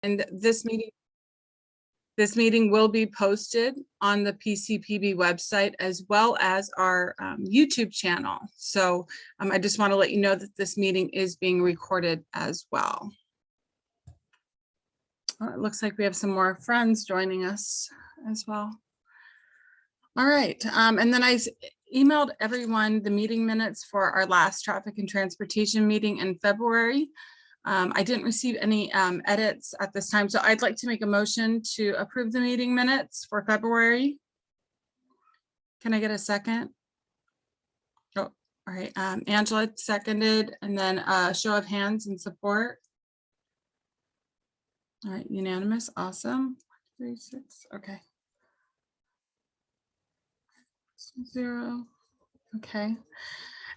And this meeting will be posted on the PCPB website as well as our YouTube channel. So I just want to let you know that this meeting is being recorded as well. It looks like we have some more friends joining us as well. All right, and then I emailed everyone the meeting minutes for our last traffic and transportation meeting in February. I didn't receive any edits at this time, so I'd like to make a motion to approve the meeting minutes for February. Can I get a second? Oh, all right, Angela seconded, and then a show of hands in support. All right, unanimous, awesome. 3, 6, okay. 0, okay.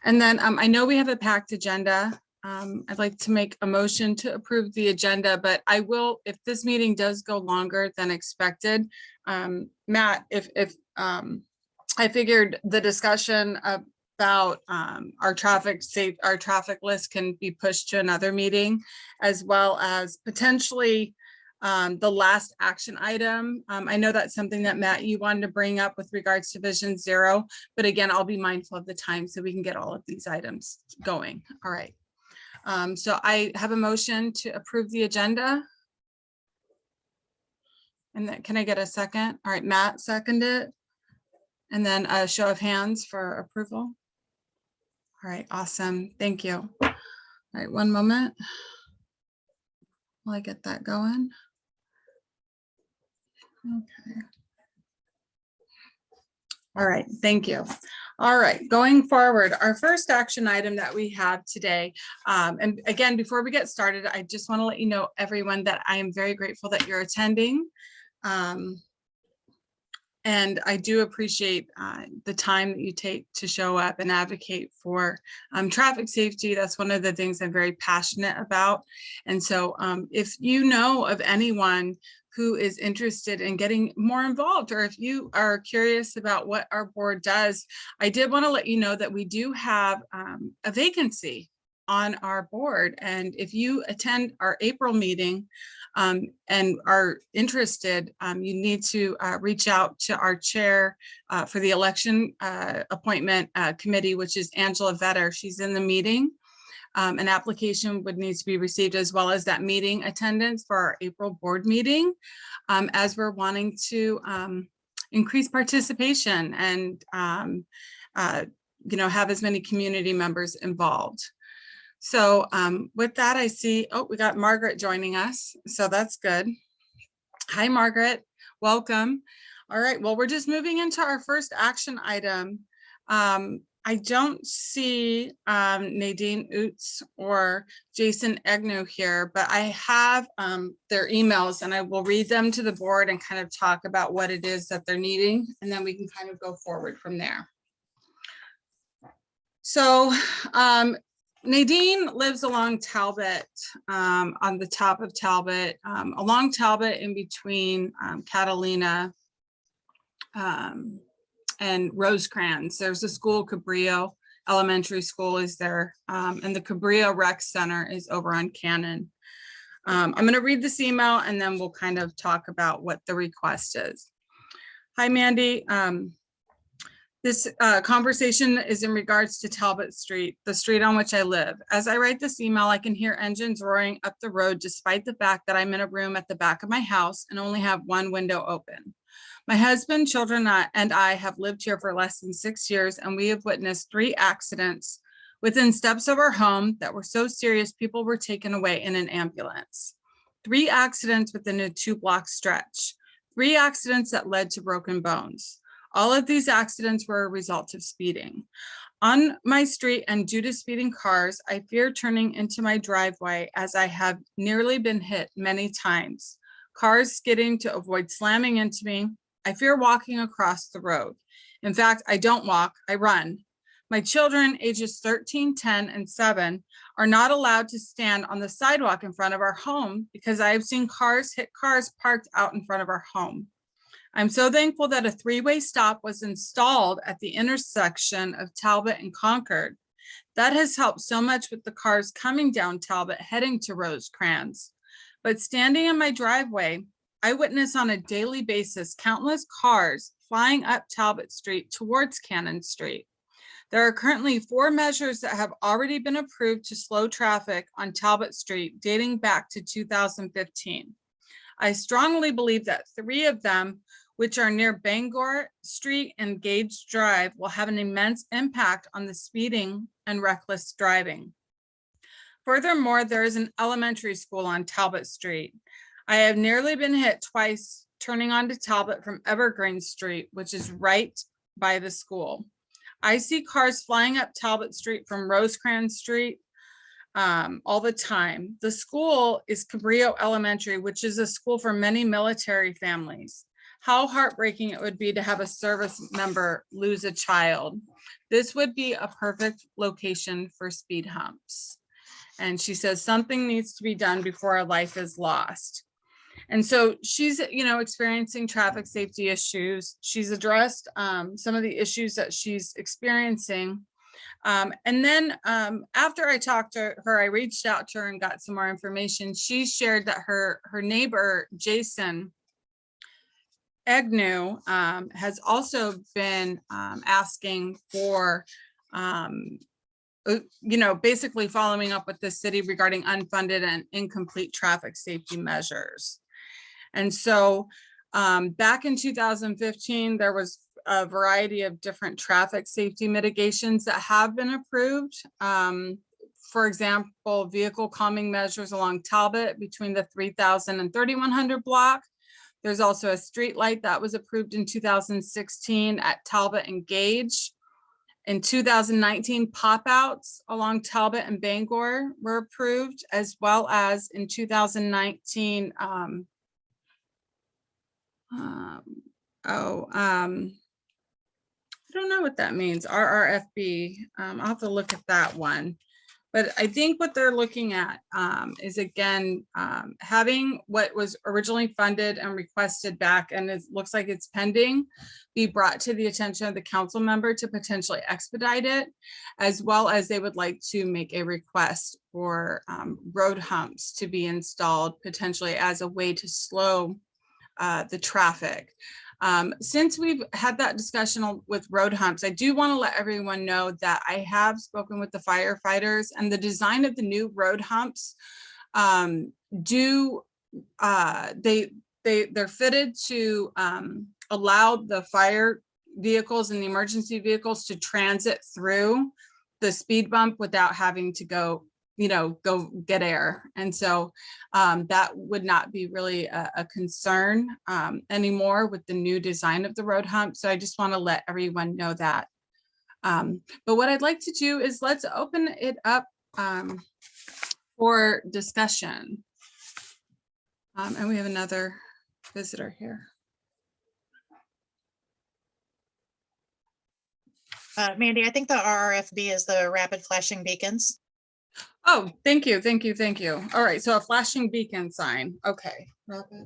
And then I know we have a packed agenda. I'd like to make a motion to approve the agenda, but I will, if this meeting does go longer than expected, Matt, if I figured the discussion about our traffic list can be pushed to another meeting, as well as potentially the last action item. I know that's something that Matt, you wanted to bring up with regards to Vision Zero, but again, I'll be mindful of the time so we can get all of these items going. All right. So I have a motion to approve the agenda. And then can I get a second? All right, Matt seconded. And then a show of hands for approval. All right, awesome. Thank you. All right, one moment while I get that going. Okay. All right, thank you. All right, going forward, our first action item that we have today, and again, before we get started, I just want to let you know, everyone, that I am very grateful that you're attending. And I do appreciate the time that you take to show up and advocate for traffic safety. That's one of the things I'm very passionate about. And so if you know of anyone who is interested in getting more involved, or if you are curious about what our board does, I did want to let you know that we do have a vacancy on our board. And if you attend our April meeting and are interested, you need to reach out to our chair for the election appointment committee, which is Angela Vetter. She's in the meeting. An application would need to be received, as well as that meeting attendance for our April board meeting, as we're wanting to increase participation and have as many community members involved. So with that, I see, oh, we got Margaret joining us. So that's good. Hi, Margaret. Welcome. All right. Well, we're just moving into our first action item. I don't see Nadine Utz or Jason Agnew here, but I have their emails, and I will read them to the board and kind of talk about what it is that they're needing, and then we can kind of go forward from there. So Nadine lives along Talbot, on the top of Talbot, along Talbot in between Catalina and Rosecrans. There's a school, Cabrillo Elementary School is there, and the Cabrillo Rec Center is over on Cannon. I'm going to read this email and then we'll kind of talk about what the request is. Hi, Mandy. This conversation is in regards to Talbot Street, the street on which I live. As I write this email, I can hear engines roaring up the road, despite the fact that I'm in a room at the back of my house and only have one window open. My husband, children, and I have lived here for less than 6 years, and we have witnessed 3 accidents within steps of our home that were so serious people were taken away in an ambulance. 3 accidents within a 2-block stretch. 3 accidents that led to broken bones. All of these accidents were a result of speeding. On my street and due to speeding cars, I fear turning into my driveway, as I have nearly been hit many times. Cars skidding to avoid slamming into me. I fear walking across the road. In fact, I don't walk, I run. My children, ages 13, 10, and 7, are not allowed to stand on the sidewalk in front of our home because I have seen cars hit cars parked out in front of our home. I'm so thankful that a 3-way stop was installed at the intersection of Talbot and Concord. That has helped so much with the cars coming down Talbot heading to Rosecrans. But standing in my driveway, I witness on a daily basis countless cars flying up Talbot Street towards Cannon Street. There are currently 4 measures that have already been approved to slow traffic on Talbot Street dating back to 2015. I strongly believe that 3 of them, which are near Bangor Street and Gage Drive, will have an immense impact on the speeding and reckless driving. Furthermore, there is an elementary school on Talbot Street. I have nearly been hit twice turning onto Talbot from Evergreen Street, which is right by the school. I see cars flying up Talbot Street from Rosecrans Street all the time. The school is Cabrillo Elementary, which is a school for many military families. How heartbreaking it would be to have a service member lose a child. This would be a perfect location for speed humps. And she says something needs to be done before a life is lost. And so she's, experiencing traffic safety issues. She's addressed some of the issues that she's experiencing. And then after I talked to her, I reached out to her and got some more information. She shared that her neighbor, Jason Agnew, has also been asking for, basically following up with the city regarding unfunded and incomplete traffic safety measures. And so back in 2015, there was a variety of different traffic safety mitigations that have been approved. For example, vehicle calming measures along Talbot between the 3000 and 3100 block. There's also a street light that was approved in 2016 at Talbot and Gage. In 2019, pop-outs along Talbot and Bangor were approved, as well as in 2019, I don't know what that means, RRFB. I'll have to look at that one. But I think what they're looking at is, again, having what was originally funded and requested back, and it looks like it's pending, be brought to the attention of the council member to potentially expedite it, as well as they would like to make a request for road humps to be installed potentially as a way to slow the traffic. Since we've had that discussion with road humps, I do want to let everyone know that I have spoken with the firefighters, and the design of the new road humps they're fitted to allow the fire vehicles and the emergency vehicles to transit through the speed bump without having to go get air. And so that would not be really a concern anymore with the new design of the road hump. So I just want to let everyone know that. But what I'd like to do is let's open it up for discussion. And we have another visitor here. Mandy, I think the RRFB is the rapid flashing beacons. Oh, thank you, thank you, thank you. All right, so a flashing beacon sign. Okay. Okay.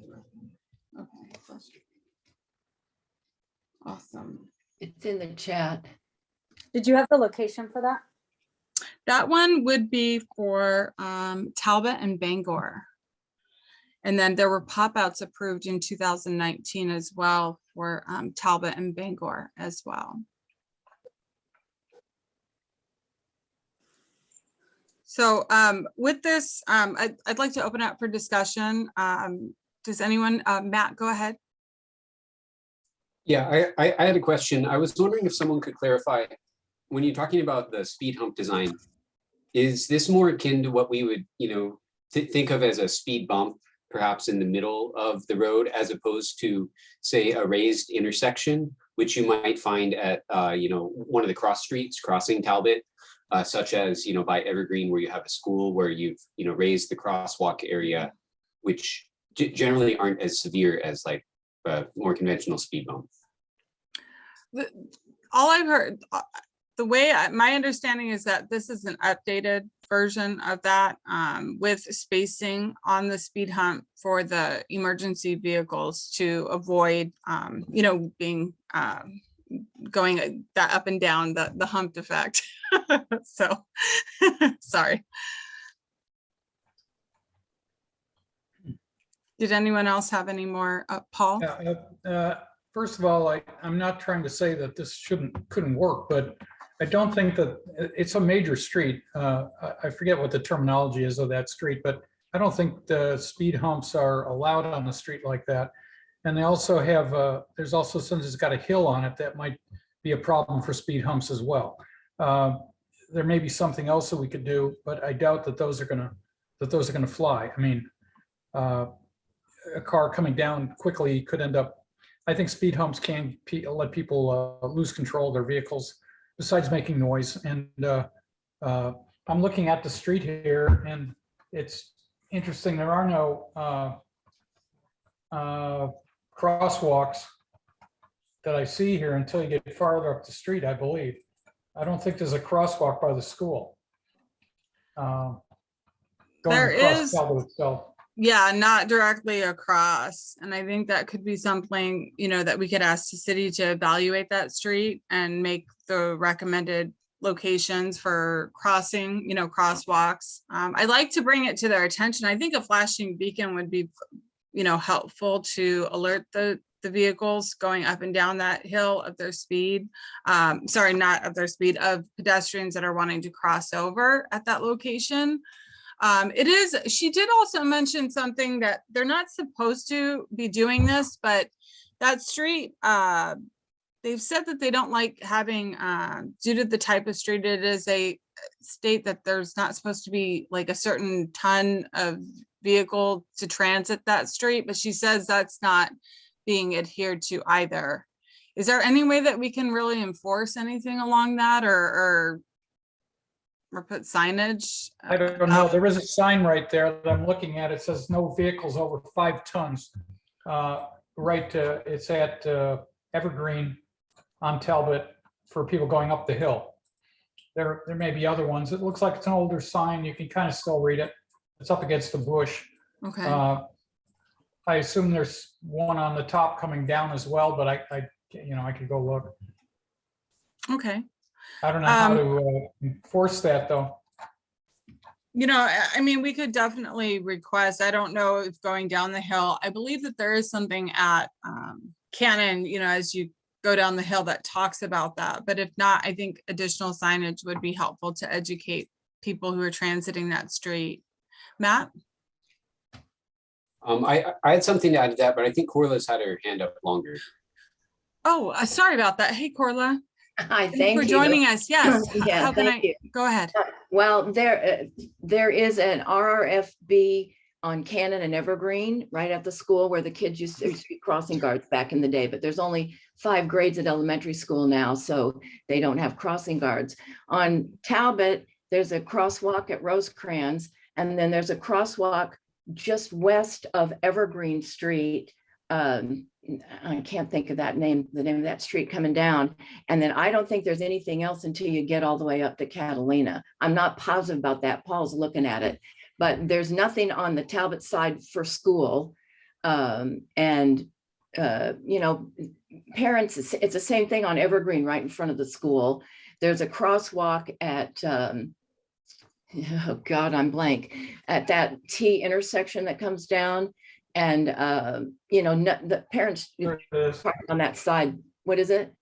Awesome. It's in the chat. Did you have the location for that? That one would be for Talbot and Bangor. And then there were pop-outs approved in 2019 as well for Talbot and Bangor as well. So with this, I'd like to open up for discussion. Does anyone, Matt, go ahead. Yeah, I had a question. I was wondering if someone could clarify, when you're talking about the speed hump design, is this more akin to what we would, think of as a speed bump, perhaps in the middle of the road, as opposed to, say, a raised intersection, which you might find at, one of the cross streets crossing Talbot, such as, by Evergreen, where you have a school where you've, raised the crosswalk area, which generally aren't as severe as like a more conventional speed bump. All I've heard, the way my understanding is that this is an updated version of that with spacing on the speed hump for the emergency vehicles to avoid, being going that up and down the hump effect. So sorry. Did anyone else have any more? Paul? Yeah, first of all, I'm not trying to say that this couldn't work, but I don't think that it's a major street. I forget what the terminology is of that street, but I don't think the speed humps are allowed on a street like that. And they also have, there's also, since it's got a hill on it, that might be a problem for speed humps as well. There may be something else that we could do, but I doubt that those are gonna fly. I mean, a car coming down quickly could end up, I think speed humps can let people lose control of their vehicles besides making noise. And I'm looking at the street here and it's interesting. There are no crosswalks that I see here until you get farther up the street, I believe. I don't think there's a crosswalk by the school. Going There across is. Talbot itself. Yeah, not directly across. And I think that could be something, that we could ask the city to evaluate that street and make the recommended locations for crossing, crosswalks. I'd like to bring it to their attention. I think a flashing beacon would be, helpful to alert the vehicles going up and down that hill of their speed. Sorry, not of their speed, of pedestrians that are wanting to cross over at that location. She did also mention something that they're not supposed to be doing this, but that street, they've said that they don't like having, due to the type of street it is, a state that there's not supposed to be like a certain ton of vehicle to transit that street, but she says that's not being adhered to either. Is there any way that we can really enforce anything along that or put signage? I don't know. There is a sign right there that I'm looking at. It says no vehicles over 5 tons. It's at Evergreen on Talbot for people going up the hill. There may be other ones. It looks like it's an older sign. You can kind of still read it. It's up against the bush. Okay. I assume there's one on the top coming down as well, but I could go look. Okay. I don't know how to enforce that though. I mean, we could definitely request, I don't know if going down the hill, I believe that there is something at Cannon, as you go down the hill that talks about that. But if not, I think additional signage would be helpful to educate people who are transiting that street. Matt? I had something to add to that, but I think Corla's had her hand up longer. Oh, sorry about that. Hey, Corla. Hi, Thanks thank for you. joining us. Yes. Yeah, How can thank you. Go ahead. Well, there is an RRFB on Cannon and Evergreen right at the school where the kids used to be crossing guards back in the day, but there's only 5 grades at elementary school now, so they don't have crossing guards. On Talbot, there's a crosswalk at Rosecrans, and then there's a crosswalk just west of Evergreen Street. I can't think of the name of that street coming down. And then I don't think there's anything else until you get all the way up to Catalina. I'm not positive about that. Paul's looking at it, but there's nothing on the Talbot side for school. Parents, it's the same thing on Evergreen right in front of the school. There's a crosswalk at, oh God, I'm blank, at that T intersection that comes down. And, the parents park on that side. What is it?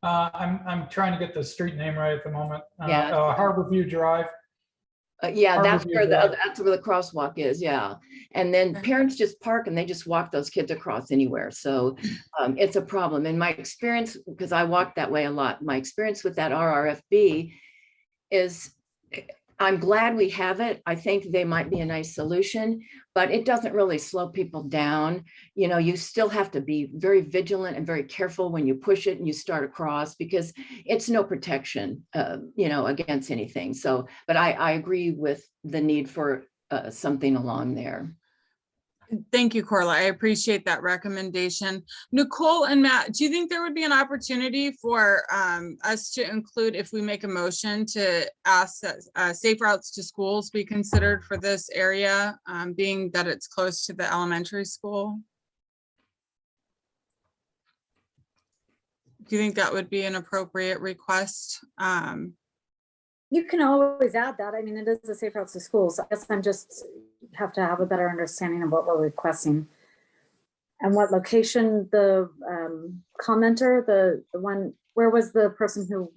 I'm trying to get the street name right at the moment. Yeah. Harborview Drive. Yeah, that's Harborview where Drive. that's where the crosswalk is. Yeah. And then Okay. parents just park and they just walk those kids across anywhere. So it's a problem. In my experience, because I walk that way a lot, my experience with that RRFB is I'm glad we have it. I think they might be a nice solution, but it doesn't really slow people down. You still have to be very vigilant and very careful when you push it and you start across because it's no protection, against anything. So, but I agree with the need for something along there. Thank you, Corla. I appreciate that recommendation. Nicole and Matt, do you think there would be an opportunity for us to include, if we make a motion, to ask that safe routes to schools be considered for this area, being that it's close to the elementary school? Do you think that would be an appropriate request? You can always add that. I mean, it is a safe routes to schools. I guess I'm just have to have a better understanding of what we're requesting. And what location the commenter, the one, where was the person who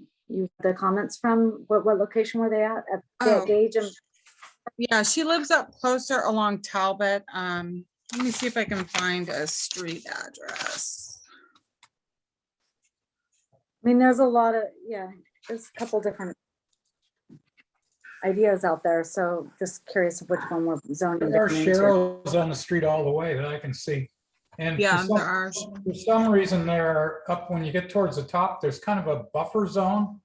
the comments from? What location were they at? At Oh. Gage and Yeah, she lives up closer along Talbot. Let me see if I can find a street address. I mean, there's a lot of, there's a couple different ideas out there. So just curious of which one we're zoning. There are different into. sharrows on the street all the way that I can see. And Yeah, for there are. some reason there are up when you get towards the top, there's kind of a buffer zone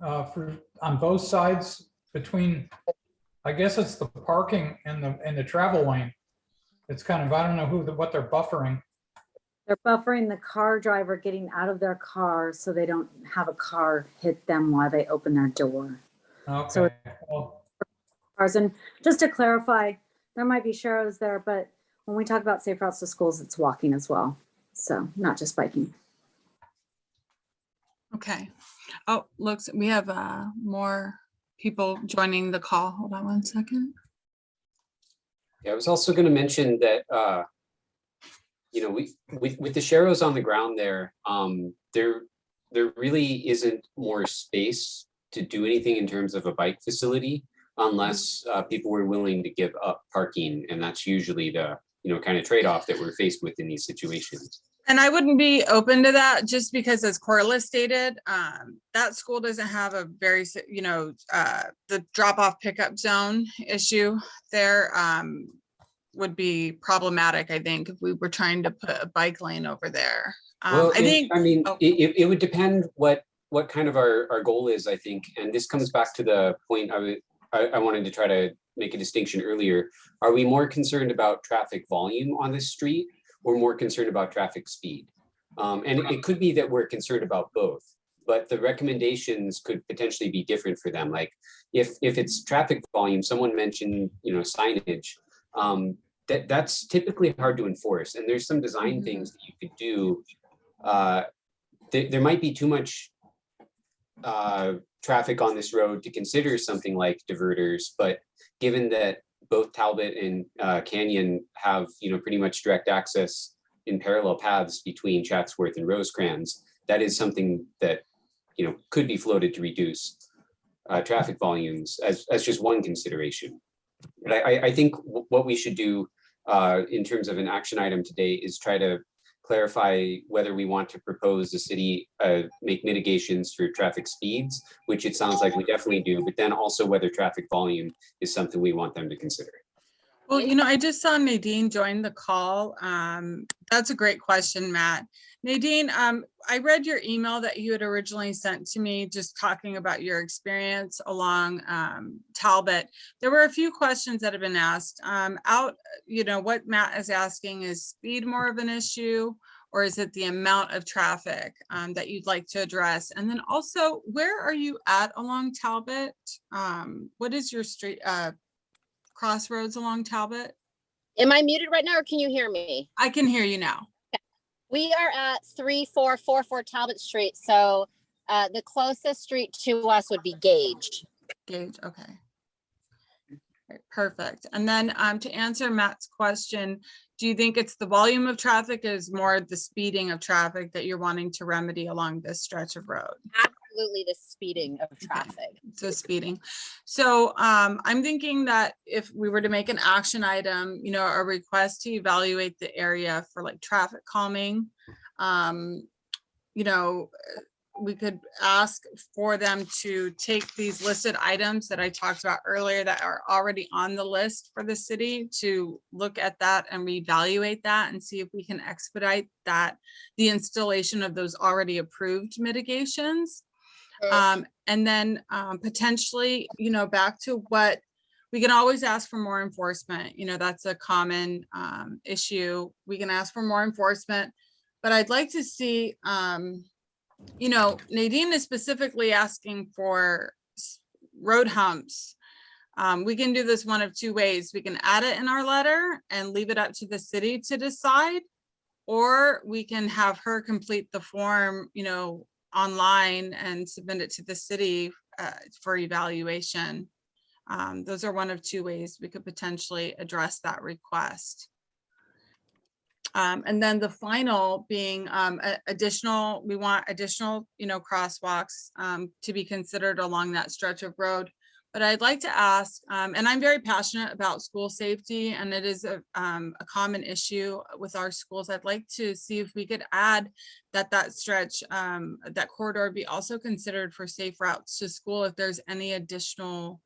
on both sides between, I guess it's the parking and the travel lane. It's kind of, I don't know what they're buffering. They're buffering the car driver getting out of their car so they don't have a car hit them while they open their door. So- Okay. Well, Cars. And just to clarify, there might be sharrows there, but when we talk about safe routes to schools, it's walking as well. So not just biking. Okay. Oh, looks, we have more people joining the call. Hold on one second. Yeah, I was also going to mention that, with the sharrows on the ground there, there really isn't more space to do anything in terms of a bike facility unless people were willing to give up parking. And that's usually the, kind of trade-off that we're faced with in these situations. And I wouldn't be open to that just because, as Corliss stated, that school doesn't have a very, the drop-off pickup zone issue there would be problematic, I think, if we were trying to put a bike lane over there. Well, Oh. it would depend what kind of our goal is, I think. And this comes back to the point I wanted to try to make a distinction earlier. Are we more concerned about traffic volume on this street or more concerned about traffic speed? And it could be that we're concerned about both, but the recommendations could potentially be different for them. Like if it's traffic volume, someone mentioned, signage, that's typically hard to enforce. And there's some design things that you could do. There might be too much traffic on this road to consider something like diverters, but given that both Talbot and Canyon have, pretty much direct access in parallel paths between Chatsworth and Rosecrans, that is something that, could be floated to reduce traffic volumes as just one consideration. But I think what we should do in terms of an action item today is try to clarify whether we want to propose the city make mitigations for traffic speeds, which it sounds like we definitely do, but then also whether traffic volume is something we want them to consider. Well, I just saw Nadine join the call. That's a great question, Matt. Nadine, I read your email that you had originally sent to me, just talking about your experience along Talbot. There were a few questions that have been asked. What Matt is asking, is speed more of an issue, or is it the amount of traffic that you'd like to address? And then also, where are you at along Talbot? What is your street crossroads along Talbot? Am I muted right now or can you hear me? I can hear you now. We are at 3444 Talbot Street. So the closest street to us would be Gage. Gage, okay. Right, perfect. And then to answer Matt's question, do you think it's the volume of traffic is more the speeding of traffic that you're wanting to remedy along this stretch of road? Absolutely the speeding of traffic. So speeding. So I'm thinking that if we were to make an action item, a request to evaluate the area for like traffic calming, we could ask for them to take these listed items that I talked about earlier that are already on the list for the city to look at that and reevaluate that and see if we can expedite the installation of those already approved mitigations. And then potentially, back to what we can always ask for more enforcement. That's a common issue. We can ask for more enforcement, but I'd like to see, Nadine is specifically asking for road humps. We can do this one of two ways. We can add it in our letter and leave it up to the city to decide, or we can have her complete the form, online and submit it to the city for evaluation. Those are one of two ways we could potentially address that request. And then the final being we want additional, crosswalks to be considered along that stretch of road. But I'd like to ask, and I'm very passionate about school safety, and it is a common issue with our schools. I'd like to see if we could add that stretch, that corridor be also considered for safe routes to school if there's any additional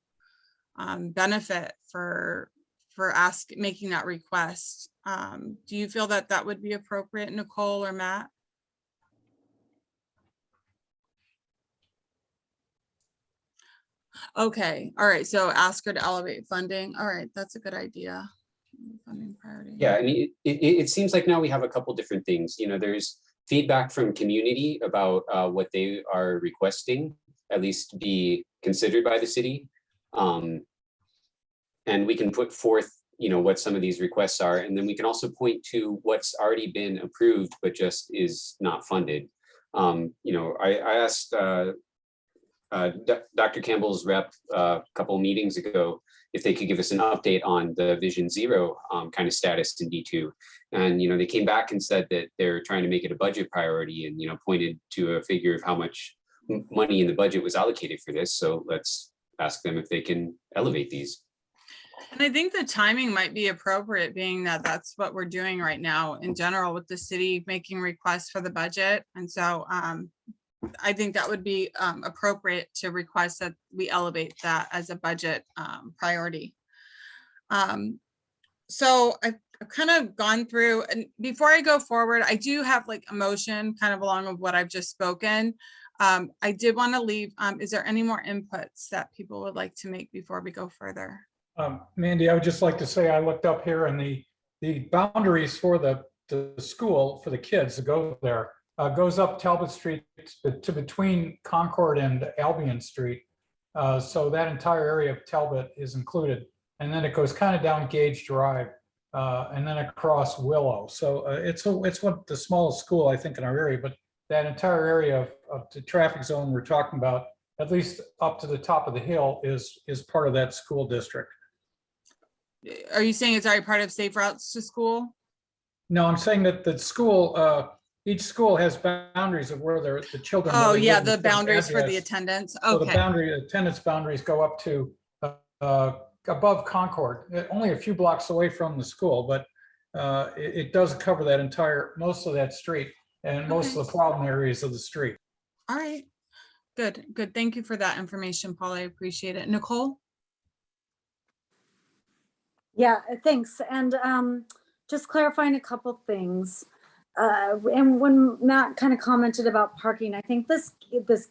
benefit for making that request. Do you feel that that would be appropriate, Nicole or Matt? Okay, all right, so ask her to elevate funding. All right, that's a good idea. Funding priority. Yeah, I mean, it seems like now we have a couple different things. There's feedback from community about what they are requesting, at least be considered by the city. And we can put forth, what some of these requests are, and then we can also point to what's already been approved, but just is not funded. I asked Dr. Campbell's rep a couple meetings ago if they could give us an update on the Vision Zero kind of status in D2. And, they came back and said that they're trying to make it a budget priority and, pointed to a figure of how much money in the budget was allocated for this. So let's ask them if they can elevate these. And I think the timing might be appropriate, being that that's what we're doing right now in general with the city making requests for the budget. And so I think that would be appropriate to request that we elevate that as a budget priority. So I've kind of gone through, and before I go forward, I do have like a motion kind of along with what I've just spoken. I did want to leave, is there any more inputs that people would like to make before we go further? Mandy, I would just like to say, I looked up here and the boundaries for the school for the kids to go there goes up Talbot Street to between Concord and Albion Street. So that entire area of Talbot is included. And then it goes kind of down Gage Drive and then across Willow. So it's what the smallest school, I think, in our area, but that entire area of the traffic zone we're talking about, at least up to the top of the hill, is part of that school district. Are you saying it's already part of Safe Routes to School? No, I'm saying that the school, each school has boundaries of where the children. Oh, really yeah, live, the boundaries for the address. attendance. So the Okay. attendance boundaries go up to above Concord, only a few blocks away from the school, but it does cover that most of that street and most of the problem areas of the street. All right. Good. Thank you for that information, Paul. I appreciate it. Nicole? Yeah, thanks. And just clarifying a couple things. And when Matt kind of commented about parking, I think this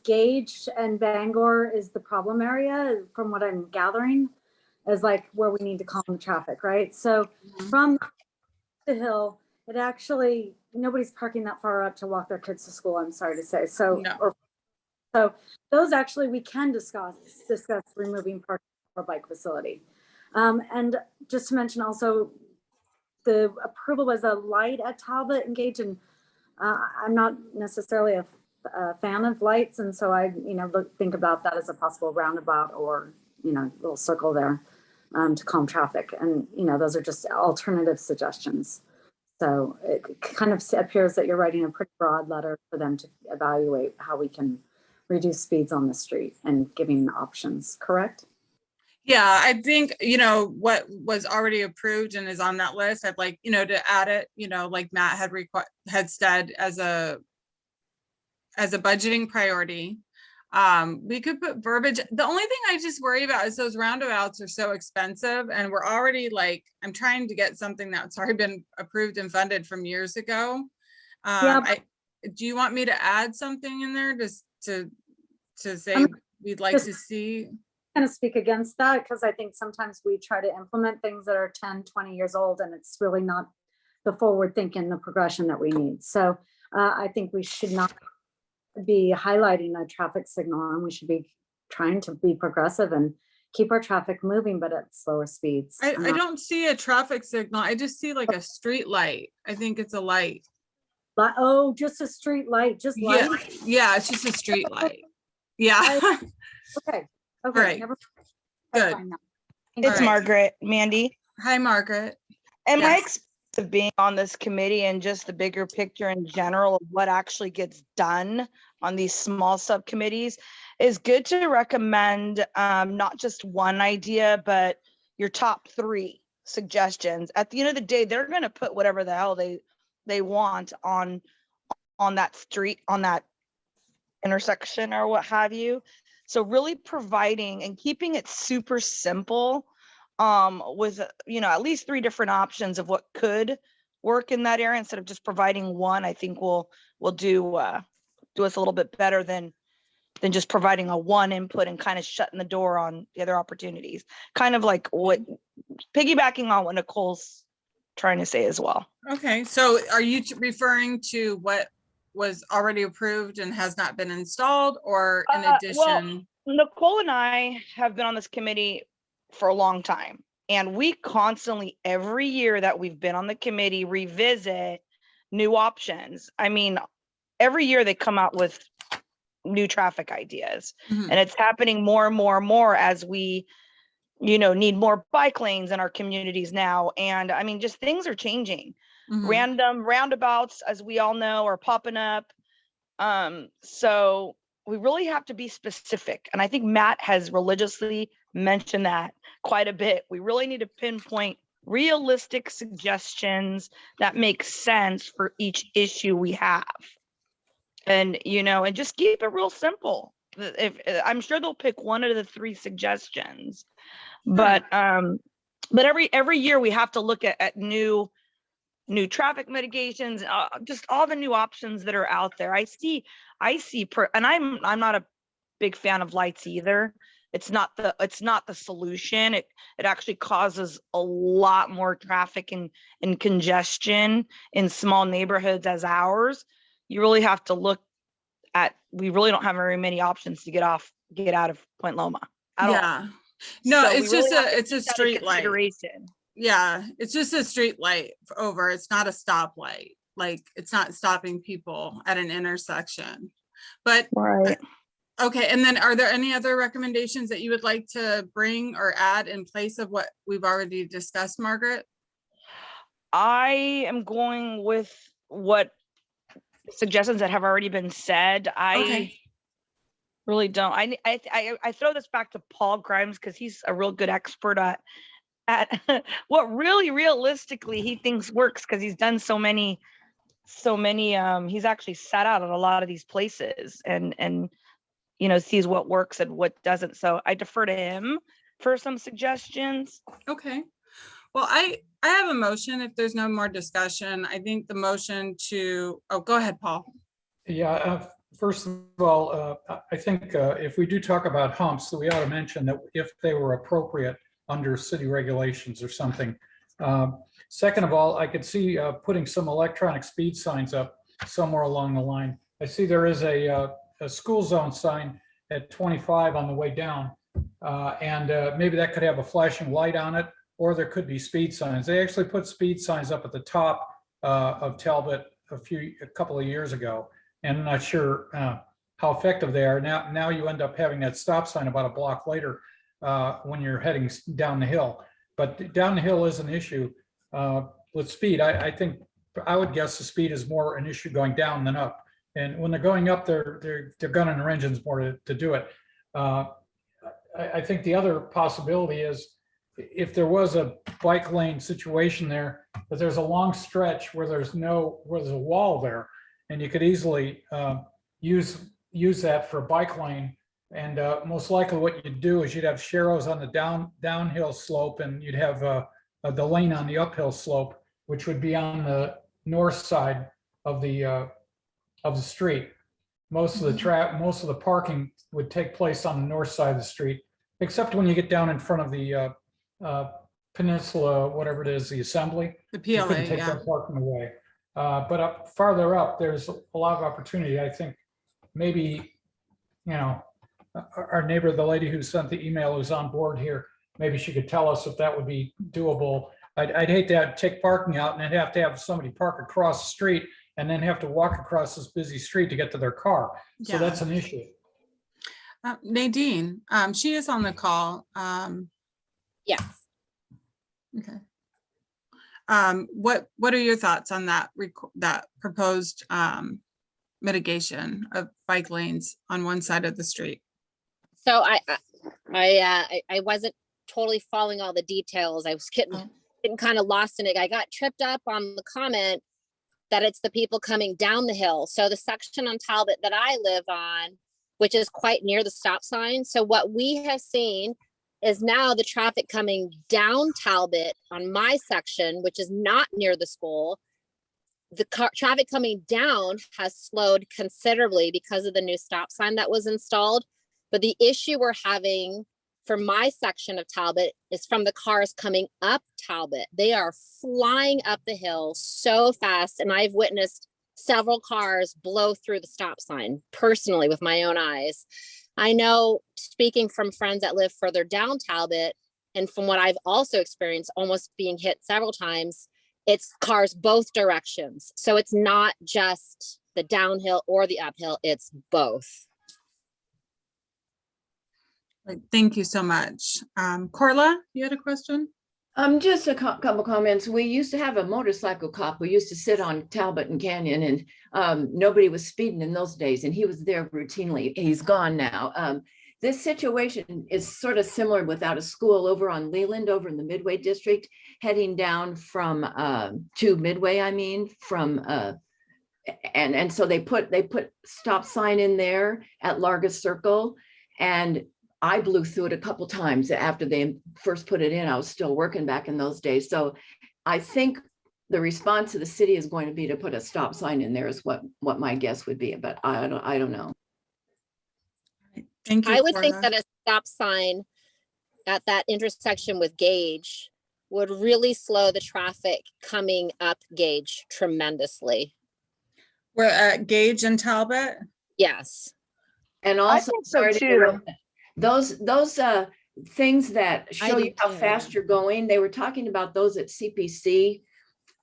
Gage and Bangor is the problem area, from what I'm gathering, is like where we need to calm the traffic, right? So from the hill, it actually, nobody's parking that far up to walk their kids to school, I'm sorry to say. So, No. So those actually we can discuss removing parking for a bike facility. And just to mention also, the approval was a light at Talbot and Gage, and I'm not necessarily a fan of lights, and so I, think about that as a possible roundabout or little circle there to calm traffic, and those are just alternative suggestions. So it kind of appears that you're writing a pretty broad letter for them to evaluate how we can reduce speeds on the street and giving options, correct? Yeah, I think, what was already approved and is on that list, I'd like, to add it, like Matt had said, as a budgeting priority. We could put verbiage. The only thing I just worry about is those roundabouts are so expensive, and we're already I'm trying to get something that's already been approved and funded from years ago. Do you want me to add something in there just to say we'd like to see? Kind of speak against that, because I think sometimes we try to implement things that are 10, 20 years old, and it's really not the forward thinking, the progression that we need. So I think we should not be highlighting a traffic signal, and we should be trying to be progressive and keep our traffic moving, but at slower speeds. I don't see a traffic signal. I just see like a street light. I think it's a light. Oh, just a street light, just light? Yeah, it's just a street light. Yeah. Okay, Right. okay. never- Good. fine now. All It's right. Margaret, Mandy. Hi, Margaret. And my Yes. experience of being on this committee and just the bigger picture in general of what actually gets done on these small subcommittees is good to recommend not just one idea, but your top 3 suggestions. At the end of the day, they're going to put whatever the hell they want on that street, on that intersection or what have you. So really providing and keeping it super simple with, at least 3 different options of what could work in that area instead of just providing one, I think will do us a little bit better than just providing a one input and kind of shutting the door on the other opportunities. Kind of like what piggybacking on what Nicole's trying to say as well. Okay, so are you referring to what was already approved and has not been installed, or in Well, addition? Nicole and I have been on this committee for a long time, and we constantly, every year that we've been on the committee, revisit new options. I mean, every year they come out with new traffic ideas, Mhm, and it's happening more and more and more as we, need more bike lanes in our communities now. And I mean, just things are changing. mhm. Random roundabouts, as we all know, are popping up. So we really have to be specific. And I think Matt has religiously mentioned that quite a bit. We really need to pinpoint realistic suggestions that make sense for each issue we have. And, and just keep it real simple. If I'm sure they'll pick one of the 3 suggestions, but every year we have to look at new traffic mitigations, just all the new options that are out there. I see, and I'm not a big fan of lights either. It's not the solution. It actually causes a lot more traffic and congestion in small neighborhoods as ours. You really have to look at, we really don't have very many options to get out of Point Loma at all. Yeah, no, So we it's really just have to it's a take that into street light. consideration. Yeah, it's just a street light over. It's not a stoplight. Like, it's not stopping people at an intersection. But Right. okay, and then are there any other recommendations that you would like to bring or add in place of what we've already discussed, Margaret? I am going with what suggestions that have already been said. I Okay. really don't. I throw this back to Paul Grimes because he's a real good expert at what really realistically he thinks works, because he's done so many he's actually sat out at a lot of these places and sees what works and what doesn't. So I defer to him for some suggestions. Okay. Well, I have a motion. If there's no more discussion, I think the motion to, oh, go ahead, Paul. Yeah, first of all, I think if we do talk about humps, we ought to mention that if they were appropriate under city regulations or something. Second of all, I could see putting some electronic speed signs up somewhere along the line. I see there is a school zone sign at 25 on the way down, and maybe that could have a flashing light on it, or there could be speed signs. They actually put speed signs up at the top of Talbot a couple of years ago, and I'm not sure how effective they are. Now you end up having that stop sign about a block later when you're heading down the hill. But down the hill is an issue with speed. I think I would guess the speed is more an issue going down than up. And when they're going up, they're gunning their engines more to do it. I think the other possibility is if there was a bike lane situation there, but there's a long stretch where there's a wall there, and you could easily use that for a bike lane. And most likely what you'd do is you'd have sharrows on the downhill slope, and you'd have the lane on the uphill slope, which would be on the north side of the street. Most of the parking would take place on the north side of the street, except when you get down in front of the Peninsula, whatever it is, the assembly. The You PLA, couldn't take yeah. that parking away. But farther up, there's a lot of opportunity. I think maybe, our neighbor, the lady who sent the email, who's on board here, maybe she could tell us if that would be doable. I'd hate to take parking out and then have to have somebody park across the street and then have to walk across this busy street to get to their car. So Yeah. that's an issue. Nadine, she is on the call. Yes. Okay. What are your thoughts on that, that proposed mitigation of bike lanes on one side of the street? So I wasn't totally following all the details. I was getting kind of lost in it. I got tripped up on the comment that it's the people coming down the hill. So the section on Talbot that I live on, which is quite near the stop sign. So what we have seen is now the traffic coming down Talbot on my section, which is not near the school. The traffic coming down has slowed considerably because of the new stop sign that was installed. But the issue we're having for my section of Talbot is from the cars coming up Talbot. They are flying up the hill so fast. And I've witnessed several cars blow through the stop sign personally with my own eyes. I know, speaking from friends that live further down Talbot, and from what I've also experienced, almost being hit several times, it's cars both directions. So it's not just the downhill or the uphill, it's both. Thank you so much. Corla, you had a question? Just a couple comments. We used to have a motorcycle cop who used to sit on Talbot and Canyon, and nobody was speeding in those days, and he was there routinely. He's gone now. This situation is sort of similar without a school over on Leland, over in the Midway district, heading down from to Midway, I mean, from and so they put stop sign in there at Largus Circle, and I blew through it a couple times after they first put it in. I was still working back in those days. So I think the response of the city is going to be to put a stop sign in there is what my guess would be, but I don't know. Thank you. I would think Corla. that a stop sign at that intersection with Gage would really slow the traffic coming up Gage tremendously. We're at Gage and Talbot. Yes. And I also, think so sorry to too. interrupt, those things that show you do how too. fast you're going, they were talking about those at CPC,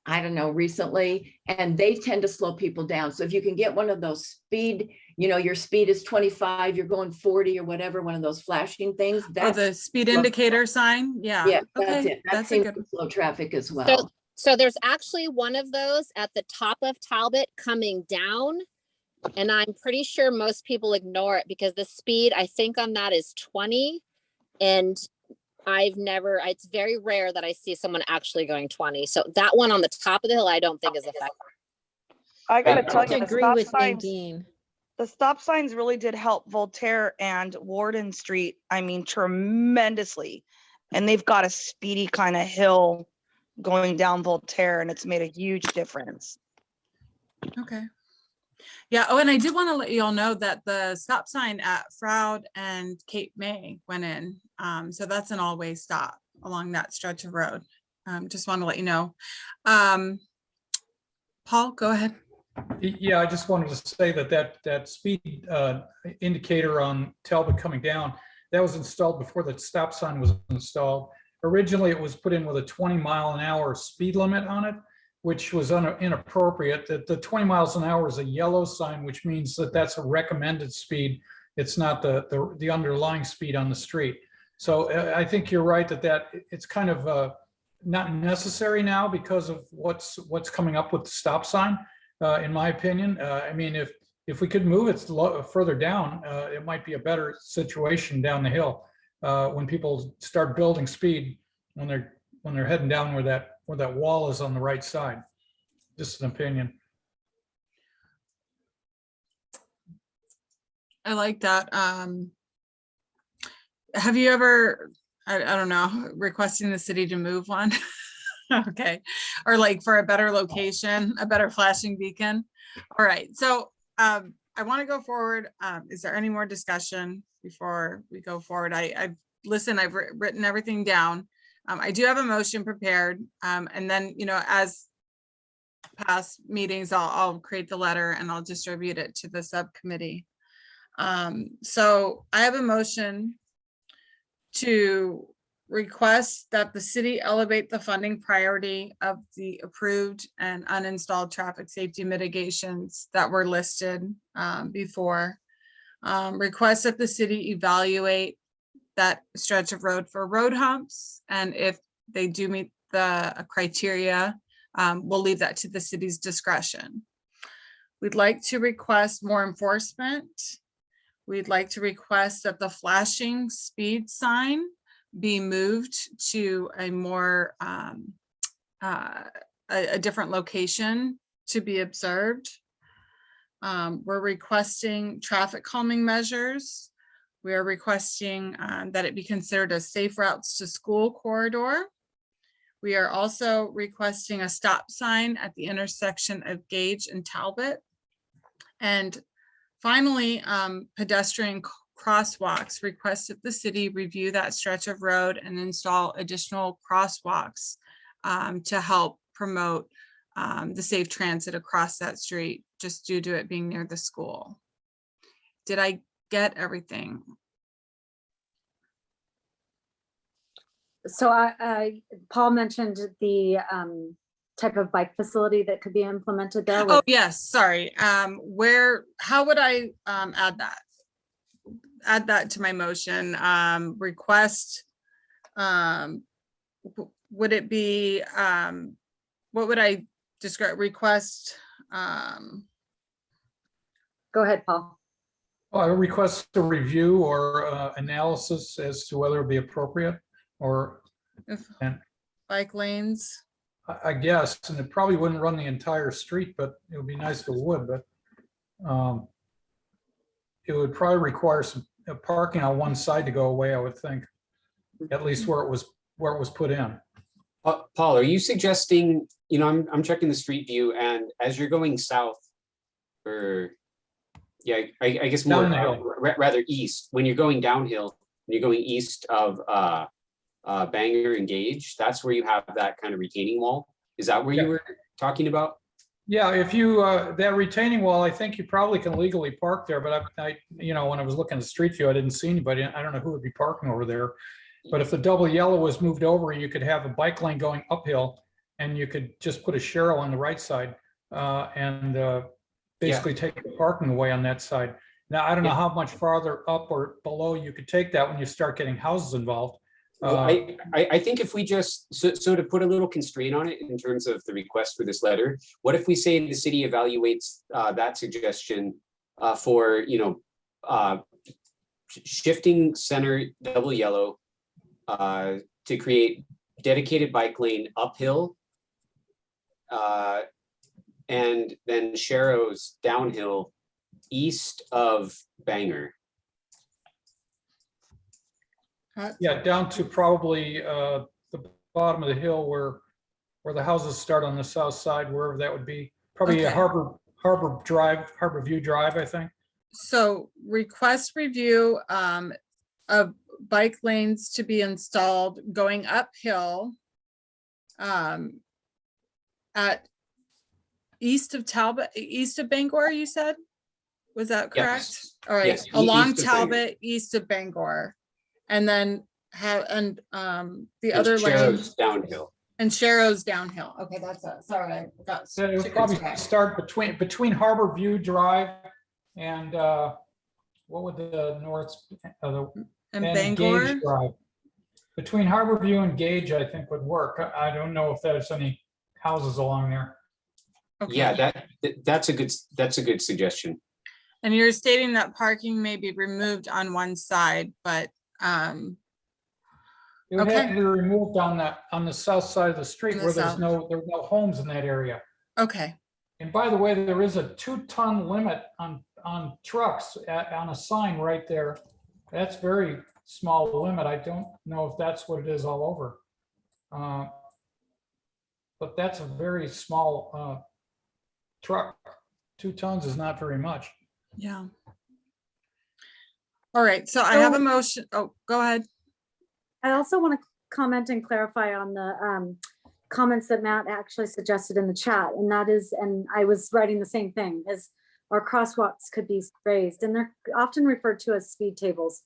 I don't know, recently, and they tend to slow people down. So if you can get one of those speed, your speed is 25, you're going 40 or whatever, one of those flashing things. Or That's the speed indicator sign. Yeah. yeah, that's Okay. it. That That's a seems good. to slow traffic as well. So there's actually one of those at the top of Talbot coming down. And I'm pretty sure most people ignore it because the speed I think on that is 20. And it's very rare that I see someone actually going 20. So that one on the top of the hill, I don't think is effective. I gotta I tell have to you, the agree stop with signs, Nadine. the stop signs really did help Voltaire and Warden Street, I mean, tremendously. And they've got a speedy kind of hill going down Voltaire, and it's made a huge difference. Okay. Yeah. Oh, and I did want to let you all know that the stop sign at Froud and Cape May went in. So that's an all-way stop along that stretch of road. Just want to let you know. Paul, go ahead. Yeah, I just wanted to say that speed indicator on Talbot coming down, that was installed before the stop sign was installed. Originally, it was put in with a 20-mile-an-hour speed limit on it, which was inappropriate. The 20 miles an hour is a yellow sign, which means that that's a recommended speed. It's not the underlying speed on the street. So I think you're right that it's kind of not necessary now because of what's coming up with the stop sign. In my opinion, I mean, if we could move it further down, it might be a better situation down the hill when people start building speed when they're heading down where that wall is on the right side. Just an opinion. I like that. Have you ever, I don't know, requesting the city to move one? Okay. Or like for a better location, a better flashing beacon. All right. So I want to go forward. Is there any more discussion before we go forward? I've listened, I've written everything down. I do have a motion prepared. And then, as past meetings, I'll create the letter and I'll distribute it to the subcommittee. So I have a motion to request that the city elevate the funding priority of the approved and uninstalled traffic safety mitigations that were listed before Request that the city evaluate that stretch of road for road humps. And if they do meet the criteria, we'll leave that to the city's discretion. We'd like to request more enforcement. We'd like to request that the flashing speed sign be moved to a more, a different location to be observed. We're requesting traffic calming measures. We are requesting that it be considered a safe routes to school corridor. We are also requesting a stop sign at the intersection of Gage and Talbot. And finally, pedestrian crosswalks. Request that the city review that stretch of road and install additional crosswalks to help promote the safe transit across that street, just due to it being near the school. Did I get everything? So Paul mentioned the type of bike facility that could be implemented there. Oh, with- yes, sorry. How would I add that? Add that to my motion. Request, would it be, what would I describe? Request, Go ahead, Paul. I request a review or analysis as to whether it be appropriate or, if and bike lanes. I guess, and it probably wouldn't run the entire street, but it would be nice if it would, but it would probably require some parking on one side to go away, I would think, at least where it was put in. Paul, are you suggesting, I'm checking the street view, and as you're going south, or, yeah, I guess more, Down the hill. rather east, when you're going downhill, when you're going east of Bangor and Gage, that's where you have that kind of retaining wall? Is that where you were talking about? Yeah, if you, that retaining wall, I think you probably can legally park there, but I, when I was looking at the street view, I didn't see anybody. I don't know who would be parking over there. But if the double yellow was moved over, you could have a bike lane going uphill and you could just put a Cheryl on the right side and basically take the parking away on that side. Now, I don't know how much farther up or below you could take that when you start getting houses involved. Well, I think if we just, so to put a little constraint on it in terms of the request for this letter, what if we say the city evaluates that suggestion for, shifting center double yellow to create dedicated bike lane uphill and then Sharrow's downhill east of Bangor. Yeah, down to probably the bottom of the hill where the houses start on the south side, wherever that would be. Probably a Okay. Harbor View Drive, I think. So request review of bike lanes to be installed going uphill at east of Talbot, east of Bangor, you said? Was that correct? Yes. All right, Yes, along east of Bangor. Talbot, east of Bangor. And then have, and the And other lane, Sharrow's downhill. and Sharrow's downhill. Okay, that's it. Sorry, I got. So it would chicken probably scratch. start between Harbor View Drive and what would the north And Gage Bangor, Drive. Between Harbor View and Gage, I think would work. I don't know if there's any houses along there. okay. Yeah, that's a good suggestion. And you're stating that parking may be removed on one side, but It would have Okay. to be removed on the south side of the street On the where south. there's no homes in that area. okay, And by the way, there is a 2-ton limit on trucks on a sign right there. That's very small limit. I don't know if that's what it is all over. But that's a very small truck. 2 tons is not very much. yeah. All right, so I have a motion. Oh, go ahead. I also want to comment and clarify on the comments that Matt actually suggested in the chat. And that is, and I was writing the same thing, is our crosswalks could be raised, and they're often referred to as speed tables.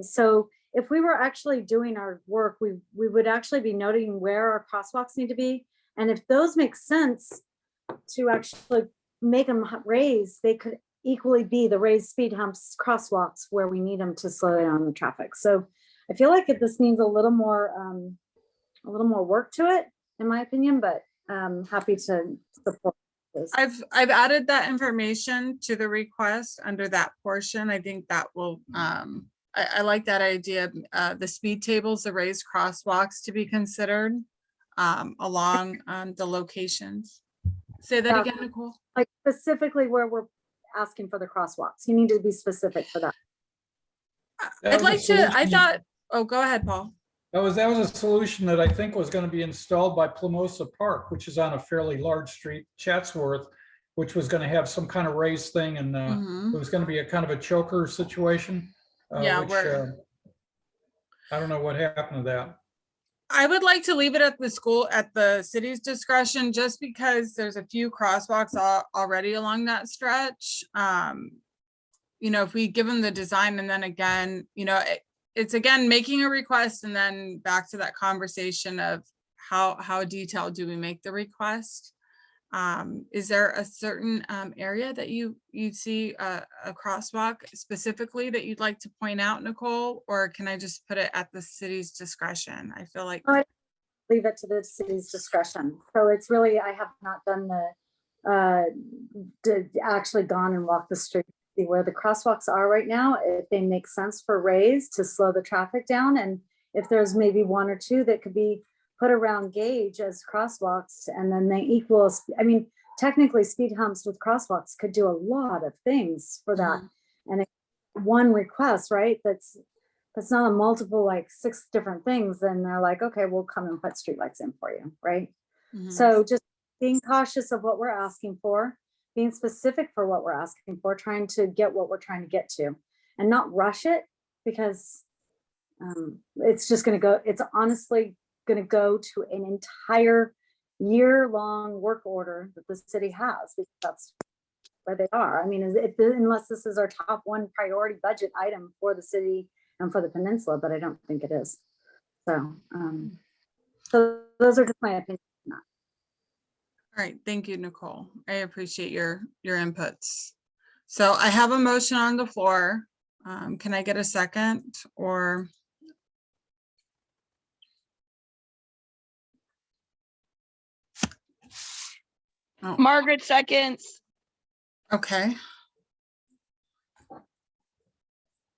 So if we were actually doing our work, we would actually be noting where our crosswalks need to be. And if those make sense to actually make them raised, they could equally be the raised speed humps, crosswalks where we need them to slow down the traffic. So I feel like this needs a little more work to it, in my opinion, but happy to support this. I've added that information to the request under that portion. I think that will, I like that idea, the speed tables, the raised crosswalks to be considered along the locations. Say that Yeah. again, Nicole. Like specifically where we're asking for the crosswalks. You need to be specific for that. That I'd was a like to, I solution. thought, oh, go ahead, Paul. That was a solution that I think was going to be installed by Plimosa Park, which is on a fairly large street, Chatsworth, which was going to have some kind of raised thing, and Mhm. it was going to be a kind of a choker situation. Yeah, which, we're- I don't know what happened to that. I would like to leave it at the school, at the city's discretion, just because there's a few crosswalks already along that stretch. You know, if we give them the design and then again, you know, it's again, making a request and then back to that conversation of how detailed do we make the request? Is there a certain area that you see a crosswalk specifically that you'd like to point out, Nicole? Or can I just put it at the city's discretion? I feel like. Leave it to the city's discretion. So it's really, I have not done actually gone and walked the street, see where the crosswalks are right now, if they make sense for raised to slow the traffic down. And if there's maybe one or two that could be put around gauge as crosswalks, and then they equal, I mean, technically speed humps with crosswalks could do a lot of things for that. And one request, right? That's not a multiple, like 6 different things. Then they're like, okay, we'll come and put streetlights in for you, right? So just being cautious of what we're asking for, being specific for what we're asking for, trying to get what we're trying to get to, and not rush it, because it's just going to go, it's honestly going to go to an entire year-long work order that the city has, because that's where they are. I mean, unless this is our top 1 priority budget item for the city and for the peninsula, but I don't think it is. So, so those are just my opinions. All right, thank you, Nicole. I appreciate your inputs. So I have a motion on the floor. Can I get a second or? Oh, Margaret seconds. okay.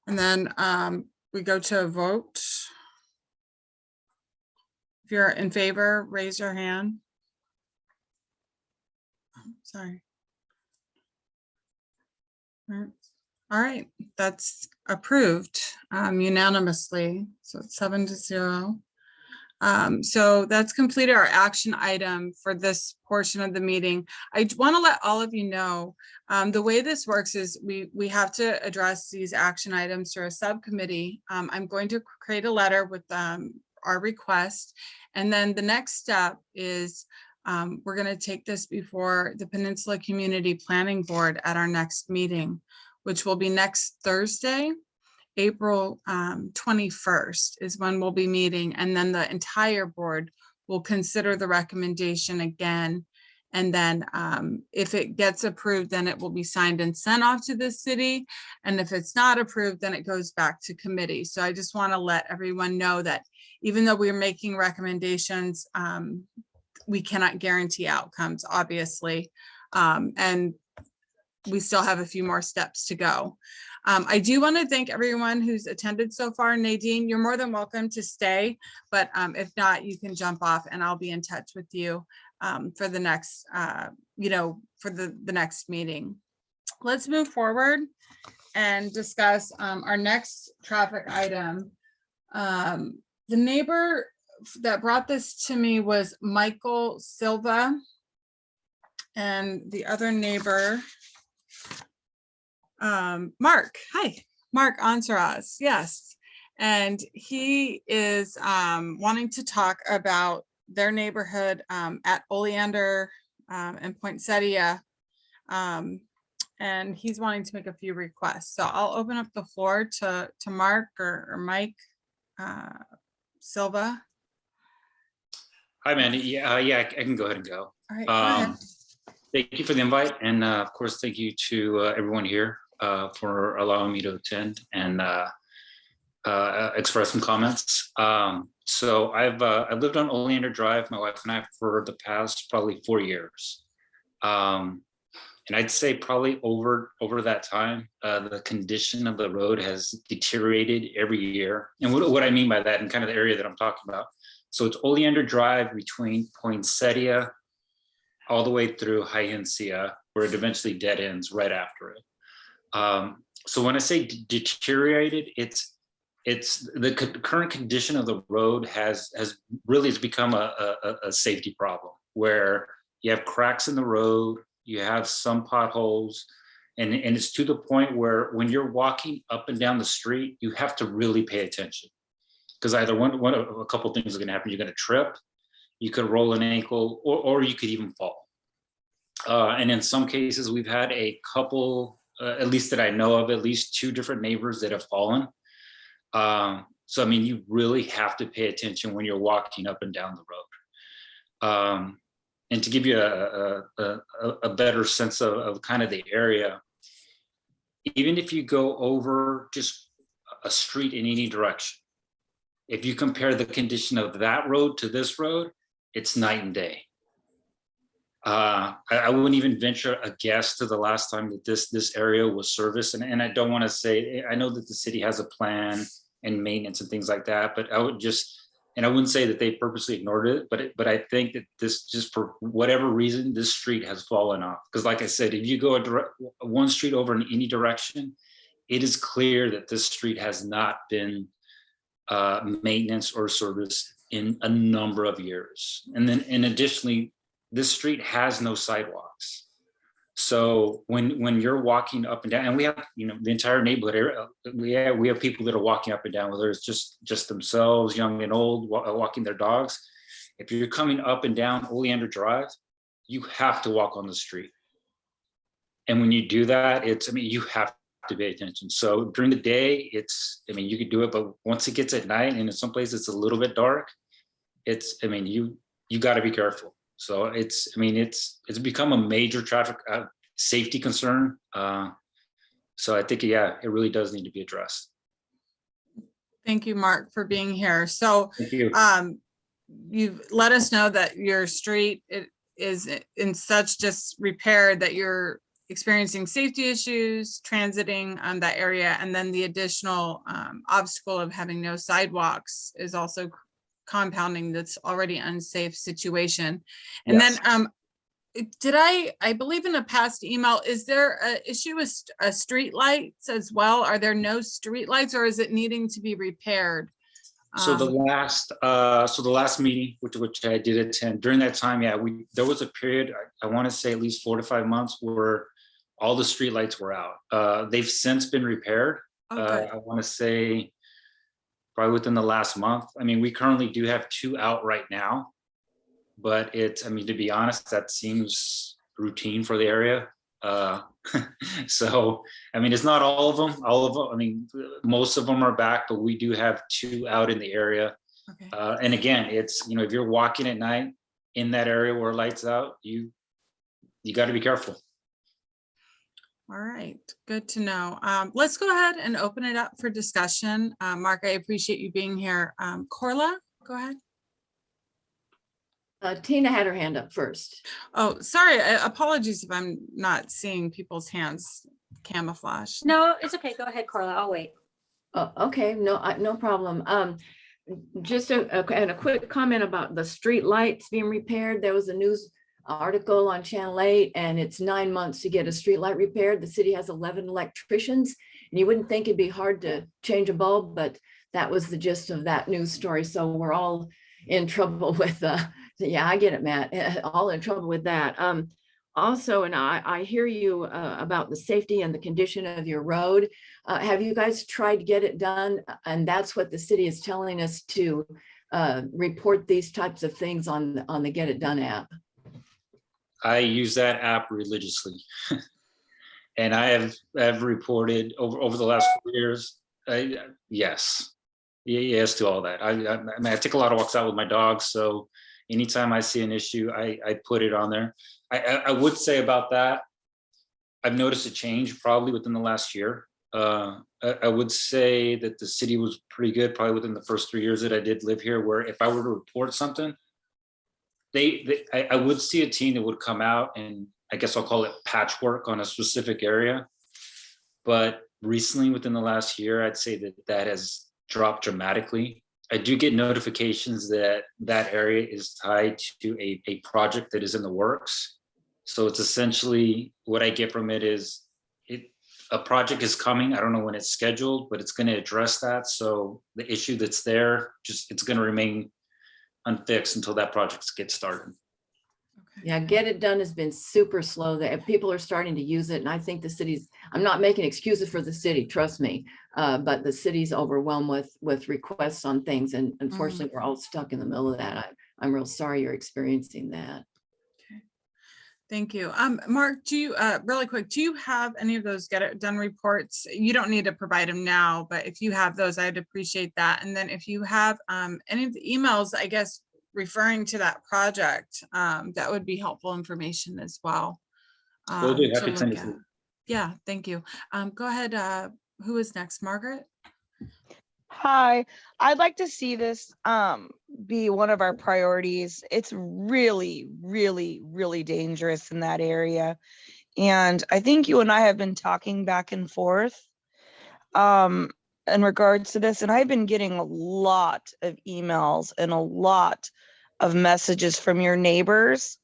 And then we go to a vote. If you're in favor, raise your hand. Sorry. All right, that's approved unanimously. So it's 7-0. So that's completed our action item for this portion of the meeting. I want to let all of you know, the way this works is we have to address these action items through a subcommittee. I'm going to create a letter with our request. And then the next step is we're going to take this before the Peninsula Community Planning Board at our next meeting, which will be next Thursday. April 21st is when we'll be meeting, and then the entire board will consider the recommendation again. And then if it gets approved, then it will be signed and sent off to the city. And if it's not approved, then it goes back to committee. So I just want to let everyone know that even though we're making recommendations, we cannot guarantee outcomes, obviously. And we still have a few more steps to go. I do want to thank everyone who's attended so far. Nadine, you're more than welcome to stay, but if not, you can jump off and I'll be in touch with you for the next, for the next meeting. Let's move forward and discuss our next traffic item. The neighbor that brought this to me was Michael Silva, and the other neighbor, Mark. Hi, Mark Ansaras. Yes. And he is wanting to talk about their neighborhood at Oleander and Poinsettia. And he's wanting to make a few requests. So I'll open up the floor to Mark or Mike Silva. Hi, Mandy. Yeah, I can go ahead and go. All right, go ahead. Thank you for the invite. And of course, thank you to everyone here for allowing me to attend and express some comments. So I've lived on Oleander Drive, my wife and I, for the past probably 4 years. And I'd say probably over that time, the condition of the road has deteriorated every year. And what I mean by that, and kind of the area that I'm talking about. So it's Oleander Drive between Poinsettia all the way through Hyacinthia, where it eventually dead ends right after it. So when I say deteriorated, it's the current condition of the road has really become a safety problem, where you have cracks in the road, you have some potholes, and it's to the point where when you're walking up and down the street, you have to really pay attention, because either a couple things are going to happen. You're going to trip, you could roll an ankle, or you could even fall. And in some cases, we've had a couple, at least that I know of, at least 2 different neighbors that have fallen. So, I mean, you really have to pay attention when you're walking up and down the road. And to give you a better sense of kind of the area, even if you go over just a street in any direction, if you compare the condition of that road to this road, it's night and day. I wouldn't even venture a guess to the last time that this area was serviced. And I don't want to say, I know that the city has a plan and maintenance and things like that, but I would just, and I wouldn't say that they purposely ignored it, but I think that this, just for whatever reason, this street has fallen off. Because like I said, if you go one street over in any direction, it is clear that this street has not been maintenance or service in a number of years. And additionally, this street has no sidewalks. So when you're walking up and down, and we have, the entire neighborhood area, we have people that are walking up and down, whether it's just themselves, young and old, walking their dogs. If you're coming up and down Oleander Drive, you have to walk on the street. And when you do that, you have to pay attention. So during the day, you could do it, but once it gets at night, and in some places it's a little bit dark, you got to be careful. So it's become a major traffic safety concern. So I think, it really does need to be addressed. Thank you, Mark, for being here. So Thank you. You've let us know that your street is in such disrepair that you're experiencing safety issues transiting on that area. And then the additional obstacle of having no sidewalks is also compounding that's already unsafe situation. And Yes. then I believe in a past email, is there an issue with street lights as well? Are there no street lights, or is it needing to be repaired? So the last meeting, which I did attend, during that time, there was a period, I want to say at least 4 to 5 months, where all the street lights were out. They've since been repaired. Okay. I want to say probably within the last month. We currently do have 2 out right now, but to be honest, that seems routine for the area. So, it's not all of them. Most of them are back, but we do have 2 out in the area. Okay. And again, if you're walking at night in that area where lights out, you got to be careful. All right, good to know. Let's go ahead and open it up for discussion. Mark, I appreciate you being here. Corla, go ahead. Tina had her hand up first. Oh, sorry. Apologies if I'm not seeing people's hands camouflage. No, it's okay. Go ahead, Carla. I'll wait. Oh, okay, no problem. Just a quick comment about the street lights being repaired. There was a news article on Channel 8, and it's 9 months to get a street light repaired. The city has 11 electricians, and you wouldn't think it'd be hard to change a bulb, but that was the gist of that news story. So we're all in trouble with I get it, Matt, all in trouble with that. Also, and I hear you about the safety and the condition of your road. Have you guys tried to get it done? And that's what the city is telling us, to report these types of things on the Get It Done app. I use that app religiously. And I have reported over the last 4 years. Yes to all that. I take a lot of walks out with my dogs, so anytime I see an issue, I put it on there. I would say about that, I've noticed a change probably within the last year. I would say that the city was pretty good probably within the first 3 years that I did live here, where if I were to report something, I would see a team that would come out and I guess I'll call it patchwork on a specific area. But recently within the last year, I'd say that that has dropped dramatically. I do get notifications that that area is tied to a project that is in the works. So it's essentially what I get from it is a project is coming. I don't know when it's scheduled, but it's going to address that. So the issue that's there, it's going to remain unfixed until that project gets started. Yeah, Get It Done has been super slow. That people are starting to use it. And I think the city's, I'm not making excuses for the city, trust me. But the city's overwhelmed with requests on things. And unfortunately, we're all stuck in the middle of that. I'm real sorry you're experiencing that. Okay. Thank you. Mark, do you, really quick, do you have any of those Get It Done reports? You don't need to provide them now, but if you have those, I'd appreciate that. And then if you have any of the emails, I guess, referring to that project, that would be helpful information as well. Will do. To Happy to look send it at. to you. Yeah, thank you. Go ahead. Who is next? Margaret? Hi, I'd like to see this be one of our priorities. It's really, really, really dangerous in that area. And I think you and I have been talking back and forth in regards to this. And I've been getting a lot of emails and a lot of messages from your neighbors.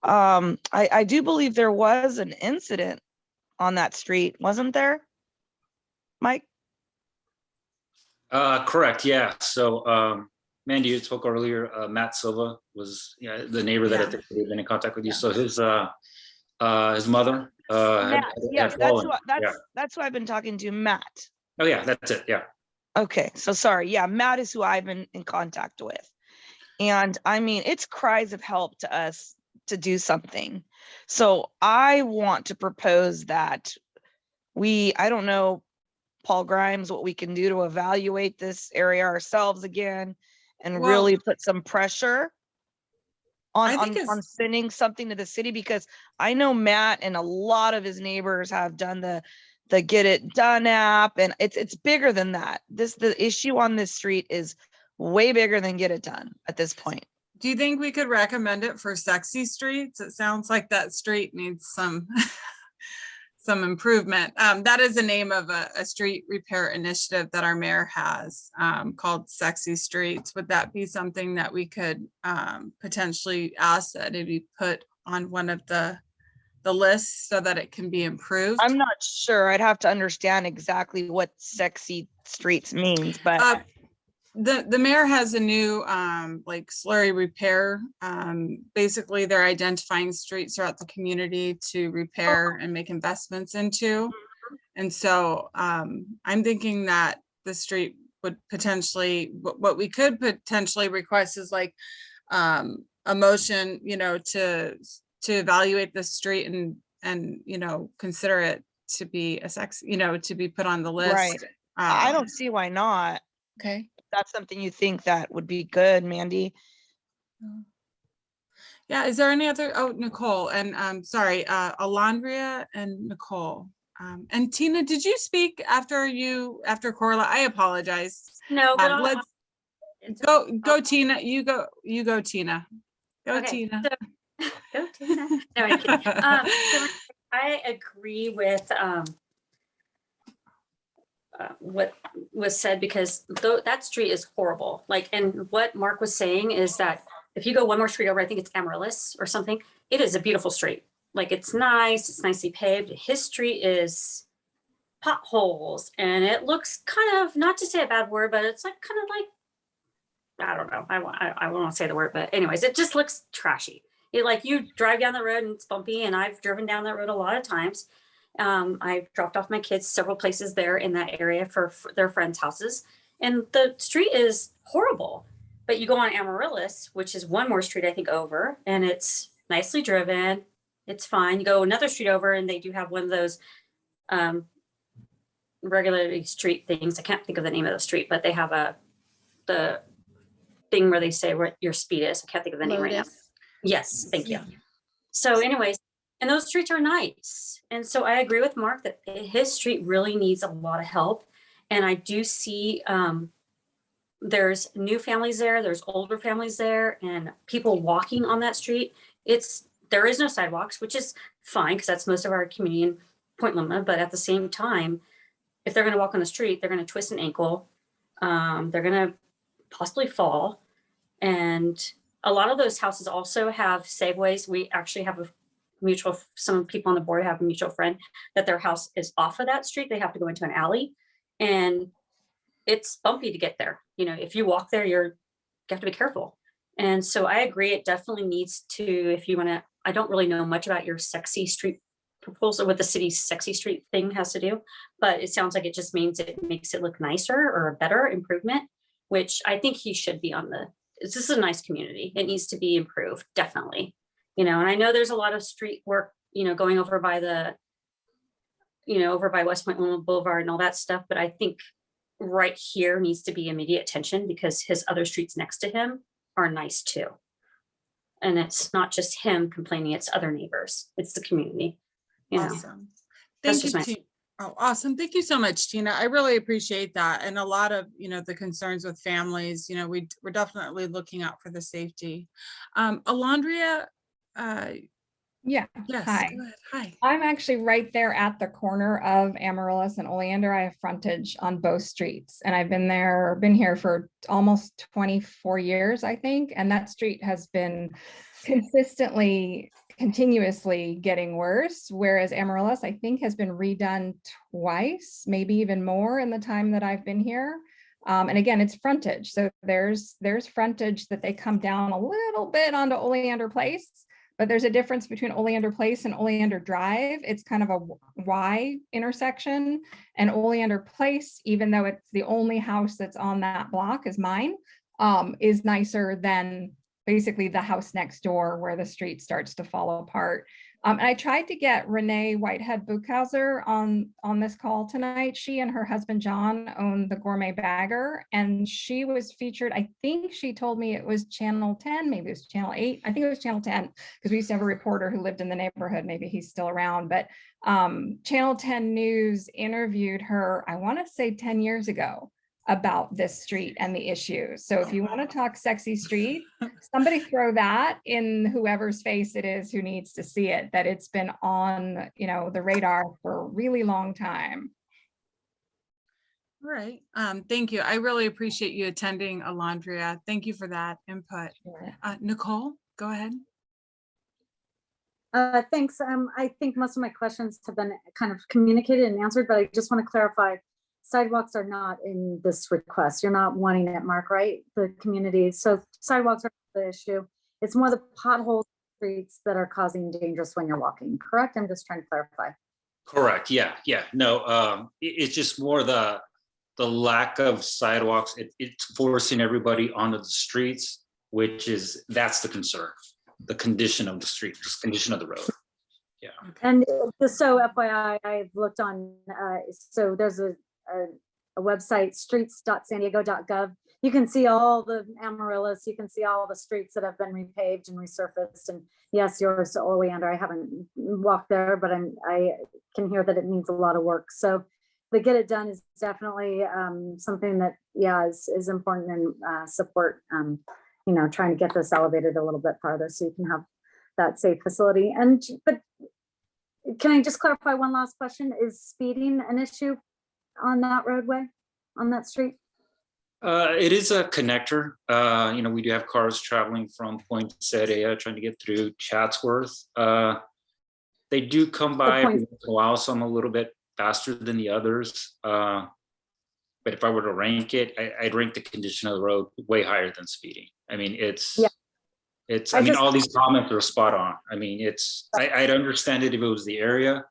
I do believe there was an incident on that street, wasn't there, Mike? Correct. Yeah. So, Mandy, you spoke earlier. Matt Silva was the neighbor that I think we've been in contact with you. So his mother. Yes, that's who I've been talking to, Matt. Oh yeah, that's it. Yeah. Okay, so sorry. Yeah, Matt is who I've been in contact with. And I mean, it's cries of help to us to do something. So I want to propose that I don't know, Paul Grimes, what we can do to evaluate this area ourselves again and really put some pressure on sending something to the city, because I know Matt and a lot of his neighbors have done the Get It Done app, and it's bigger than that. The issue on this street is way bigger than Get It Done at this point. Do you think we could recommend it for Sexy Streets? It sounds like that street needs some some improvement. That is the name of a street repair initiative that our mayor has called Sexy Streets. Would that be something that we could potentially ask that it be put on one of the lists so that it can be improved? I'm not sure. I'd have to understand exactly what Sexy Streets means, but the mayor has a new like slurry repair. Basically, they're identifying streets throughout the community to repair and make investments into. And so I'm thinking that the street would potentially, what we could potentially request is like a motion, to evaluate the street and consider it to be to be put on the list. Right. I don't see why not. Okay. That's something you think that would be good, Mandy. Yeah, is there any other, Nicole, and sorry, Alondria and Nicole. And Tina, did you speak after Corla? I apologize. No, but Let's go Tina, you go Tina. Go okay, Tina. Go Tina. No, I'm kidding. So I agree with what was said, because that street is horrible. And what Mark was saying is that if you go one more street over, I think it's Amaryllis or something, it is a beautiful street. It's nice, it's nicely paved. His street is potholes, and it looks kind of, not to say a bad word, but it's kind of I don't know. I won't say the word, but anyways, it just looks trashy. You drive down the road and it's bumpy, and I've driven down that road a lot of times. I've dropped off my kids several places there in that area for their friends' houses, and the street is horrible. But you go on Amaryllis, which is one more street, I think, over, and it's nicely driven. It's fine. You go another street over, and they do have one of those regularly street things. I can't think of the name of the street, but they have the thing where they say what your speed is. I can't think of the name right now. Yes, thank you. So anyways, and those streets are nice. And so I agree with Mark that his street really needs a lot of help. And I do see there's new families there, there's older families there, and people walking on that street. There is no sidewalks, which is fine because that's most of our community in Point Loma. But at the same time, if they're going to walk on the street, they're going to twist an ankle. They're going to possibly fall. And a lot of those houses also have segues. We actually have some people on the board have a mutual friend that their house is off of that street. They have to go into an alley, and it's bumpy to get there. You know, if you walk there, you have to be careful. And so I agree, it definitely needs to, if you want to, I don't really know much about your sexy street proposal, what the city's sexy street thing has to do, but it sounds like it just means it makes it look nicer or a better improvement, which I think he should be on this is a nice community. It needs to be improved, definitely. You know, and I know there's a lot of street work, you know, going over by over by West Point Loma Boulevard and all that stuff, but I think right here needs to be immediate attention because his other streets next to him are nice too. And it's not just him complaining, it's other neighbors, it's the community. You know, Awesome. That's Thank you, just my- Tina. Oh, awesome. Thank you so much, Tina. I really appreciate that. And a lot of, the concerns with families, we're definitely looking out for the safety. Alondria, Yeah. yes, Hi. go ahead. Hi. I'm actually right there at the corner of Amaryllis and Oleander. I have frontage on both streets, and I've been here for almost 24 years, I think. And that street has been continuously getting worse. Whereas Amaryllis, I think, has been redone twice, maybe even more in the time that I've been here. And again, it's frontage. So there's frontage that they come down a little bit onto Oleander Place. But there's a difference between Oleander Place and Oleander Drive. It's kind of a Y intersection. And Oleander Place, even though it's the only house that's on that block is mine, is nicer than basically the house next door where the street starts to fall apart. And I tried to get Renee Whitehead Buchhauser on this call tonight. She and her husband, John, own the Gourmet Bagger, and she was featured. I think she told me it was Channel 10, maybe it was Channel 8. I think it was Channel 10 because we used to have a reporter who lived in the neighborhood. Maybe he's still around, but Channel 10 News interviewed her, I want to say 10 years ago, about this street and the issues. So if you want to talk sexy street, somebody throw that in whoever's face it is who needs to see it, that it's been on, the radar for a really long time. All right. Thank you. I really appreciate you attending, Alondria. Thank you for that input. Nicole, go ahead. Thanks. I think most of my questions have been kind of communicated and answered, but I just want to clarify. Sidewalks are not in this request. You're not wanting it, Mark, right? The community. So sidewalks are the issue. It's more the pothole streets that are causing dangers when you're walking, correct? I'm just trying to clarify. Correct. Yeah. No, it's just more the lack of sidewalks. It's forcing everybody onto the streets, that's the concern. The condition of the street, condition of the road. Yeah. And just so FYI, I've looked on, so there's a website, streets.sandiego.gov. You can see all the Amaryllis, you can see all the streets that have been repaved and resurfaced. And yes, yours, Oleander, I haven't walked there, but I can hear that it needs a lot of work. So the get it done is definitely something that, is important and support, trying to get this elevated a little bit farther so you can have that safe facility. But can I just clarify one last question? Is speeding an issue on that roadway, on that street? It is a connector. We do have cars traveling from Point Seria trying to get through Chatsworth. They do come by once in a while, some a little bit faster than the others. But if I were to rank it, I'd rank the condition of the road way higher than speeding. I mean, all these comments are spot on. I mean, I'd understand it if it was the area,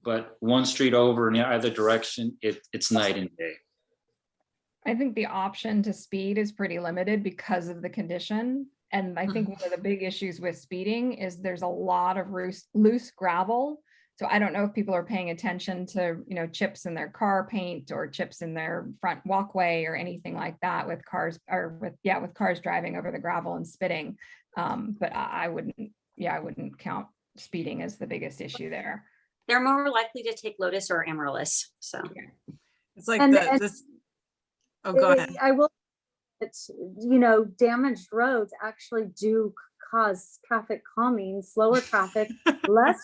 but one street over in either direction, it's night and day. I think the option to speed is pretty limited because of the condition. And I think one of the big issues with speeding is there's a lot of loose gravel. So I don't know if people are paying attention to, chips in their car paint or chips in their front walkway or anything like that with cars driving over the gravel and spitting. But I wouldn't yeah, I wouldn't count speeding as the biggest issue there. They're more likely to take Lotus or Amaryllis, so. It's like And- the, and- this, oh, go ahead. I will, it's, you know, damaged roads actually do cause traffic calming, slower traffic, less.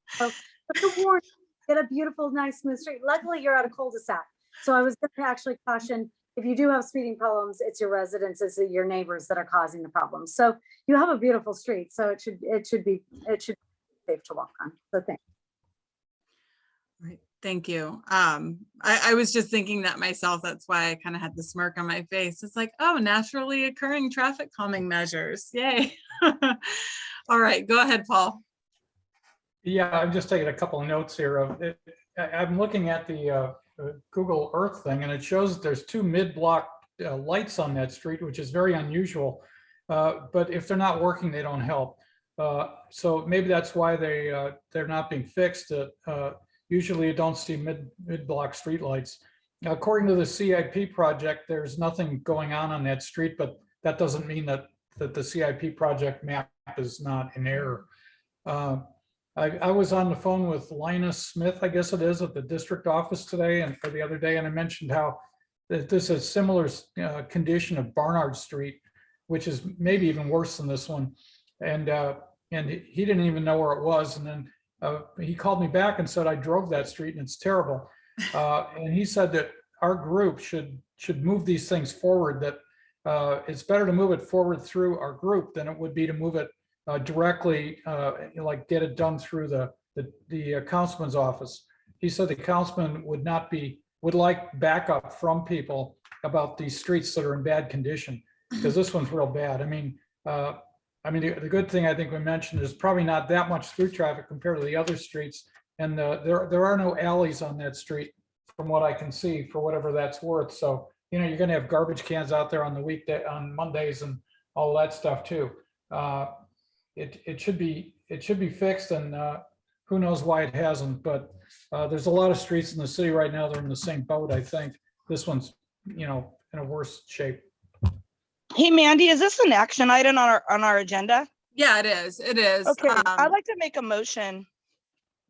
So, but the warning, get a beautiful, nice, smooth street. Luckily, you're at a cul-de-sac. So I was going to actually caution, if you do have speeding problems, it's your residents, it's your neighbors that are causing the problems. So you have a beautiful street, so it should be safe to walk on. So thanks. Right, thank you. I was just thinking that myself. That's why I kind of had the smirk on my face. It's like, oh, naturally occurring traffic calming measures. Yay. All right, go ahead, Paul. Yeah, I'm just taking a couple of notes here of it. I'm looking at the Google Earth thing, and it shows there's 2 mid-block lights on that street, which is very unusual. But if they're not working, they don't help. So maybe that's why they're not being fixed. Usually you don't see mid-block street lights. According to the CIP project, there's nothing going on that street, but that doesn't mean that the CIP project map is not in error. I was on the phone with Linus Smith, I guess it is, at the district office today and for the other day, and I mentioned how that this is similar condition of Barnard Street, which is maybe even worse than this one. And he didn't even know where it was. And then he called me back and said, I drove that street and it's terrible. And he said that our group should move these things forward, that it's better to move it forward through our group than it would be to move it directly, like get it done through the councilman's office. He said the councilman would like backup from people about these streets that are in bad condition, because this one's real bad. I mean, the good thing I think we mentioned is probably not that much through traffic compared to the other streets. And there are no alleys on that street from what I can see, for whatever that's worth. So, you know, you're going to have garbage cans out there on the weekday, on Mondays and all that stuff too. It should be fixed, and who knows why it hasn't, but there's a lot of streets in the city right now that are in the same boat. I think this one's, you know, in a worse shape. Hey, Mandy, is this an action item on our agenda? Yeah, it is. It is. Okay, I'd like to make a motion.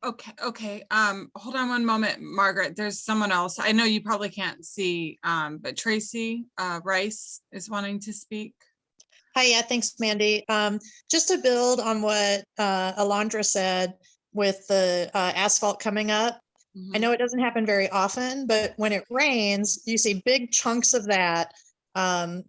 Okay. Hold on one moment, Margaret. There's someone else. I know you probably can't see, but Tracy Rice is wanting to speak. Hi, yeah, thanks, Mandy. Just to build on what Alondra said with the asphalt coming up. I know it doesn't happen very often, but when it rains, you see big chunks of that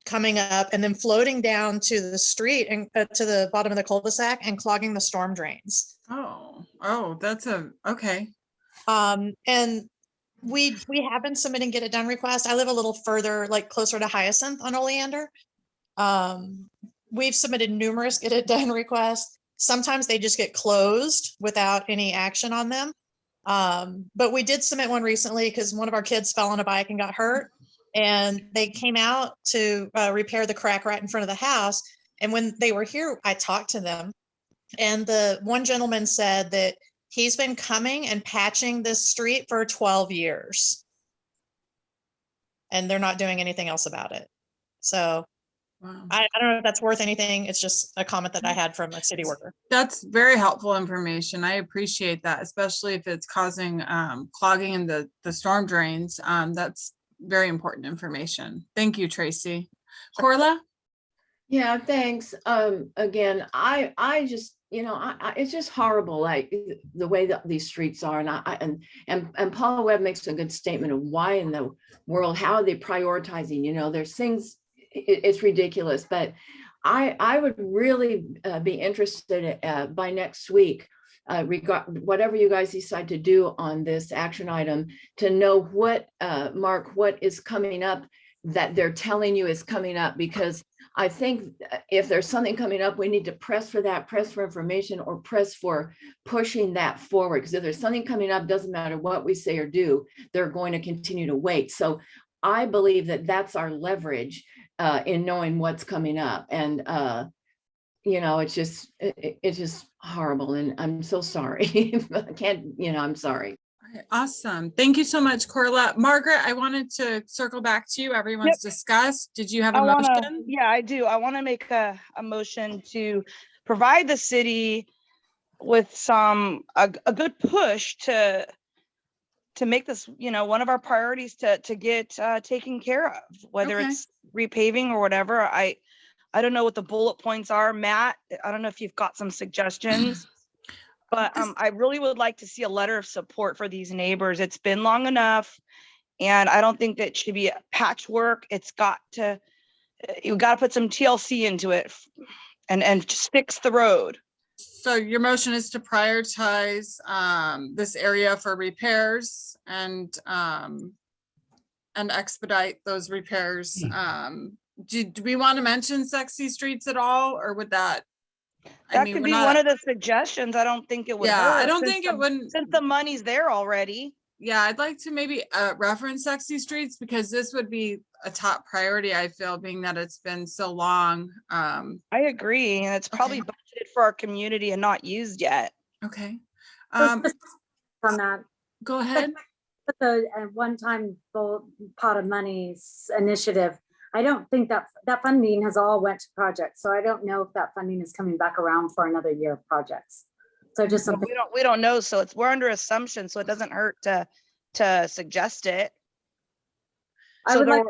coming up and then floating down to the street and to the bottom of the cul-de-sac and clogging the storm drains. Oh, that's okay. And we have been submitting get it done requests. I live a little further, like closer to Hyacinth on Oleander. We've submitted numerous get it done requests. Sometimes they just get closed without any action on them. But we did submit one recently because one of our kids fell on a bike and got hurt. And they came out to repair the crack right in front of the house. And when they were here, I talked to them. And the one gentleman said that he's been coming and patching this street for 12 years. And they're not doing anything else about it. So Wow. I don't know if that's worth anything. It's just a comment that I had from a city worker. That's very helpful information. I appreciate that, especially if it's causing clogging in the storm drains. That's very important information. Thank you, Tracy. Corla? Yeah, thanks. Again, I just, you know, it's just horrible, like the way that these streets are. And Paula Webb makes a good statement of why in the world, how are they prioritizing? You know, there's things, it's ridiculous, but I would really be interested by next week, whatever you guys decide to do on this action item, to know what, Mark, what is coming up that they're telling you is coming up, because I think if there's something coming up, we need to press for that, press for information, or press for pushing that forward. Because if there's something coming up, doesn't matter what we say or do, they're going to continue to wait. So I believe that that's our leverage in knowing what's coming up. And you know, it's just horrible. And I'm so sorry. I can't, you know, I'm sorry. Awesome. Thank you so much, Corla. Margaret, I wanted to circle back to you. Everyone's discussed. Did you have a motion? Yeah, I do. I want to make a motion to provide the city with a good push to make this, one of our priorities to get taken care of, whether Okay. it's repaving or whatever. I don't know what the bullet points are, Matt. I don't know if you've got some suggestions, but I really would like to see a letter of support for these neighbors. It's been long enough, and I don't think that it should be patchwork. You got to put some TLC into it and just fix the road. So your motion is to prioritize this area for repairs and expedite those repairs. Do we want to mention sexy streets at all, or would that? That could be one of the suggestions. I don't think it would Yeah, hurt. I don't think it wouldn't. Since the money's there already. Yeah, I'd like to maybe reference sexy streets, because this would be a top priority, I feel, being that it's been so long. I agree. And it's probably budgeted for our community and not used yet. Okay. On that, Go ahead. the one-time pot of money's initiative, I don't think that funding has all went to projects. So I don't know if that funding is coming back around for another year of projects. So just something. We don't know. So we're under assumption. So it doesn't hurt to suggest it. So that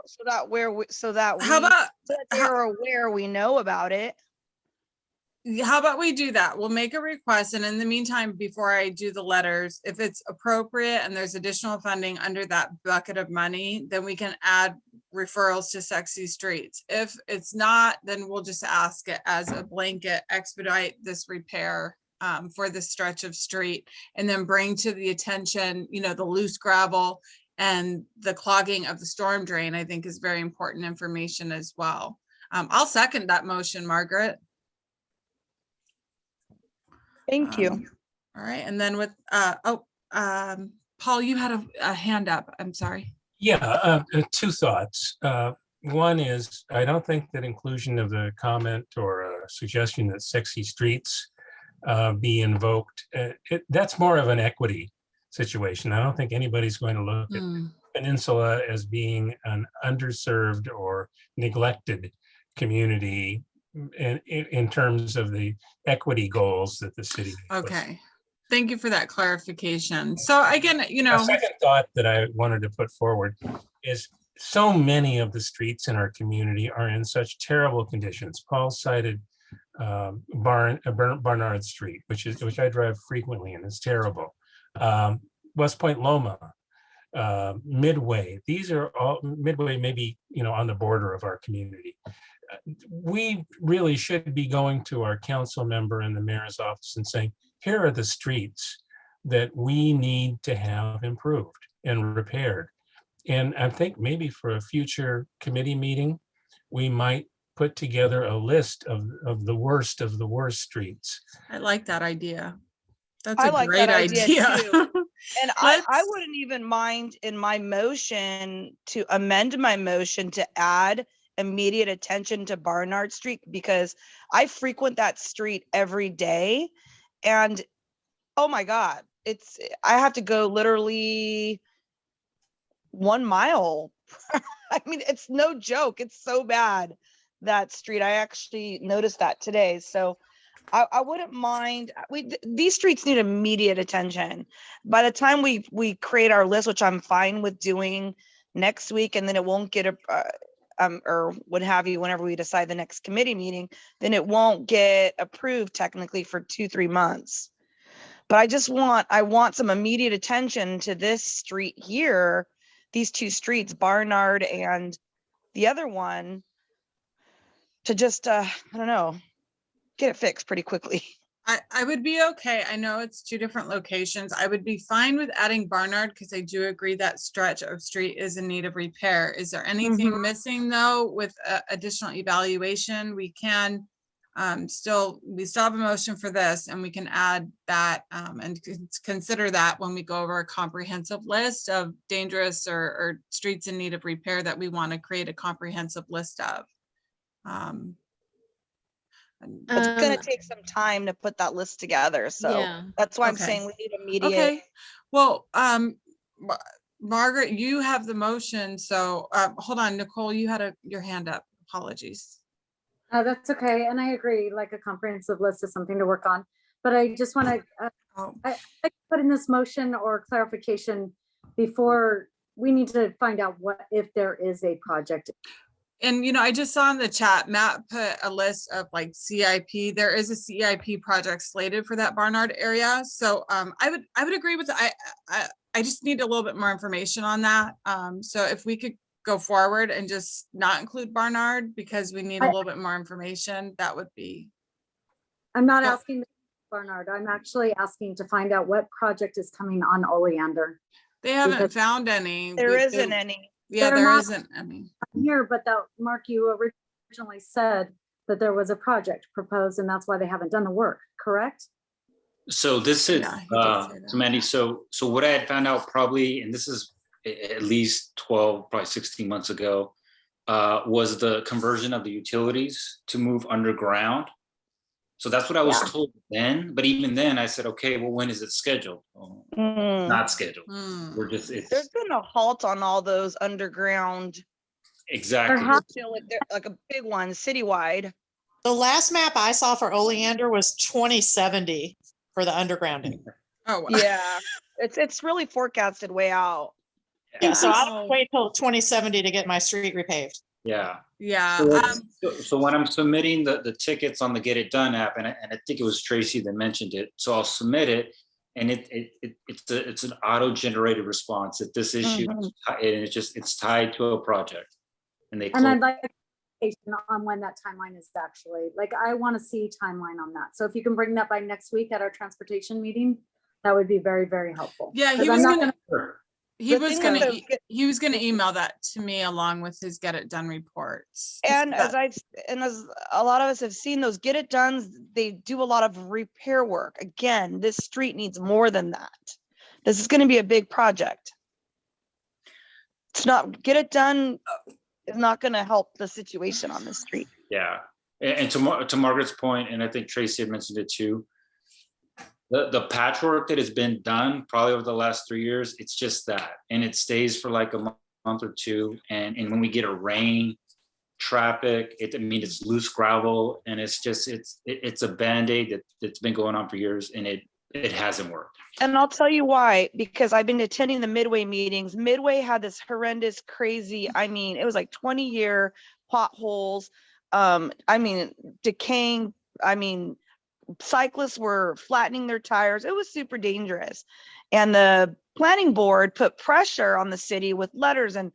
they're aware we know about it. How about we do that? We'll make a request, and in the meantime, before I do the letters, if it's appropriate and there's additional funding under that bucket of money, then we can add referrals to sexy streets. If it's not, then we'll just ask it as a blanket, expedite this repair for this stretch of street, and then bring to the attention, the loose gravel and the clogging of the storm drain, I think is very important information as well. I'll second that motion, Margaret. Thank you. All right, and then with, Paul, you had a hand up, I'm sorry. Yeah, two thoughts. One is, I don't think that inclusion of the comment or a suggestion that sexy streets be invoked, that's more of an equity situation. I don't think anybody's going to look at Peninsula as being an underserved or neglected community in terms of the equity goals that the city. Okay, thank you for that clarification. So again, A second thought that I wanted to put forward is so many of the streets in our community are in such terrible conditions. Paul cited Barnard Street, which I drive frequently, and it's terrible. West Point Loma, Midway. These are all Midway, maybe on the border of our community. We really should be going to our council member and the mayor's office and saying, here are the streets that we need to have improved and repaired. And I think maybe for a future committee meeting, we might put together a list of the worst streets. I like that idea. That's I a like great that idea idea. too. And I wouldn't even mind in my motion to amend my motion to add immediate attention to Barnard Street, because I frequent that street every day, and oh my God, I have to go literally 1 mile. I mean, it's no joke. It's so bad, that street. I actually noticed that today. So I wouldn't mind. These streets need immediate attention. By the time we create our list, which I'm fine with doing next week, and then it won't get or what have you, whenever we decide the next committee meeting, then it won't get approved technically for 2-3 months. But I want some immediate attention to this street here, these two streets, Barnard and the other one, to just, I don't know, get it fixed pretty quickly. I would be okay. I know it's 2 different locations. I would be fine with adding Barnard, because I do agree that stretch of street is in need of repair. Is there anything missing though with additional evaluation? We can still have a motion for this, and we can add that and consider that when we go over a comprehensive list of dangerous or streets in need of repair that we want to create a comprehensive list of. It's going to take some time to put that list together. So that's why I'm saying we need immediate. Okay. Well, Margaret, you have the motion. So hold on, Nicole, you had your hand up. Apologies. That's okay, and I agree, like a comprehensive list is something to work on. But I just want to, Oh, I put in this motion or clarification before, we need to find out what, if there is a project. and I just saw in the chat, Matt put a list of like CIP. There is a CIP project slated for that Barnard area. So I would agree with, I just need a little bit more information on that. So if we could go forward and just not include Barnard because we need a little bit more information, that would be. I'm not Yeah. asking Barnard, I'm actually asking to find out what project is coming on Oleander. They haven't Because found any. There We- isn't they- any. Yeah, They're there not- isn't any. Here, but that, Mark, you originally said that there was a project proposed and that's why they haven't done the work, correct? So this is, Yeah, he did say that. Mandy, so what I had found out probably, and this is at least 12, probably 16 months ago, was the conversion of the utilities to move underground. So that's what I was told then, but even then I said, okay, well, when is it scheduled? Oh, not scheduled. Hmm. We're just, it's There's been a halt on all those underground, exactly. like a big one, citywide. The last map I saw for Oleander was 2070 for the undergrounding. Oh, wow. Yeah, it's really forecasted way out. Yeah, so I'll wait till 2070 to get my street repaved. Yeah. Yeah. So when I'm submitting the tickets on the Get It Done app, and I think it was Tracy that mentioned it, so I'll submit it, and it's an auto-generated response that this issue, and it's tied to a project, and they. And I'd like on when that timeline is actually, like, I want to see timeline on that. So if you can bring that by next week at our transportation meeting, that would be very, very helpful. Yeah, he 'Cause was I'm not gonna, he The was thing gonna, with those he was gonna email that to me along with his Get It Done reports. And But- as a lot of us have seen, those Get It Dones, they do a lot of repair work. Again, this street needs more than that. This is going to be a big project. It's not, Get It Done is not going to help the situation on this street. Yeah, and to Margaret's point, and I think Tracy had mentioned it too, the patchwork that has been done probably over the last 3 years, it's just that, and it stays for like a month or two, and when we get a rain, traffic, it's loose gravel, and it's just, it's a Band-Aid that's been going on for years, and it hasn't worked. And I'll tell you why, because I've been attending the Midway meetings. Midway had this horrendous, crazy, it was like 20-year potholes. Decaying, cyclists were flattening their tires. It was super dangerous. And the planning board put pressure on the city with letters and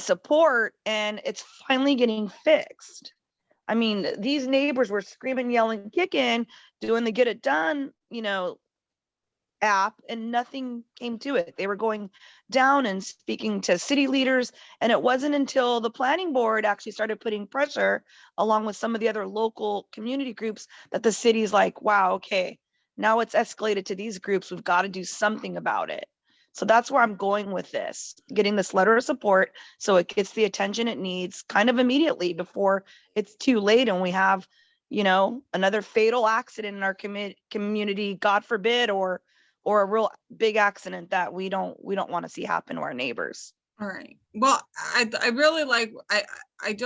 support, and it's finally getting fixed. These neighbors were screaming, yelling, kicking, doing the Get It Done, app, and nothing came to it. They were going down and speaking to city leaders, and it wasn't until the planning board actually started putting pressure along with some of the other local community groups that the city's like, wow, okay, now it's escalated to these groups, we've got to do something about it. So that's where I'm going with this, getting this letter of support so it gets the attention it needs kind of immediately before it's too late and we have another fatal accident in our community, God forbid, or a real big accident that we don't want to see happen to our neighbors. All right. Well, I really like, I'd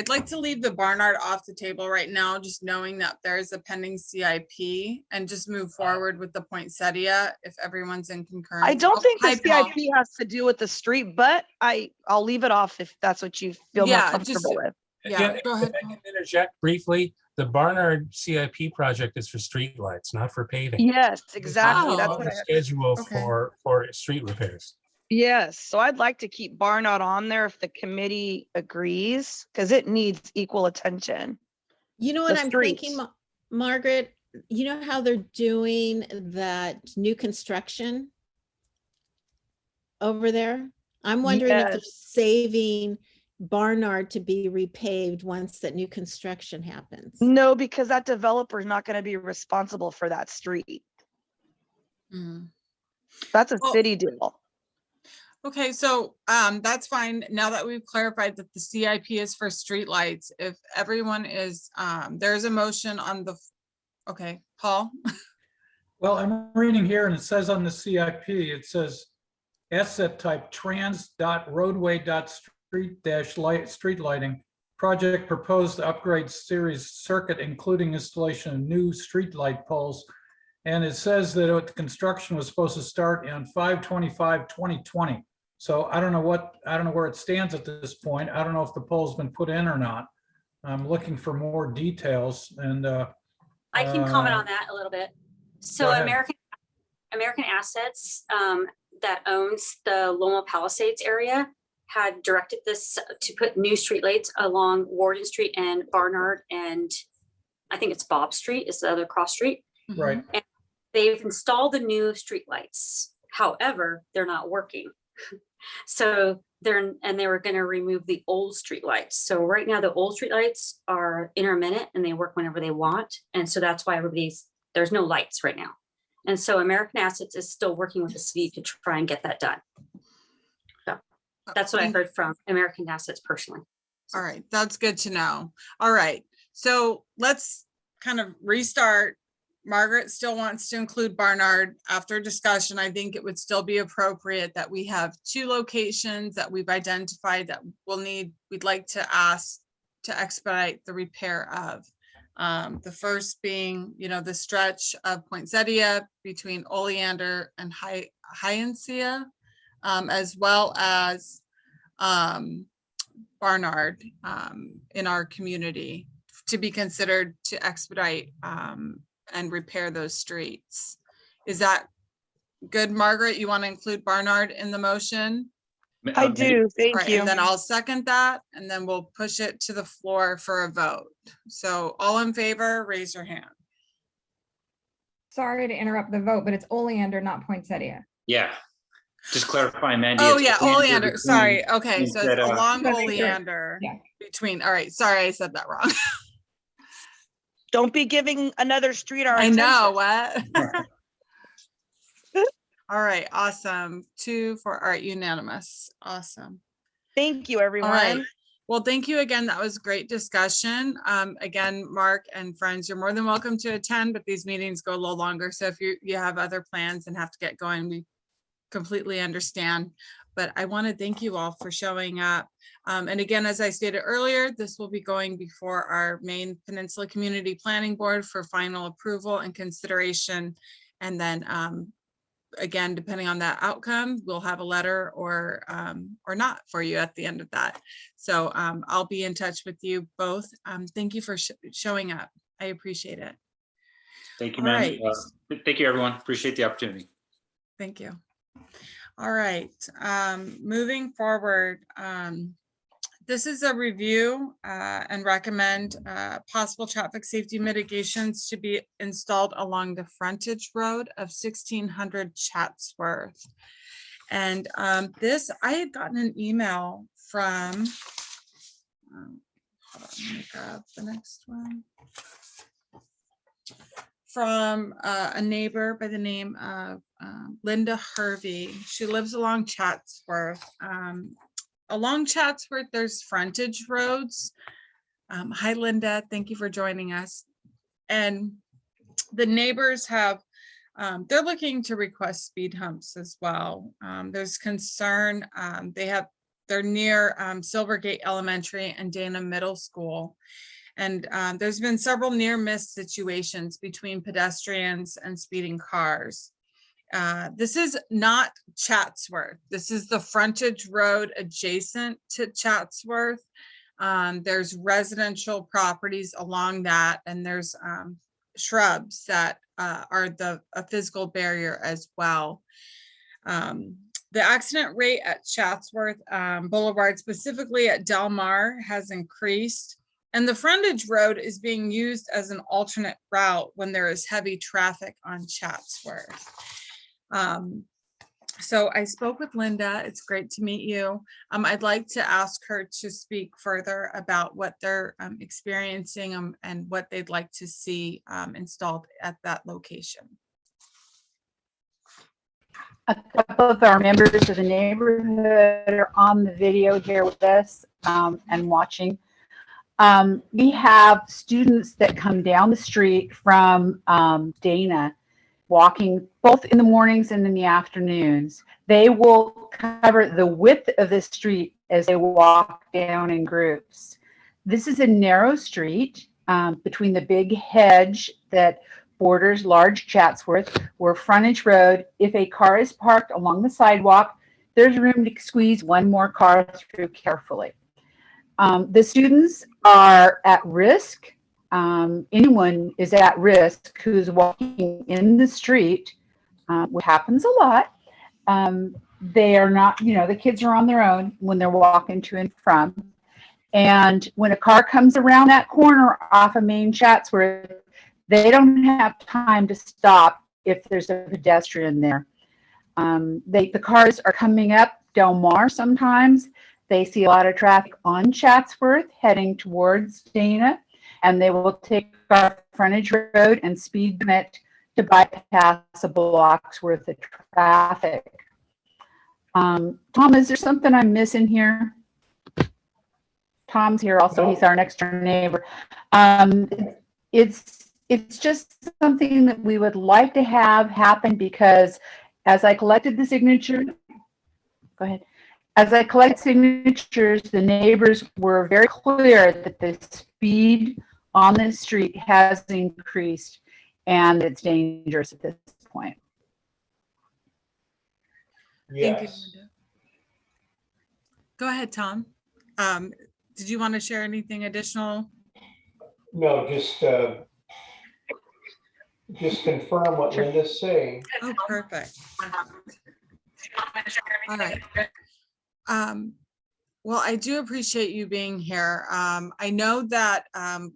like to leave the Barnard off the table right now, just knowing that there's a pending CIP, and just move forward with the poinsettia if everyone's in concurrence. I don't think the Hi, Paul. CIP has to do with the street, but I'll leave it off if that's what you feel more comfortable with. Yeah, go ahead. If I can interject briefly, the Barnard CIP project is for streetlights, not for paving. Yes, exactly. Oh. That's On what the I schedule Okay. for street repairs. Yes, so I'd like to keep Barnard on there if the committee agrees, because it needs equal attention. You know what The I'm streets. thinking, Margaret? You know how they're doing that new construction over there? I'm wondering if they're Yes. saving Barnard to be repaved once that new construction happens. No, because that developer is not going to be responsible for that street. Mm. That's a Well- city deal. Okay, so that's fine. Now that we've clarified that the CIP is for streetlights, if everyone is, there's a motion on the, okay, Paul? Well, I'm reading here and it says on the CIP, it says asset type trans.roadway.street-light street lighting project proposed to upgrade series circuit, including installation of new street light poles. And it says that the construction was supposed to start on 5/25/2020. So I don't know where it stands at this point. I don't know if the pole's been put in or not. I'm looking for more details and I can comment on that a little bit. So Go ahead. American Assets that owns the Loma Palisades area had directed this to put new streetlights along Warden Street and Barnard, and I think it's Bob Street is the other cross street. right. And they've installed the new streetlights. However, they're not working. So they were going to remove the old streetlights. So right now the old streetlights are intermittent and they work whenever they want. And so that's why there's no lights right now. And so American Assets is still working with the city to try and get that done. So that's what I heard from American Assets personally. All right, that's good to know. All right, so let's kind of restart. Margaret still wants to include Barnard. After discussion, I think it would still be appropriate that we have 2 locations that we've identified that we'd like to ask to expedite the repair of. The first being, the stretch of Poinsettia between Oleander and Hyacinthia, as well as Barnard in our community to be considered to expedite and repair those streets. Is that good, Margaret? You want to include Barnard in the motion? I do, All thank right, you. and then I'll second that, and then we'll push it to the floor for a vote. So all in favor, raise your hand. Sorry to interrupt the vote, but it's Oleander, not Poinsettia. Yeah, just clarifying, Mandy. Oh, it's yeah, Oleander, between- sorry. Okay, so it's instead of- along Just make sure. Oleander Yeah. between, all right, sorry, I said that wrong. Don't be giving another street our I know, attention. what? All right, awesome. 2 for, all right, unanimous. Awesome. Thank you, All right. everyone. Well, thank you again. That was great discussion. Again, Mark and friends, you're more than welcome to attend, but these meetings go a little longer. So if you have other plans and have to get going, we completely understand. But I want to thank you all for showing up. And again, as I stated earlier, this will be going before our main Peninsula Community Planning Board for final approval and consideration. And then again, depending on that outcome, we'll have a letter or not for you at the end of that. So I'll be in touch with you both. Thank you for showing up. I appreciate it. Thank you, All man. right. Thank you, everyone. Appreciate the opportunity. Thank you. All right, moving forward, this is a review and recommend possible traffic safety mitigations to be installed along the frontage road of 1600 Chatsworth. And this, I had gotten an email from, hold on, let me grab the next one. From a neighbor by the name of Linda Hervey. She lives along Chatsworth. Along Chatsworth, there's frontage roads. Hi, Linda. Thank you for joining us. And the neighbors have, they're looking to request speed humps as well. There's concern. They're near Silvergate Elementary and Dana Middle School. And there's been several near miss situations between pedestrians and speeding cars. This is not Chatsworth. This is the frontage road adjacent to Chatsworth. There's residential properties along that, and there's shrubs that are a physical barrier as well. The accident rate at Chatsworth Boulevard, specifically at Del Mar, has increased. And the frontage road is being used as an alternate route when there is heavy traffic on Chatsworth. So I spoke with Linda. It's great to meet you. I'd like to ask her to speak further about what they're experiencing and what they'd like to see installed at that location. A couple of our members of the neighborhood are on the video here with us and watching. We have students that come down the street from Dana, walking both in the mornings and in the afternoons. They will cover the width of the street as they walk down in groups. This is a narrow street between the big hedge that borders large Chatsworth, where frontage road. If a car is parked along the sidewalk, there's room to squeeze one more car through carefully. The students are at risk. Anyone is at risk who's walking in the street, which happens a lot. They are not, the kids are on their own when they're walking to and from. And when a car comes around that corner off of Main Chatsworth, they don't have time to stop if there's a pedestrian there. The cars are coming up Del Mar sometimes. They see a lot of traffic on Chatsworth heading towards Dana, and they will take our frontage road and speed limit to bypass a block's worth of traffic. Tom, is there something I'm missing here? Tom's here also. He's our next door neighbor. It's just something that we would like to have happen, because as I collected the signature, go ahead. As I collected signatures, the neighbors were very clear that the speed on the street has increased and it's dangerous at this point. Thank you, Yes. Linda. Go ahead, Tom. Did you want to share anything additional? No, just confirm what Linda's saying. Oh, perfect. All right. Well, I do appreciate you being here. I know that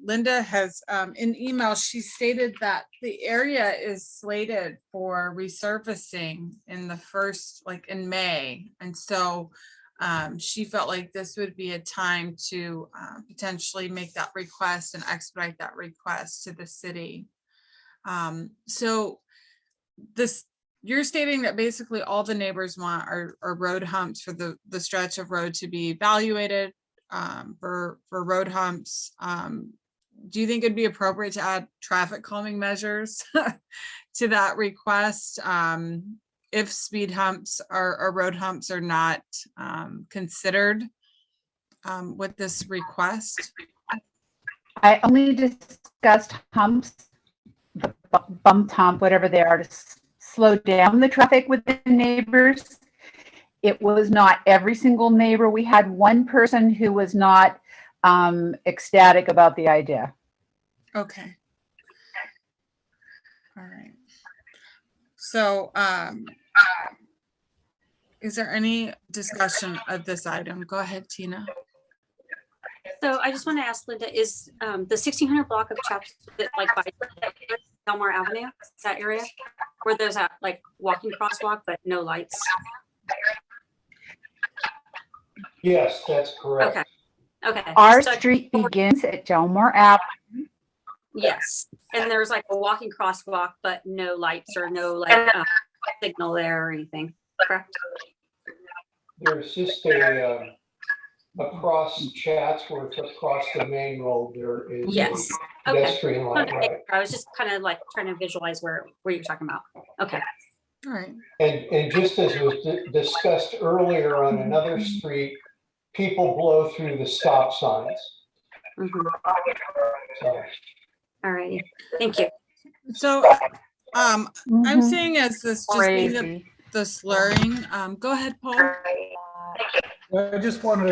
Linda has, in email, she stated that the area is slated for resurfacing in the first, in May. And so she felt like this would be a time to potentially make that request and expedite that request to the city. So you're stating that basically all the neighbors want are road humps for the stretch of road to be evaluated for road humps. Do you think it'd be appropriate to add traffic calming measures to that request if speed humps or road humps are not considered with this request? I only discussed humps, the bump hump, whatever they are, to slow down the traffic with the neighbors. It was not every single neighbor. We had one person who was not ecstatic about the idea. Okay. All right. So is there any discussion of this item? Go ahead, Tina. So I just want to ask Linda, is the 1600 block of Chatsworth, like by Delmar Avenue, that area where there's that walking crosswalk but no lights? Yes, that's correct. Okay. Okay. Our So street begins at Delmar Avenue. yes, and there's a walking crosswalk but no lights or no signal there or anything, correct? There's just across Chatsworth, across the main road, there is Yes. a Okay. pedestrian light. Right. I was just kind of trying to visualize where you're talking about. Okay. All right. And just as was discussed earlier on another street, people blow through the stop signs. Mhm. So, All right. Thank you. So I'm seeing as this just being Crazy. the slurring. Go ahead, Paul. Well, I just wanted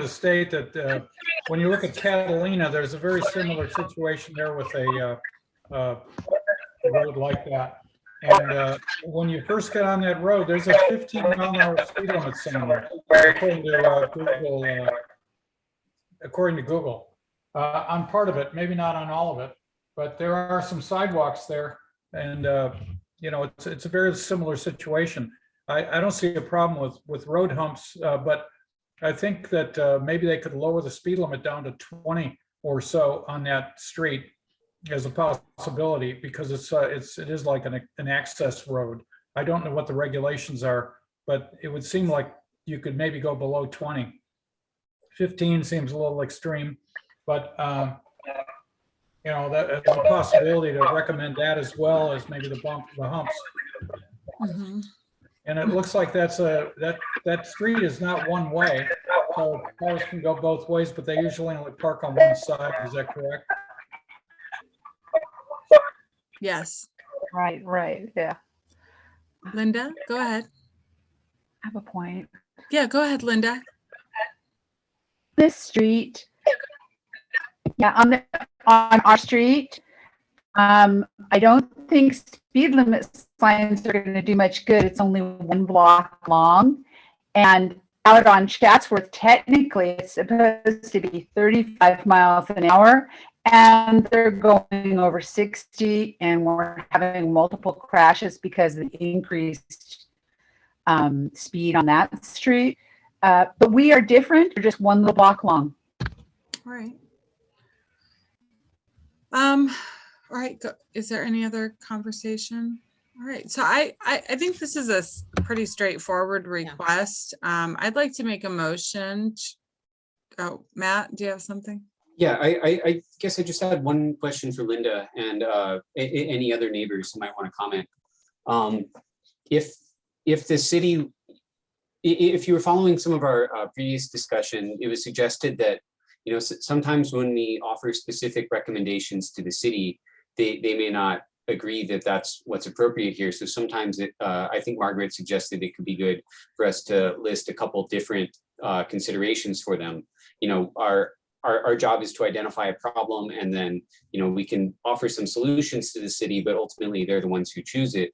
to state that when you look at Catalina, there's a very similar situation there with a road like that. And when you first get on that road, there's a 15-mile-an-hour speed limit somewhere, according to Google. On part of it, maybe not on all of it, but there are some sidewalks there, and it's a very similar situation. I don't see a problem with road humps, but I think that maybe they could lower the speed limit down to 20 or so on that street as a possibility, because it is like an access road. I don't know what the regulations are, but it would seem like you could maybe go below 20. 15 seems a little extreme, but that is a possibility to recommend that, as well as maybe the humps. Mhm. And it looks like that street is not one way. so cars can go both ways, but they usually only park on one side. Is that correct? Yes. Right, yeah. Linda, go ahead. I have a point. Yeah, go ahead, Linda. This street, yeah, on our street, I don't think speed limit signs are going to do much good. It's only 1 block long. And out on Chatsworth, technically, it's supposed to be 35 miles an hour, and they're going over 60, and we're having multiple crashes because of the increased speed on that street. But we are different. We're just 1 little block long. All right. All right. Is there any other conversation? All right. So I think this is a pretty straightforward request. I'd like to make a motion. Oh, Matt, do you have something? Yeah, I guess I just had one question for Linda and any other neighbors who might want to comment. If the city, if you were following some of our previous discussion, it was suggested that, you know, sometimes when we offer specific recommendations to the city, they may not agree that that's what's appropriate here. So sometimes I think Margaret suggested it could be good for us to list a couple different considerations for them. You know, our job is to identify a problem, and then, you know, we can offer some solutions to the city, but ultimately they're the ones who choose it.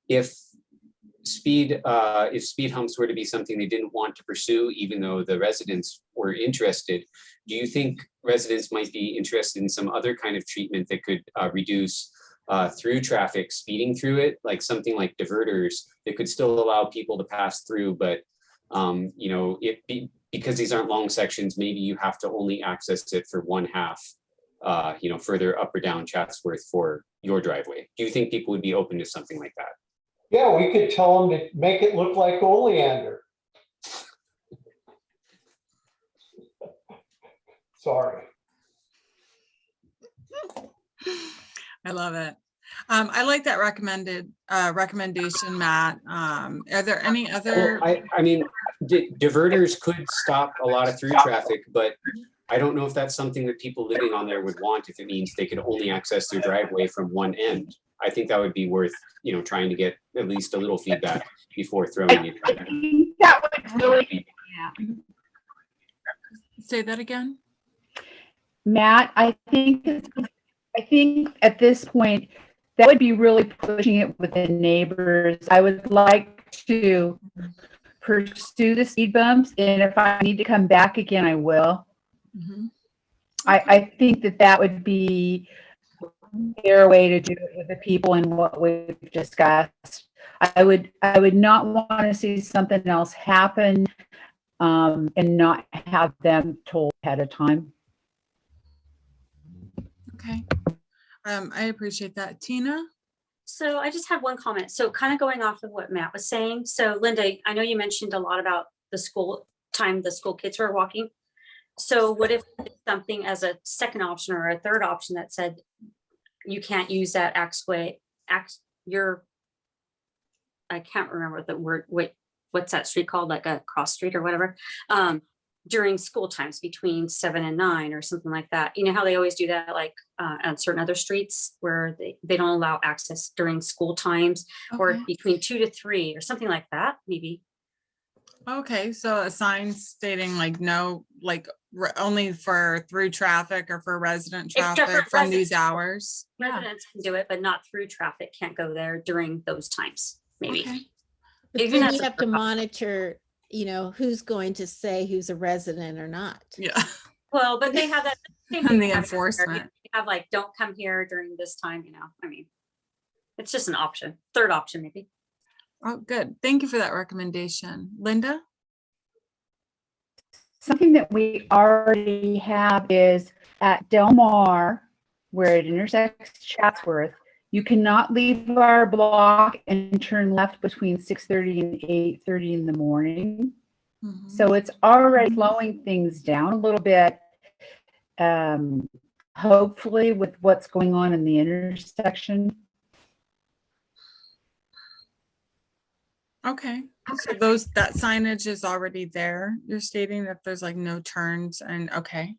If speed humps were to be something they didn't want to pursue, even though the residents were interested, do you think residents might be interested in some other kind of treatment that could reduce through traffic speeding through it, like something like diverters that could still allow people to pass through, but you know, because these aren't long sections, maybe you have to only access it for 1/2, you know, further up or down Chatsworth for your driveway. Do you think people would be open to something like that? Yeah, we could tell them to make it look like Oleander. Sorry. I love it. I like that recommendation, Matt. Are there any other? Well, I mean, diverters could stop a lot of through traffic, but I don't know if that's something that people living on there would want if it means they could only access their driveway from one end. I think that would be worth, you know, trying to get at least a little feedback before throwing it. I think that would really, yeah. Say that again. Matt, I think at this point, that would be really pushing it with the neighbors. I would like to pursue the speed bumps, and if I need to come back again, I will. Mm-hmm. I think that would be their way to do it with the people and what we've discussed. I would not want to see something else happen and not have them told ahead of time. Okay. I appreciate that. Tina? So I just have one comment. So kind of going off of what Matt was saying. So Linda, I know you mentioned a lot about the school time the school kids were walking. So what if something as a second option or a third option that said you can't use that I can't remember the word, what's that street called, like a cross street or whatever, during school times between 7 and 9 or something like that. You know how they always do that, like on certain other streets where they don't allow access during school times, or between 2 to 3 or something like that, maybe. Okay, so a sign stating like no, like only for through traffic or for resident traffic from these hours. Residents can do it, but not through traffic, can't go there during those times, maybe. Okay. But Even then as you a have to third monitor, you know, who's going to say who's a resident or not. Yeah. Well, but they have that same And thing the they have enforcement. They have like, don't come here during this time, you know, I mean, it's just an option, third option maybe. Oh, good. Thank you for that recommendation. Linda? Something that we already have is at Del Mar, where it intersects Chatsworth, you cannot leave our block and turn left between 6:30 and 8:30 in the morning. Mm-hmm. So it's already slowing things down a little bit. Hopefully with what's going on in the intersection. Okay, so that signage is already there. You're stating that there's like no turns and okay.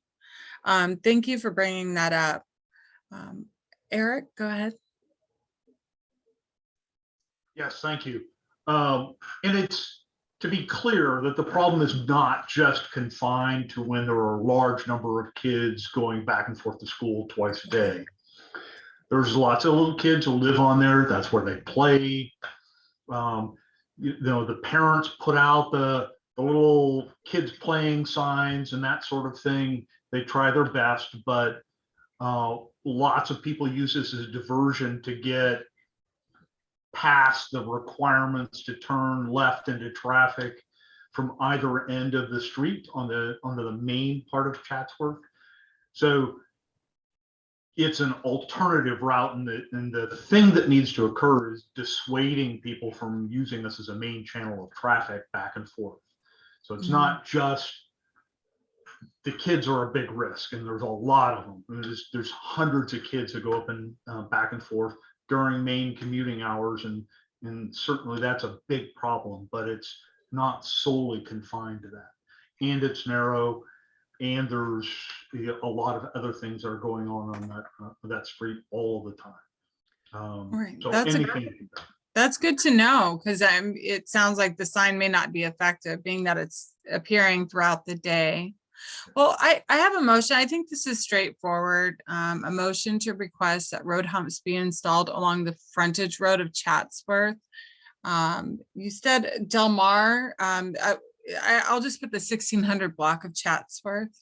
Thank you for bringing that up. Eric, go ahead. Yes, thank you. And it's to be clear that the problem is not just confined to when there are a large number of kids going back and forth to school twice a day. There's lots of little kids who live on there. That's where they play. The parents put out the little kids playing signs and that sort of thing. They try their best, but lots of people use this as a diversion to get past the requirements to turn left into traffic from either end of the street on the main part of Chatsworth. So it's an alternative route, and the thing that needs to occur is dissuading people from using this as a main channel of traffic back and forth. So it's not just the kids are a big risk, and there's a lot of them. There's hundreds of kids that go up and back and forth during main commuting hours, and certainly that's a big problem, but it's not solely confined to that. And it's narrow, and there's a lot of other things that are going on that street all the time. Right. So That's anything. That's good to know, because it sounds like the sign may not be effective, being that it's appearing throughout the day. Well, I have a motion. I think this is straightforward. A motion to request that road humps be installed along the frontage road of Chatsworth. You said Del Mar. I'll just put the 1600 block of Chatsworth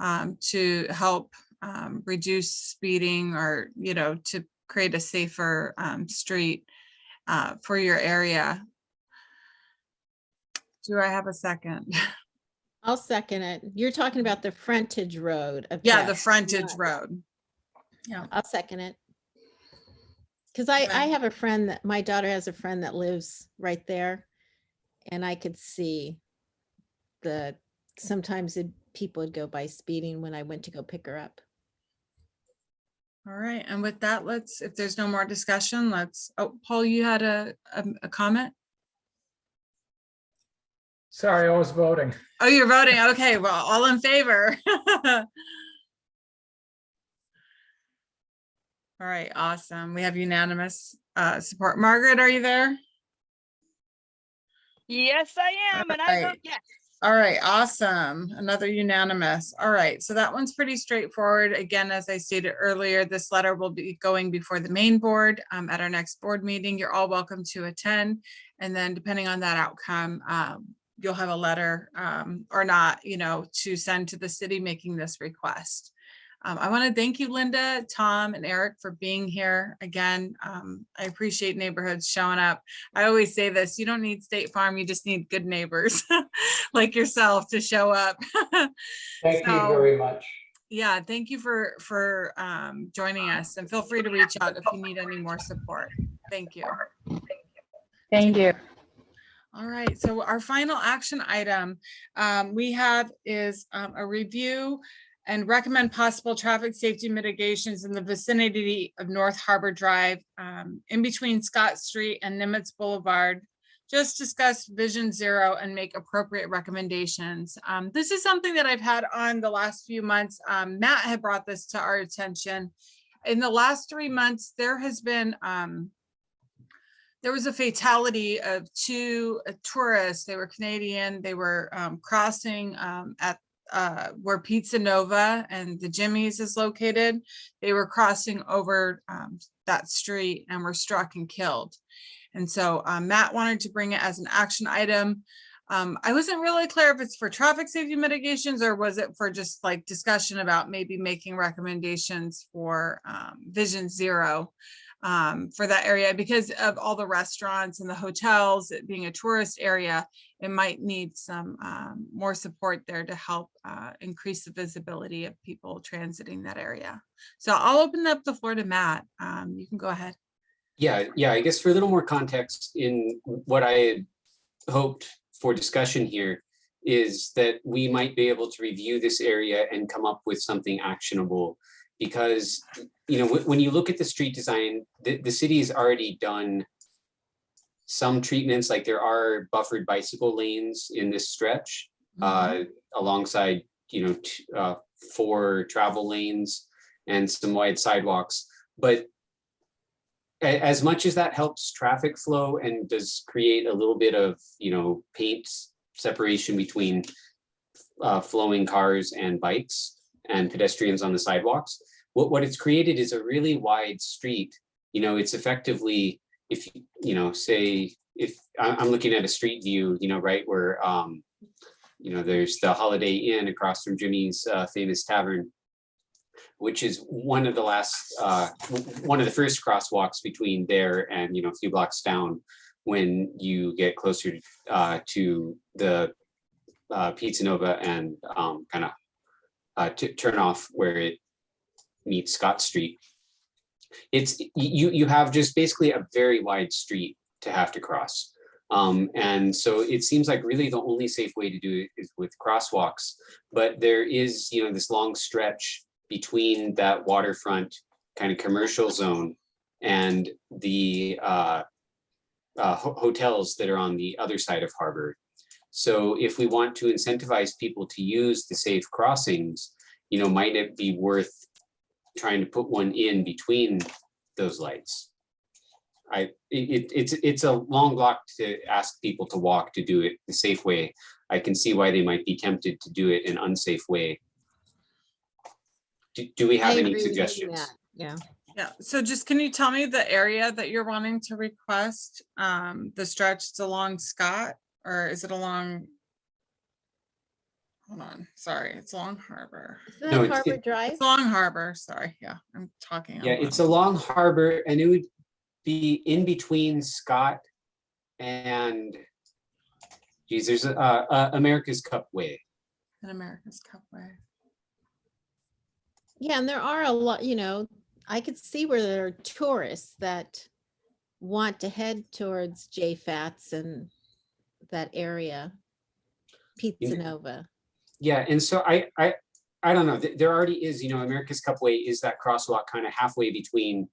to help reduce speeding, or, to create a safer street for your area. Do I have a second? I'll second it. You're talking about the frontage road of Yeah, the Chatsworth, frontage not- road. Yeah. I'll second it. Because I have a friend my daughter has a friend that lives right there, and I could see sometimes people would go by speeding when I went to go pick her up. All right, and with that, if there's no more discussion, Paul, you had a comment? Sorry, I was voting. Oh, you're voting. Okay, well, all in favor. All right, awesome. We have unanimous support. Margaret, are you there? Yes, I am, and I vote yes. All right, awesome. Another unanimous. All right, so that one's pretty straightforward. Again, as I stated earlier, this letter will be going before the main board at our next board meeting. You're all welcome to attend. And then depending on that outcome, you'll have a letter or not, to send to the city making this request. I want to thank you, Linda, Tom, and Eric for being here again. I appreciate neighborhoods showing up. I always say this, you don't need State Farm, you just need good neighbors like yourself to show up. Thank you very much. Yeah, thank you for joining us, and feel free to reach out if you need any more support. Thank you. Thank you. All right, so our final action item we have is a review and recommend possible traffic safety mitigations in the vicinity of North Harbor Drive, in between Scott Street and Nimitz Boulevard. Just discuss Vision Zero and make appropriate recommendations. This is something that I've had on the last few months. Matt had brought this to our attention. In the last 3 months, there has been there was a fatality of 2 tourists. They were Canadian. They were crossing at where Pizza Nova and the Jimmy's is located. They were crossing over that street and were struck and killed. And so Matt wanted to bring it as an action item. I wasn't really clear if it's for traffic safety mitigations or was it for just like discussion about maybe making recommendations for Vision Zero for that area, because of all the restaurants and the hotels, it being a tourist area, it might need some more support there to help increase the visibility of people transiting that area. So I'll open up the floor to Matt. You can go ahead. Yeah, I guess for a little more context in what I had hoped for discussion here is that we might be able to review this area and come up with something actionable. Because, when you look at the street design, the city has already done some treatments, like there are buffered bicycle lanes in this stretch, alongside, 4 travel lanes and some wide sidewalks. But as much as that helps traffic flow and does create a little bit of, paint separation between flowing cars and bikes and pedestrians on the sidewalks, what it's created is a really wide street. It's effectively, if say, if I'm looking at a street view, right, where there's the Holiday Inn across from Jimmy's famous tavern, which is one of the first crosswalks between there and, a few blocks down when you get closer to the Pizza Nova and kind of turn off where it meets Scott Street. It's you have just basically a very wide street to have to cross. And so it seems like really the only safe way to do it is with crosswalks, but there is, this long stretch between that waterfront kind of commercial zone and the hotels that are on the other side of Harbor. So if we want to incentivize people to use the safe crossings, might it be worth trying to put one in between those lights? It's a long block to ask people to walk to do it the safe way. I can see why they might be tempted to do it an unsafe way. Do we have any suggestions? Yeah. Yeah, so just, can you tell me the area that you're wanting to request? The stretch is along Scott, or is it along? Hold on, sorry, it's along Harbor. Isn't No, that it's- Harbor Drive? It's along Harbor, sorry, yeah, I'm talking. out Yeah, loud. it's along Harbor, and it would be in between Scott and, geez, there's America's Cup Way. In America's Cup Way. Yeah, and there are a lot, I could see where there are tourists that want to head towards JFATS and that area, Pizza Nova. Yeah, and so I don't know, there already is, America's Cup Way is that crosswalk kind of halfway between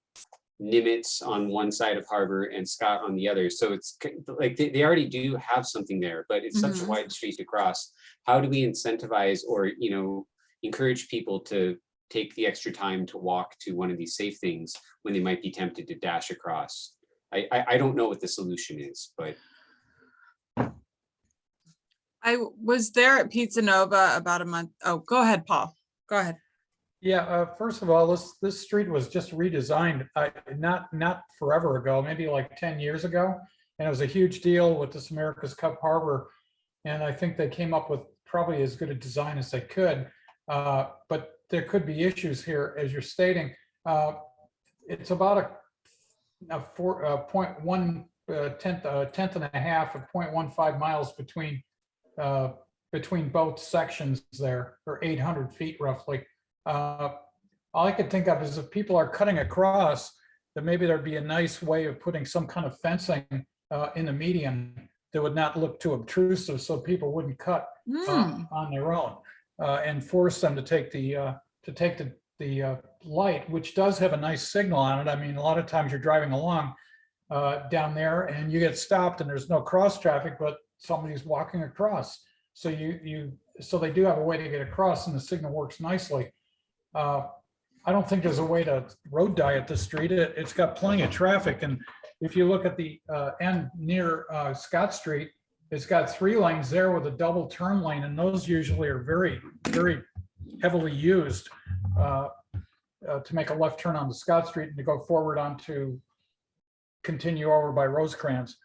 Nimitz on one side of Harbor and Scott on the other. So it's like they already do have something there, but it's such a wide street to cross. How do we incentivize or, encourage people to take the extra time to walk to one of these safe things when they might be tempted to dash across? I don't know what the solution is, but. I was there at Pizza Nova about a month. Oh, go ahead, Paul. Go ahead. Yeah, first of all, this street was just redesigned, not forever ago, maybe like 10 years ago. And it was a huge deal with this America's Cup Harbor. And I think they came up with probably as good a design as they could. But there could be issues here, as you're stating. It's about a 0.1 tenth and a half of 0.15 miles between both sections there, or 800 feet roughly. All I could think of is if people are cutting across, that maybe there'd be a nice way of putting some kind of fencing in the median that would not look too obtrusive, so people wouldn't cut on their own and force them to take the light, which does have a nice signal on it. I mean, a lot of times you're driving along down there and you get stopped and there's no cross traffic, but somebody's walking across. So so they do have a way to get across, and the signal works nicely. I don't think there's a way to road diet the street. It's got plenty of traffic, and if you look at the end near Scott Street, it's got 3 lanes there with a double turn lane, and those usually are very, very heavily used to make a left turn onto Scott Street and to go forward onto continue over by Rosecrans.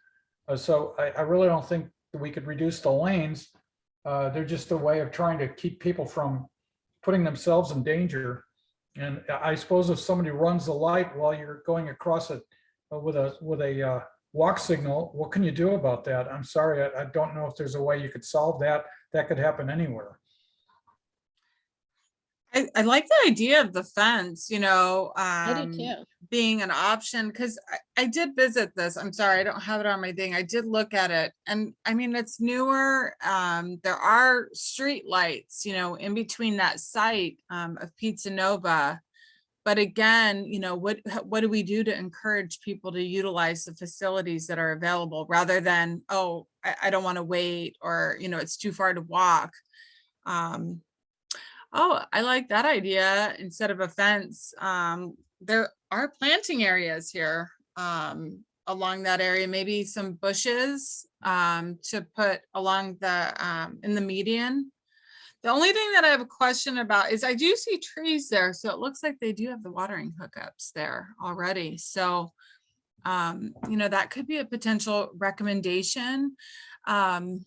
So I really don't think that we could reduce the lanes. They're just a way of trying to keep people from putting themselves in danger. And I suppose if somebody runs the light while you're going across it with a walk signal, what can you do about that? I'm sorry, I don't know if there's a way you could solve that. That could happen anywhere. I like the idea of the fence, I do too. being an option, because I did visit this. I'm sorry, I don't have it on my thing. I did look at it, and I mean, it's newer. There are street lights, in between that site of Pizza Nova, But again, you know, what do we do to encourage people to utilize the facilities that are available rather than, oh, I don't want to wait, or, you know, it's too far to walk. Oh, I like that idea. Instead of a fence, there are planting areas here along that area, maybe some bushes to put along the in the median. The only thing that I have a question about is I do see trees there, so it looks like they do have the watering hookups there already. So, you know, that could be a potential recommendation. What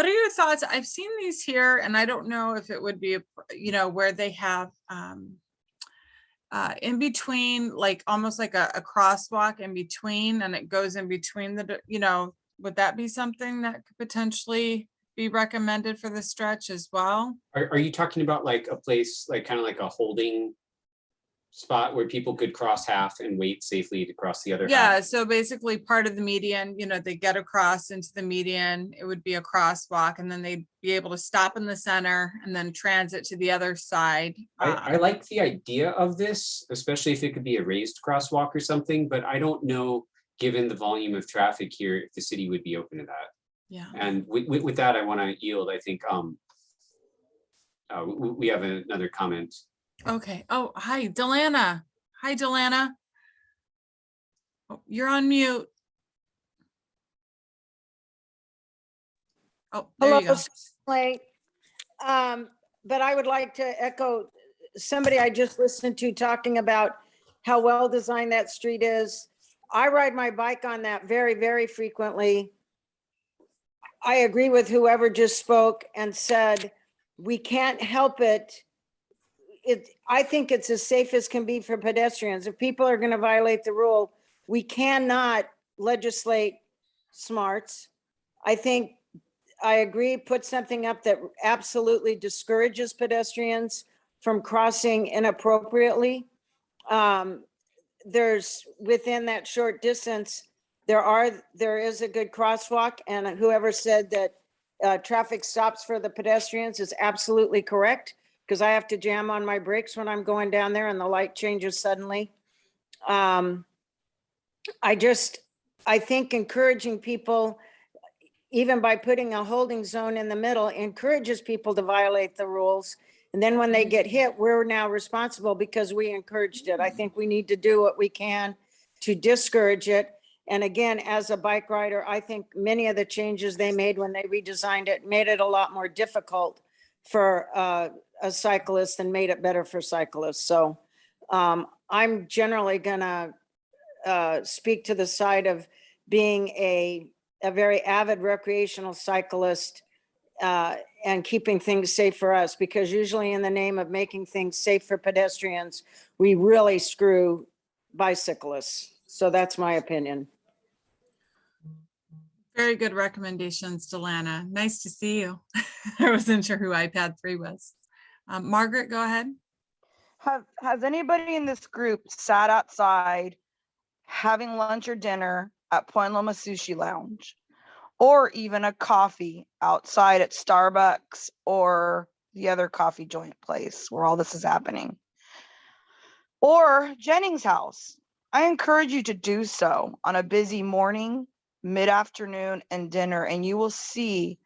are your thoughts? I've seen these here, and I don't know if it would be, you know, where they have in between, like almost like a crosswalk in between, and it goes in between the, you know, would that be something that could potentially be recommended for the stretch as well? Are you talking about like a place, like kind of like a holding spot where people could cross half and wait safely to cross the other half? Yeah, so basically part of the median, you know, they get across into the median, it would be a crosswalk, and then they'd be able to stop in the center and then transit to the other side. I like the idea of this, especially if it could be a raised crosswalk or something, but I don't know, given the volume of traffic here, if the city would be open to that. Yeah. And with that, I want to yield. I think we have another comment. Okay. Oh, hi, Delana. Hi, Delana. Oh, you're on mute. Oh, there you go. Hello, late. But I would like to echo somebody I just listened to talking about how well designed that street is. I ride my bike on that very, very frequently. I agree with whoever just spoke and said, we can't help it. I think it's as safe as can be for pedestrians. If people are going to violate the rule, we cannot legislate smarts. I think I agree, put something up that absolutely discourages pedestrians from crossing inappropriately. There's within that short distance, there is a good crosswalk, and whoever said that traffic stops for the pedestrians is absolutely correct, because I have to jam on my brakes when I'm going down there and the light changes suddenly. I think encouraging people, even by putting a holding zone in the middle, encourages people to violate the rules. And then when they get hit, we're now responsible because we encouraged it. I think we need to do what we can to discourage it. And again, as a bike rider, I think many of the changes they made when they redesigned it made it a lot more difficult for a cyclist and made it better for cyclists. So I'm generally gonna speak to the side of being a very avid recreational cyclist and keeping things safe for us, because usually in the name of making things safe for pedestrians, we really screw bicyclists. So that's my opinion. Very good recommendations, Delana. Nice to see you. I wasn't sure who iPad 3 was. Margaret, go ahead. Has anybody in this group sat outside having lunch or dinner at Point Loma Sushi Lounge, or even a coffee outside at Starbucks or the other coffee joint place where all this is happening, or Jennings House? I encourage you to do so on a busy morning, mid-afternoon, and dinner, and you will see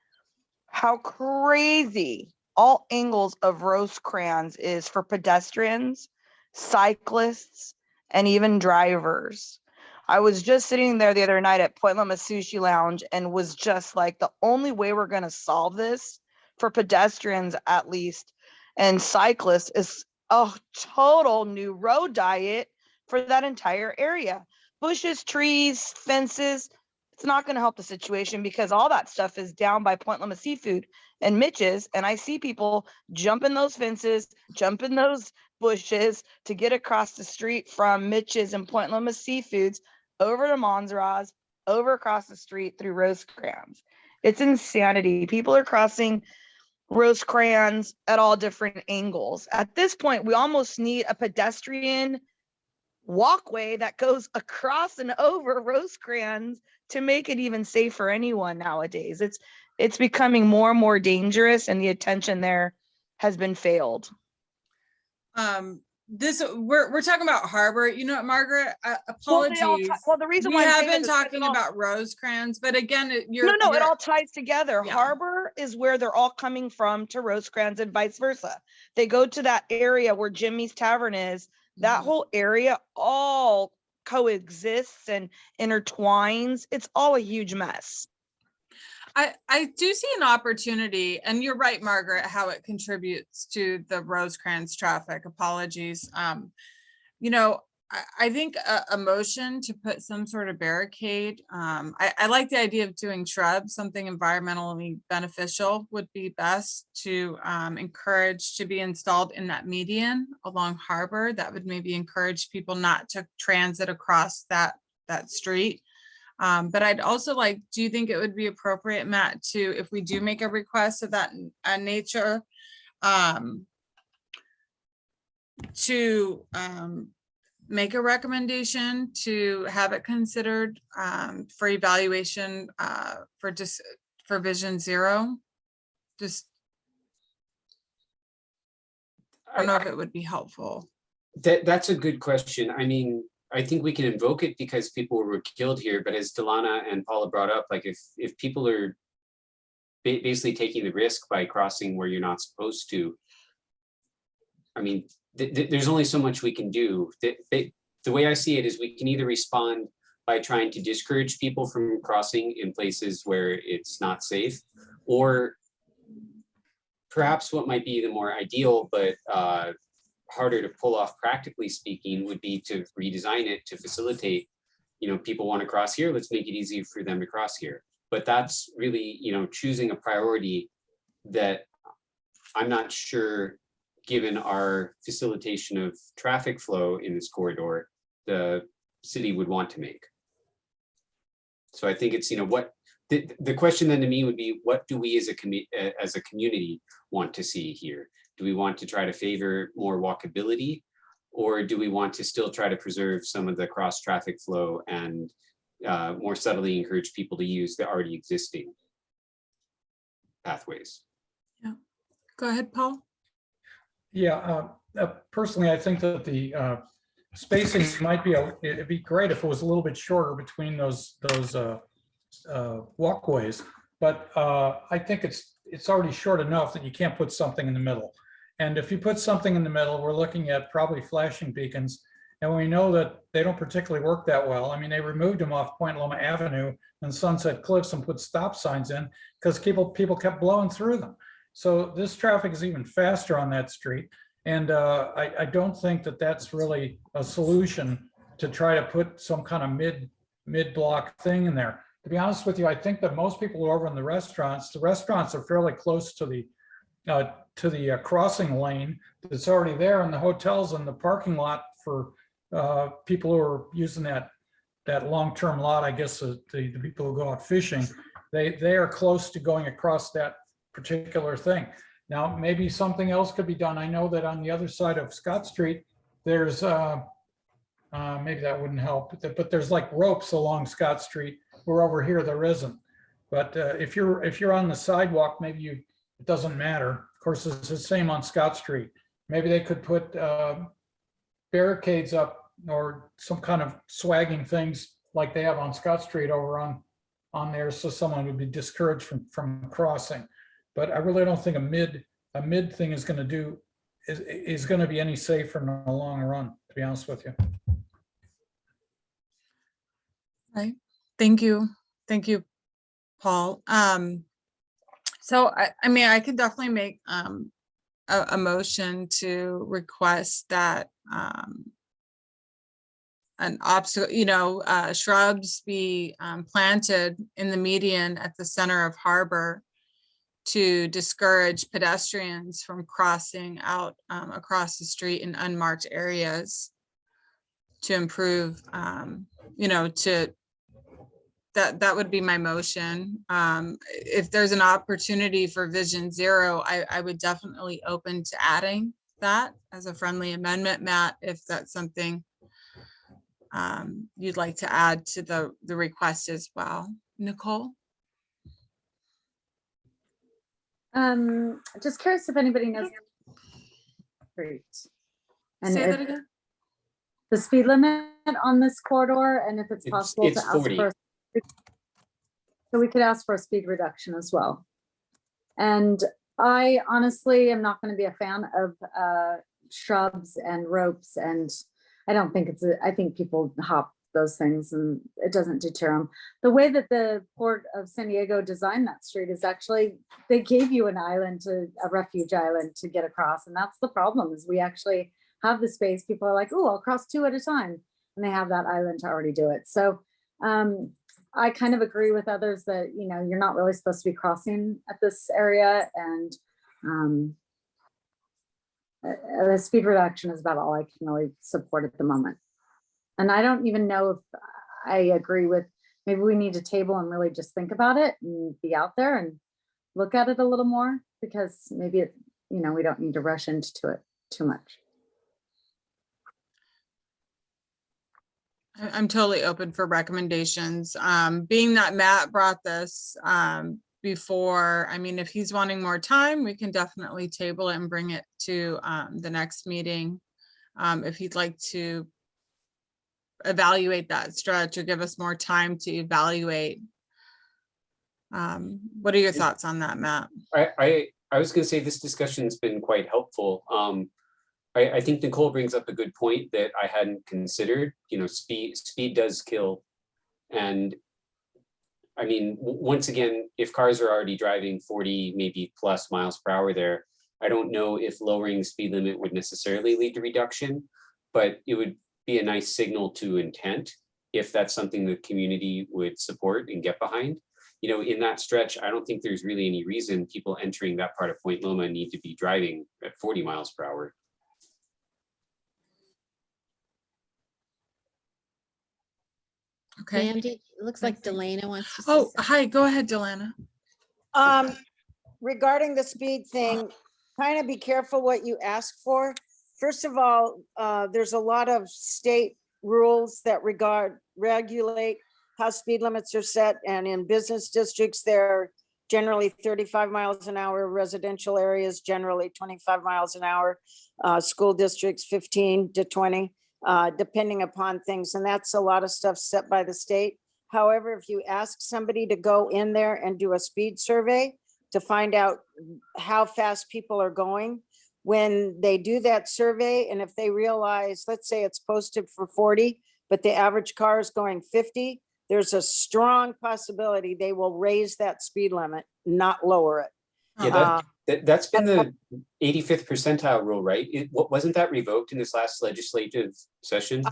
how crazy all angles of Rosecrans is for pedestrians, cyclists, and even drivers. I was just sitting there the other night at Point Loma Sushi Lounge and was just like, the only way we're going to solve this for pedestrians, at least, and cyclists is a total new road diet for that entire area. Bushes, trees, fences. It's not going to help the situation because all that stuff is down by Point Loma Seafood and Mitch's. And I see people jumping those fences, jumping those bushes to get across the street from Mitch's and Point Loma Seafoods over to Monserrat's, over across the street through Rosecrans. It's insanity. People are crossing Rosecrans at all different angles. At this point, we almost need a pedestrian walkway that goes across and over Rosecrans to make it even safe for anyone nowadays. It's becoming more and more dangerous, and the attention there has been failed. we're talking about Harbor. You know what, Margaret? Apologies. Well, the reason We why I'm have saying been that is 'cause talking it all- about Rosecrans, but again, no, it all ties together. Harbor is where they're all coming from to Rosecrans and vice versa. They go to that area where Jimmy's Tavern is. That whole area all coexists and intertwines. It's all a huge mess. I do see an opportunity, and you're right, Margaret, how it contributes to the Rosecrans traffic. Apologies. You know, I think a motion to put some sort of barricade. I like the idea of doing shrubs, something environmentally beneficial would be best to encourage to be installed in that median along Harbor. That would maybe encourage people not to transit across that street. But I'd also like, do you think it would be appropriate, Matt, to, if we do make a request of that nature, to make a recommendation to have it considered for evaluation for Vision Zero? Just, I don't know if it would be helpful. That's a good question. I mean, I think we can invoke it because people were killed here, but as Delana and Paula brought up, like if people are basically taking the risk by crossing where you're not supposed to, I mean, there's only so much we can do. The way I see it is we can either respond by trying to discourage people from crossing in places where it's not safe, or perhaps what might be the more ideal, but harder to pull off practically speaking, would be to redesign it to facilitate, people want to cross here, let's make it easy for them to cross here. But that's really, choosing a priority that I'm not sure, given our facilitation of traffic flow in this corridor, the city would want to make. So I think it's, what the question then to me would be, what do we as a community want to see here? Do we want to try to favor more walkability, or do we want to still try to preserve some of the cross traffic flow and more subtly encourage people to use the already existing pathways? Yeah, go ahead, Paul. Yeah, personally, I think that the spacing might be, it'd be great if it was a little bit shorter between those walkways, but I think it's already short enough that you can't put something in the middle. And if you put something in the middle, we're looking at probably flashing beacons, and we know that they don't particularly work that well. I mean, they removed them off Point Loma Avenue and Sunset Cliffs and put stop signs in because people kept blowing through them. So this traffic is even faster on that street. And I don't think that that's really a solution to try to put some kind of mid-block thing in there. To be honest with you, I think that most people are over in the restaurants are fairly close to the crossing lane that's already there, and the hotels and the parking lot for people who are using that long-term lot, I guess the people who go out fishing, they are close to going across that particular thing. Now, maybe something else could be done. I know that on the other side of Scott Street, there's maybe that wouldn't help, but there's like ropes along Scott Street, where over here there isn't. But if you're on the sidewalk, maybe it doesn't matter. Of course, it's the same on Scott Street. Maybe they could put barricades up or some kind of swagging things like they have on Scott Street over on there, so someone would be discouraged from crossing. But I really don't think a mid thing is going to be any safer in the long run, to be honest with you. Right. Thank you, Paul. So I mean, I could definitely make a motion to request that an obstacle, shrubs be planted in the median at the center of Harbor to discourage pedestrians from crossing out across the street in unmarked areas, to improve, that would be my motion. If there's an opportunity for Vision Zero, I would definitely open to adding that as a friendly amendment, Matt, if that's something you'd like to add to the request as well. Nicole? Just curious if anybody knows. Great. And Say if that again? the speed limit on this corridor, and if it's possible to It's ask 40. for, so we could ask for a speed reduction as well. And I honestly am not going to be a fan of shrubs and ropes, and I don't think I think people hop those things and it doesn't deter them. The way that the Port of San Diego designed that street is actually, they gave you an island, a refuge island to get across. And that's the problem, is we actually have the space. People are like, oh, I'll cross 2 at a time. And they have that island to already do it. So I kind of agree with others that, you know, you're not really supposed to be crossing at this area. And the speed reduction is about all I can really support at the moment. And I don't even know if I agree with, maybe we need to table and really just think about it and be out there and look at it a little more, because maybe it, you know, we don't need to rush into it too much. I'm totally open for recommendations. Being that Matt brought this before, I mean, if he's wanting more time, we can definitely table it and bring it to the next meeting. If he'd like to evaluate that stretch or give us more time to evaluate. What are your thoughts on that, Matt? I was going to say this discussion's been quite helpful. I think Nicole brings up a good point that I hadn't considered. You know, speed does kill. And I mean, once again, if cars are already driving 40, maybe plus miles per hour there, I don't know if lowering the speed limit would necessarily lead to reduction, but it would be a nice signal to intent if that's something the community would support and get behind. You know, in that stretch, I don't think there's really any reason people entering that part of Point Loma need to be driving at 40 miles per hour. Okay. Andy, it looks like Delana wants to say Oh, something. hi, go ahead, Delana. Regarding the speed thing, kind of be careful what you ask for. First of all, there's a lot of state rules that regulate how speed limits are set, and in business districts, they're generally 35 miles an hour, residential areas generally 25 miles an hour, school districts 15 to 20, depending upon things, and that's a lot of stuff set by the state. However, if you ask somebody to go in there and do a speed survey to find out how fast people are going, when they do that survey, and if they realize, let's say it's posted for 40, but the average car is going 50, there's a strong possibility they will raise that speed limit, not lower it. Yeah, that's been the 85th percentile rule, right? Wasn't that revoked in this last legislative session?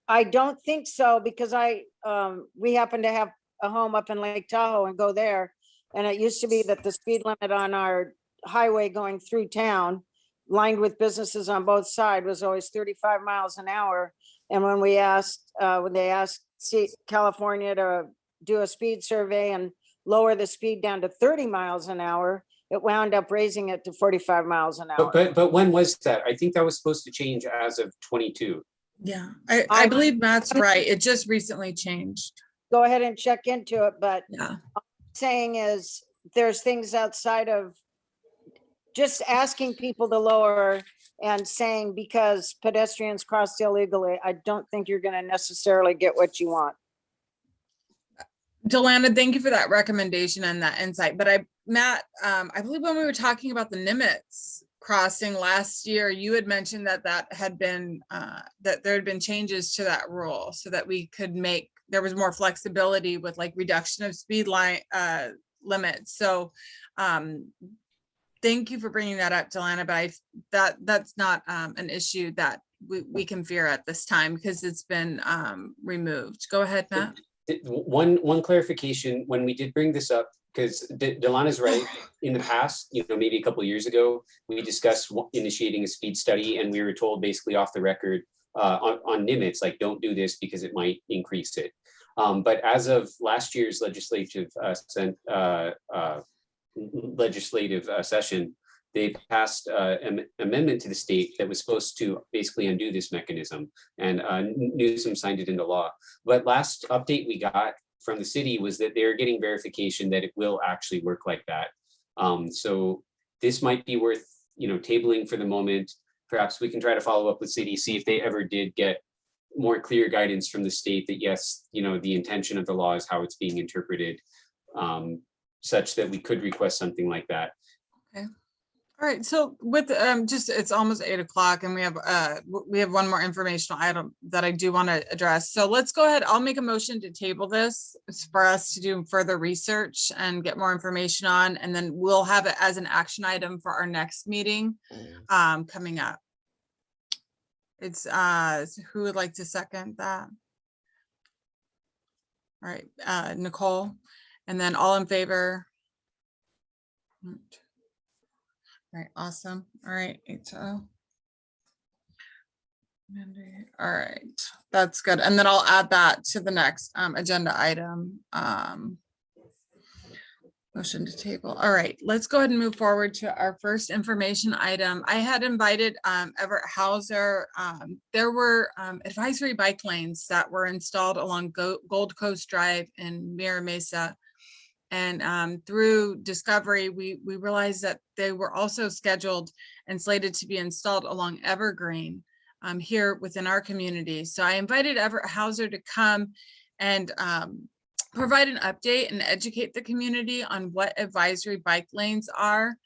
I don't think so, because we happen to have a home up in Lake Tahoe and go there. And it used to be that the speed limit on our highway going through town, lined with businesses on both sides, was always 35 miles an hour. And when they asked California to do a speed survey and lower the speed down to 30 miles an hour, it wound up raising it to 45 miles an hour. But when was that? I think that was supposed to change as of 22. Yeah, I believe Matt's right. It just recently changed. Go ahead and check into it, but yeah, what I'm saying is there's things outside of just asking people to lower and saying because pedestrians crossed illegally, I don't think you're going to necessarily get what you want. Delana, thank you for that recommendation and that insight. But Matt, I believe when we were talking about the Nimitz crossing last year, you had mentioned that had been that there had been changes to that rule so that we could there was more flexibility with like reduction of speed limits. So thank you for bringing that up, Delana, but that's not an issue that we can fear at this time because it's been removed. Go ahead, Matt. One clarification, when we did bring this up, because Delana's right, in the past, maybe a couple of years ago, we discussed initiating a speed study and we were told basically off the record on Nimitz, like don't do this because it might increase it. But as of last year's legislative session, they passed an amendment to the state that was supposed to basically undo this mechanism, and Newsom signed it into law. But last update we got from the city was that they're getting verification that it will actually work like that. So this might be worth tabling for the moment. perhaps we can try to follow up with city, see if they ever did get more clear guidance from the state that yes, the intention of the law is how it's being interpreted, such that we could request something like that. Okay. All right, so with it's almost 8 o'clock and we have one more informational item that I do want to address. So let's go ahead. I'll make a motion to table this. It's for us to do further research and get more information on, and then we'll have it as an action item for our next meeting coming up. It's who would like to second that? All right, Nicole, and then all in favor. All right, awesome. All right, 8-0. All right, that's good. And then I'll add that to the next agenda item. Motion to table. All right, let's go ahead and move forward to our first information item. I had invited Everett Hauser. There were advisory bike lanes that were installed along Gold Coast Drive in Mira Mesa. And through discovery, we realized that they were also scheduled and slated to be installed along Evergreen here within our community. So I invited Everett Hauser to come and provide an update and educate the community on what advisory bike lanes are,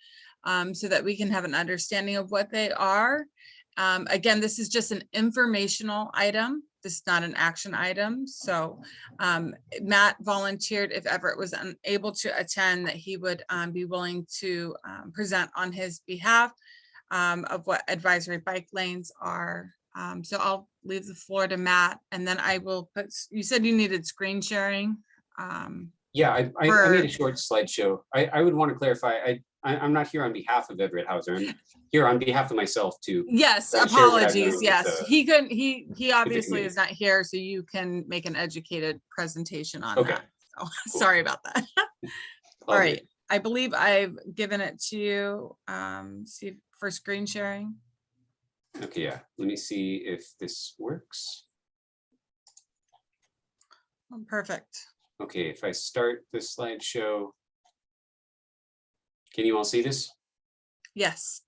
so that we can have an understanding of what they are. Again, this is just an informational item. This is not an action item. So Matt volunteered, if Everett was unable to attend, that he would be willing to present on his behalf of what advisory bike lanes are. So I'll leave the floor to Matt, and then I will put, you said you needed screen sharing. Yeah, I made a short slideshow. I would want to clarify, I'm not here on behalf of Everett Hauser. I'm here on behalf of myself too. Yes, apologies. Yes, he couldn't. He obviously is not here, so you can make an educated presentation on that. So, Cool. Sorry about that. All All right, good. I believe I've given it to you. See for screen sharing. Okay, yeah. Let me see if this works. Oh, perfect. Okay, if I start the slideshow, can you all see this? Yes.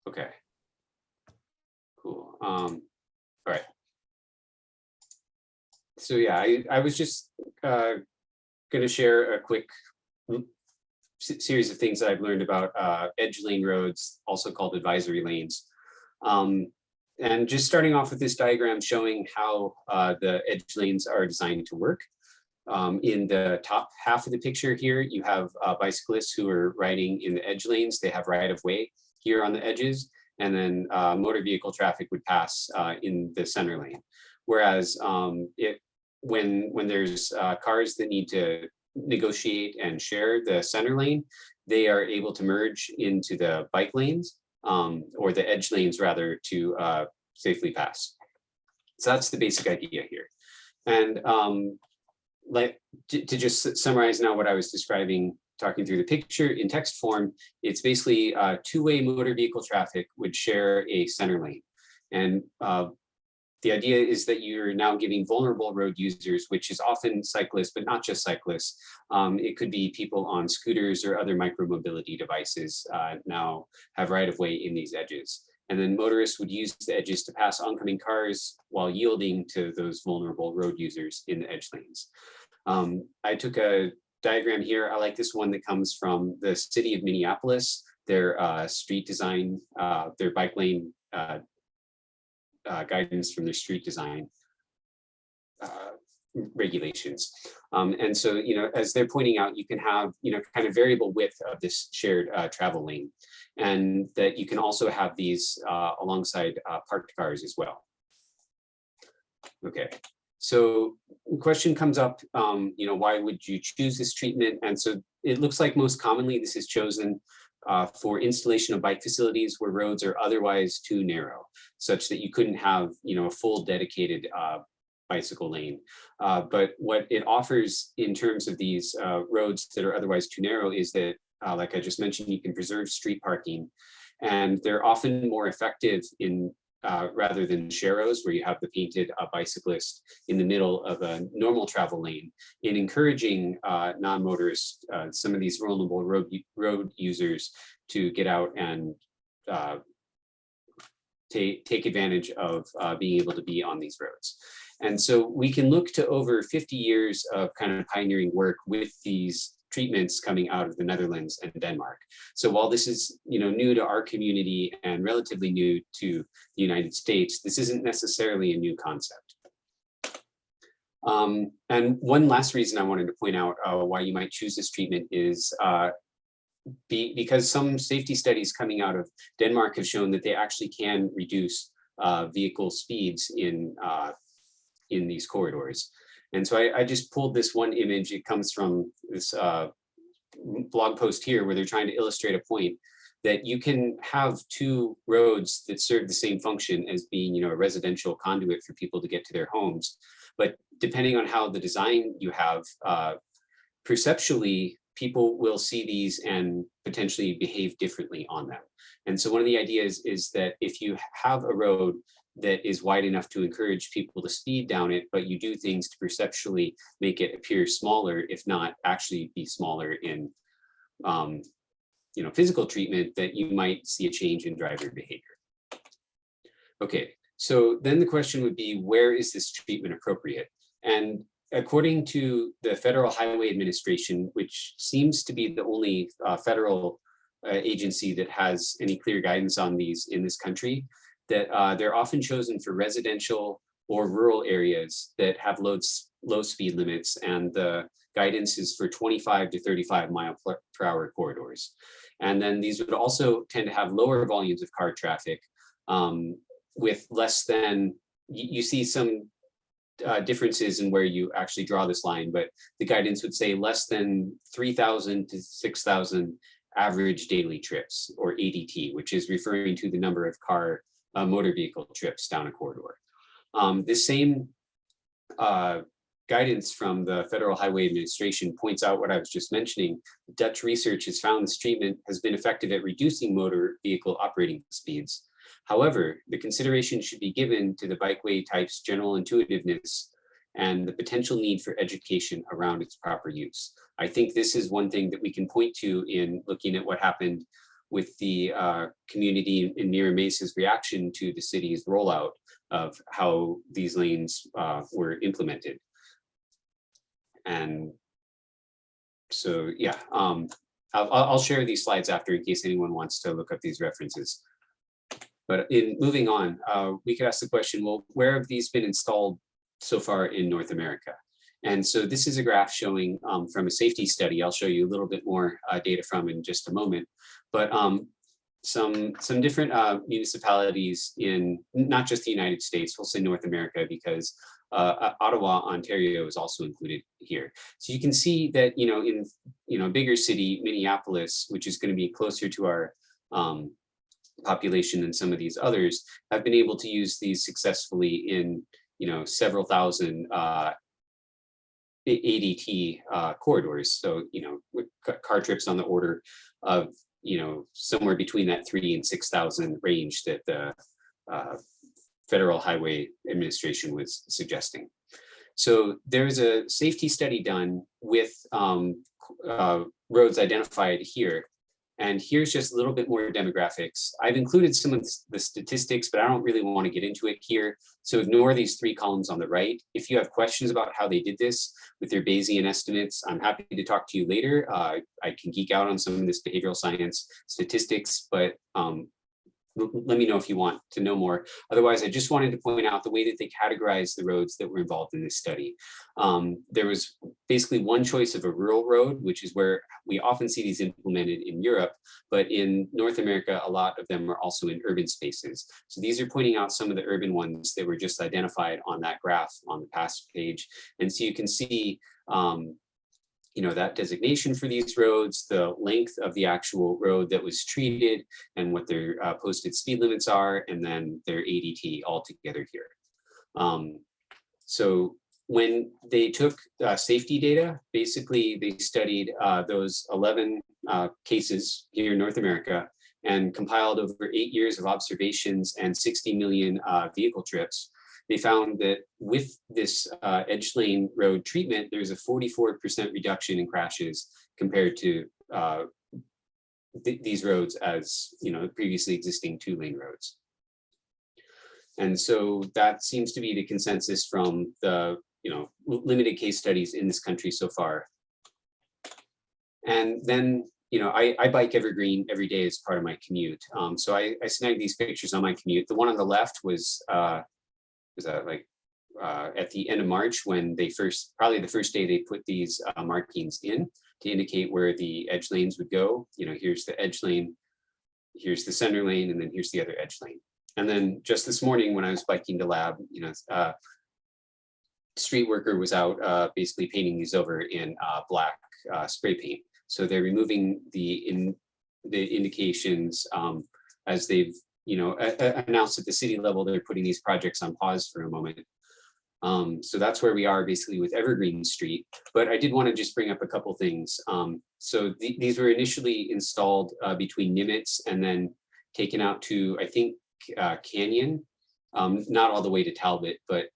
Okay. Cool. All right. So yeah, I was just going to share a quick series of things that I've learned about edge lane roads, also called advisory lanes. And just starting off with this diagram showing how the edge lanes are designed to work. In the top half of the picture here, you have bicyclists who are riding in the edge lanes. They have right of way here on the edges, and then motor vehicle traffic would pass in the center lane. Whereas when there's cars that need to negotiate and share the center lane, they are able to merge into the bike lanes or the edge lanes rather to safely pass. So that's the basic idea here. And to just summarize now what I was describing, talking through the picture in text form, it's basically two-way motor vehicle traffic would share a center lane. And the idea is that you're now giving vulnerable road users, which is often cyclists, but not just cyclists. It could be people on scooters or other micromobility devices now have right of way in these edges. And then motorists would use the edges to pass oncoming cars while yielding to those vulnerable road users in the edge lanes. I took a diagram here. I like this one that comes from the city of Minneapolis, their street design, their bike lane guidance from their street design regulations. And so, as they're pointing out, you can have, kind of variable width of this shared travel lane, and that you can also have these alongside parked cars as well. Okay, so the question comes up, why would you choose this treatment? And so it looks like most commonly this is chosen for installation of bike facilities where roads are otherwise too narrow, such that you couldn't have, a full dedicated bicycle lane. But what it offers in terms of these roads that are otherwise too narrow is that, like I just mentioned, you can preserve street parking, and they're often more effective in rather than sharrows, where you have the painted bicyclist in the middle of a normal travel lane, in encouraging non-motorists, some of these vulnerable road users, to get out and take advantage of being able to be on these roads. And so we can look to over 50 years of kind of pioneering work with these treatments coming out of the Netherlands and Denmark. So while this is, you know, new to our community and relatively new to the United States, this isn't necessarily a new concept. And one last reason I wanted to point out why you might choose this treatment is because some safety studies coming out of Denmark have shown that they actually can reduce vehicle speeds in these corridors. And so I just pulled this one image. It comes from this blog post here where they're trying to illustrate a point that you can have two roads that serve the same function as being, you know, a residential conduit for people to get to their homes. But depending on how the design you have, perceptually, people will see these and potentially behave differently on them. And so one of the ideas is that if you have a road that is wide enough to encourage people to speed down it, but you do things to perceptually make it appear smaller, if not actually be smaller in you know, physical treatment, that you might see a change in driver behavior. Okay, so then the question would be, where is this treatment appropriate? And according to the Federal Highway Administration, which seems to be the only federal agency that has any clear guidance on these in this country, that they're often chosen for residential or rural areas that have low speed limits, and the guidance is for 25 to 35 mile per hour corridors. And then these would also tend to have lower volumes of car traffic with less than, you see some differences in where you actually draw this line, but the guidance would say less than 3,000 to 6,000 average daily trips, or ADT, which is referring to the number of motor vehicle trips down a corridor. This same guidance from the Federal Highway Administration points out what I was just mentioning. Dutch research has found this treatment has been effective at reducing motor vehicle operating speeds. However, the consideration should be given to the bikeway type's general intuitiveness and the potential need for education around its proper use. I think this is one thing that we can point to in looking at what happened with the community in Mira Mesa's reaction to the city's rollout of how these lanes were implemented. And so, yeah, I'll share these slides after in case anyone wants to look up these references. But in moving on, we could ask the question, well, where have these been installed so far in North America? And so this is a graph showing from a safety study. I'll show you a little bit more data from in just a moment. But some different municipalities in not just the United States, we'll say North America, because Ottawa, Ontario is also included here. So you can see that, in a bigger city, Minneapolis, which is going to be closer to our population than some of these others, have been able to use these successfully in, several thousand ADT corridors. So, with car trips on the order of, somewhere between that 3,000 and 6,000 range that the Federal Highway Administration was suggesting. So there's a safety study done with roads identified here. And here's just a little bit more demographics. I've included some of the statistics, but I don't really want to get into it here. So ignore these 3 columns on the right. If you have questions about how they did this with their Bayesian estimates, I'm happy to talk to you later. I can geek out on some of this behavioral science statistics, but let me know if you want to know more. Otherwise, I just wanted to point out the way that they categorized the roads that were involved in this study. There was basically one choice of a rural road, which is where we often see these implemented in Europe, but in North America, a lot of them are also in urban spaces. So these are pointing out some of the urban ones that were just identified on that graph on the past page. And so you can see that designation for these roads, the length of the actual road that was treated, and what their posted speed limits are, and then their ADT all together here. So when they took safety data, basically they studied those 11 cases here in North America and compiled over 8 years of observations and 60 million vehicle trips. They found that with this edge lane road treatment, there's a 44% reduction in crashes compared to these roads as previously existing 2-lane roads. And so that seems to be the consensus from the, limited case studies in this country so far. And then, I bike Evergreen every day as part of my commute. So I snagged these pictures on my commute. The one on the left was at the end of March when they probably the first day they put these markings in to indicate where the edge lanes would go. Here's the edge lane, here's the center lane, and then here's the other edge lane. And then just this morning when I was biking to lab, street worker was out basically painting these over in black spray paint. So they're removing the indications as they've announced at the city level. They're putting these projects on pause for a moment. So that's where we are basically with Evergreen Street. But I did want to just bring up a couple things. So these were initially installed between Nimitz and then taken out to, I think, Canyon, not all the way to Talbot, but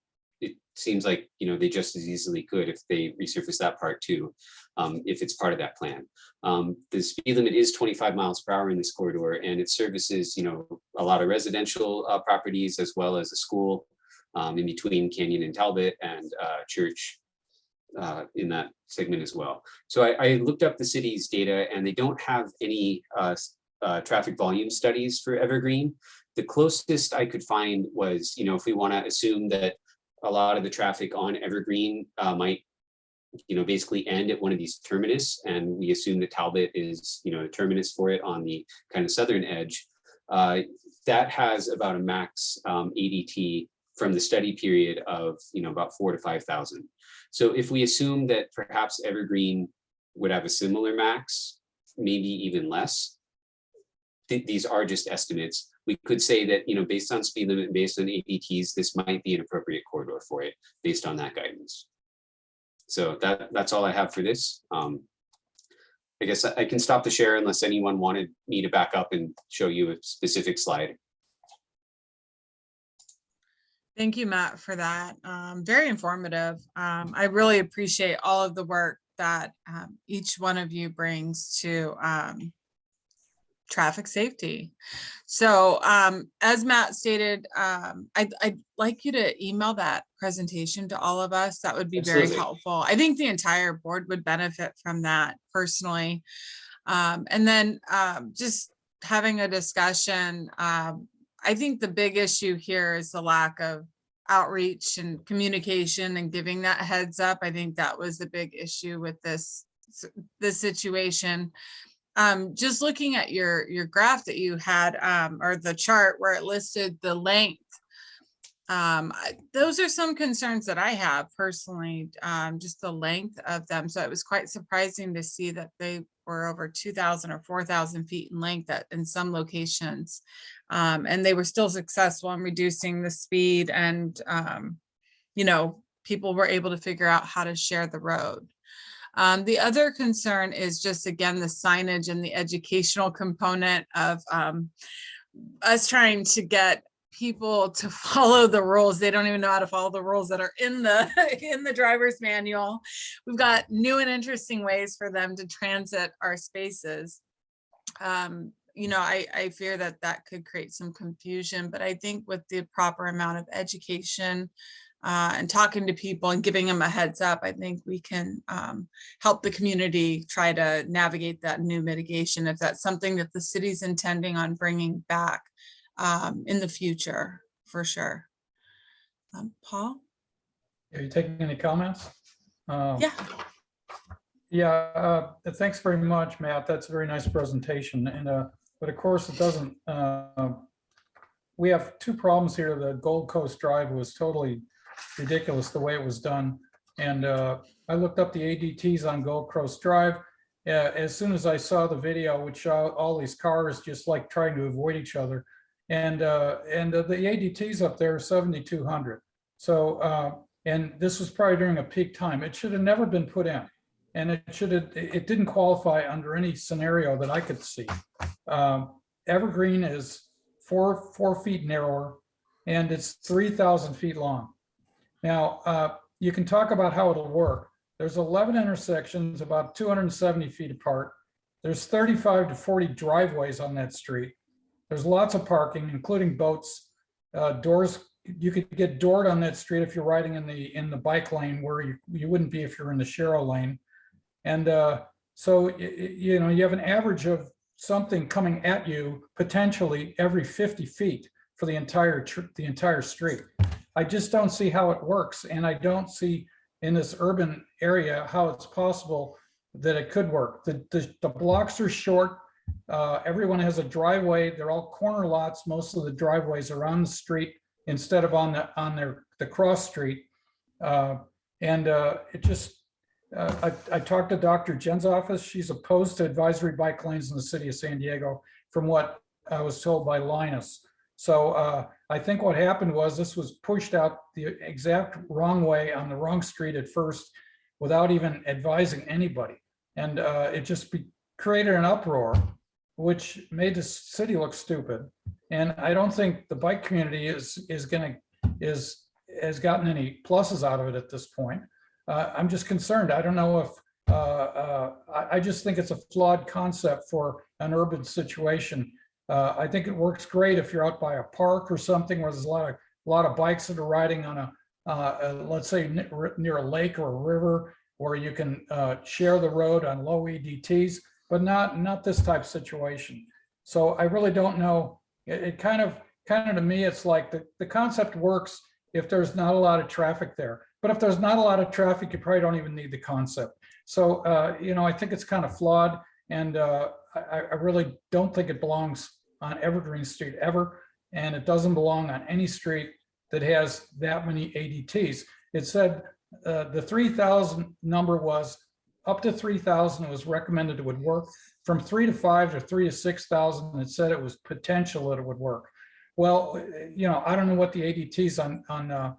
it seems like they just as easily could if they resurface that part too, if it's part of that plan. The speed limit is 25 miles per hour in this corridor, and it services a lot of residential properties as well as a school in between Canyon and Talbot, and church in that segment as well. So I looked up the city's data, and they don't have any traffic volume studies for Evergreen. The closest I could find was, if we want to assume that a lot of the traffic on Evergreen might, basically end at one of these terminus, and we assume that Talbot is, the terminus for it on the kind of southern edge, that has about a max ADT from the study period of, about 4,000 to 5,000. So if we assume that perhaps Evergreen would have a similar max, maybe even less, these are just estimates. We could say that, based on speed limit, based on ADTs, this might be an appropriate corridor for it based on that guidance. So that's all I have for this. I guess I can stop the share unless anyone wanted me to back up and show you a specific slide. Thank you, Matt, for that. Very informative. I really appreciate all of the work that each one of you brings to traffic safety. So as Matt stated, I'd like you to email that presentation to all of us. That would be very helpful. I think the entire board would benefit from that personally. And then just having a discussion. I think the big issue here is the lack of outreach and communication and giving that heads up. I think that was the big issue with this situation. Just looking at your graph that you had, or the chart where it listed the length, those are some concerns that I have personally, just the length of them. So it was quite surprising to see that they were over 2,000 or 4,000 feet in length in some locations. And they were still successful in reducing the speed, and, people were able to figure out how to share the road. The other concern is just, again, the signage and the educational component of us trying to get people to follow the rules. They don't even know how to follow the rules that are in the driver's manual. We've got new and interesting ways for them to transit our spaces. I fear that could create some confusion, but I think with the proper amount of education and talking to people and giving them a heads up, I think we can help the community try to navigate that new mitigation, if that's something that the city's intending on bringing back in the future, for sure. Paul? Are you taking any comments? Yeah. Yeah, thanks very much, Matt. That's a very nice presentation. And but of course it doesn't, we have two problems here. The Gold Coast Drive was totally ridiculous the way it was done. And I looked up the ADTs on Gold Coast Drive. As soon as I saw the video, which showed all these cars just like trying to avoid each other. And the ADTs up there are 7,200. So, and this was probably during a peak time. It should have never been put in. And it didn't qualify under any scenario that I could see. Evergreen is four feet narrower, and it's 3,000 feet long. Now, you can talk about how it'll work. There's 11 intersections, about 270 feet apart. There's 35 to 40 driveways on that street. There's lots of parking, including boats, doors, you could get doored on that street if you're riding in the bike lane where you wouldn't be if you're in the Sharrow lane. And so, you know, you have an average of something coming at you potentially every 50 feet for the entire street. I just don't see how it works. And I don't see in this urban area how it's possible that it could work. The blocks are short. Everyone has a driveway. They're all corner lots. Most of the driveways are on the street instead of on the cross street. It just, I talked to Dr. Jen's office. She's opposed to advisory bike lanes in the city of San Diego, from what I was told by Linus. So I think what happened was this was pushed out the exact wrong way on the wrong street at first without even advising anybody. And it just created an uproar, which made the city look stupid. And I don't think the bike community has gotten any pluses out of it at this point. I'm just concerned. I don't know if, I just think it's a flawed concept for an urban situation. I think it works great if you're out by a park or something where there's a lot of bikes that are riding on let's say near a lake or a river, where you can share the road on low EDTs, but not this type of situation. So I really don't know. It kind of to me, it's like the concept works if there's not a lot of traffic there. But if there's not a lot of traffic, you probably don't even need the concept. So, you know, I think it's kind of flawed, and I really don't think it belongs on Evergreen Street ever. And it doesn't belong on any street that has that many ADTs. It said the 3,000 number was up to 3,000 was recommended it would work. From 3 to 5 to 3 to 6,000, it said it was potential that it would work. Well, you know, I don't know what the ADTs on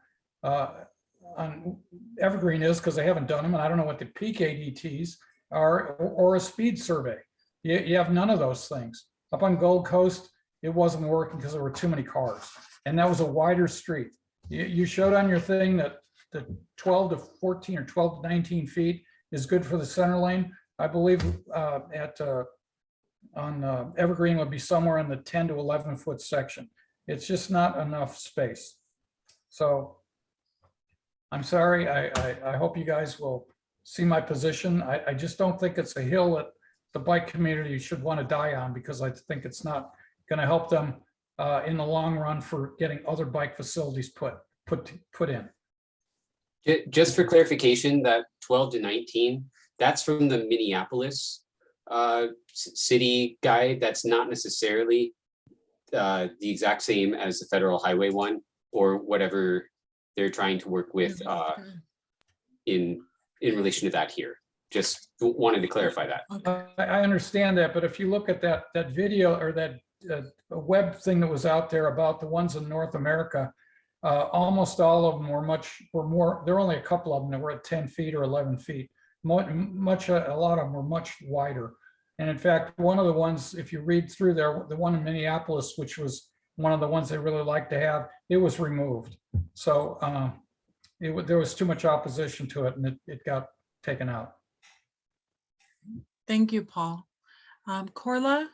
Evergreen is, because I haven't done them, and I don't know what the peak ADTs are, or a speed survey. You have none of those things. Up on Gold Coast, it wasn't working because there were too many cars, and that was a wider street. You showed on your thing that the 12 to 14 or 12 to 19 feet is good for the center lane. I believe on Evergreen would be somewhere in the 10 to 11 foot section. It's just not enough space. So I'm sorry. I hope you guys will see my position. I just don't think it's a hill that the bike community should want to die on, because I think it's not going to help them in the long run for getting other bike facilities put in. Just for clarification, that 12 to 19, that's from the Minneapolis city guide. That's not necessarily the exact same as the federal highway one, or whatever they're trying to work with in relation to that here. Just wanted to clarify that. I understand that, but if you look at that video, or that web thing that was out there about the ones in North America, almost all of them were more, there were only a couple of them that were at 10 feet or 11 feet. A lot of them were much wider. And in fact, one of the ones, if you read through there, the one in Minneapolis, which was one of the ones they really like to have, it was removed. So there was too much opposition to it, and it got taken out. Thank you, Paul. Corla?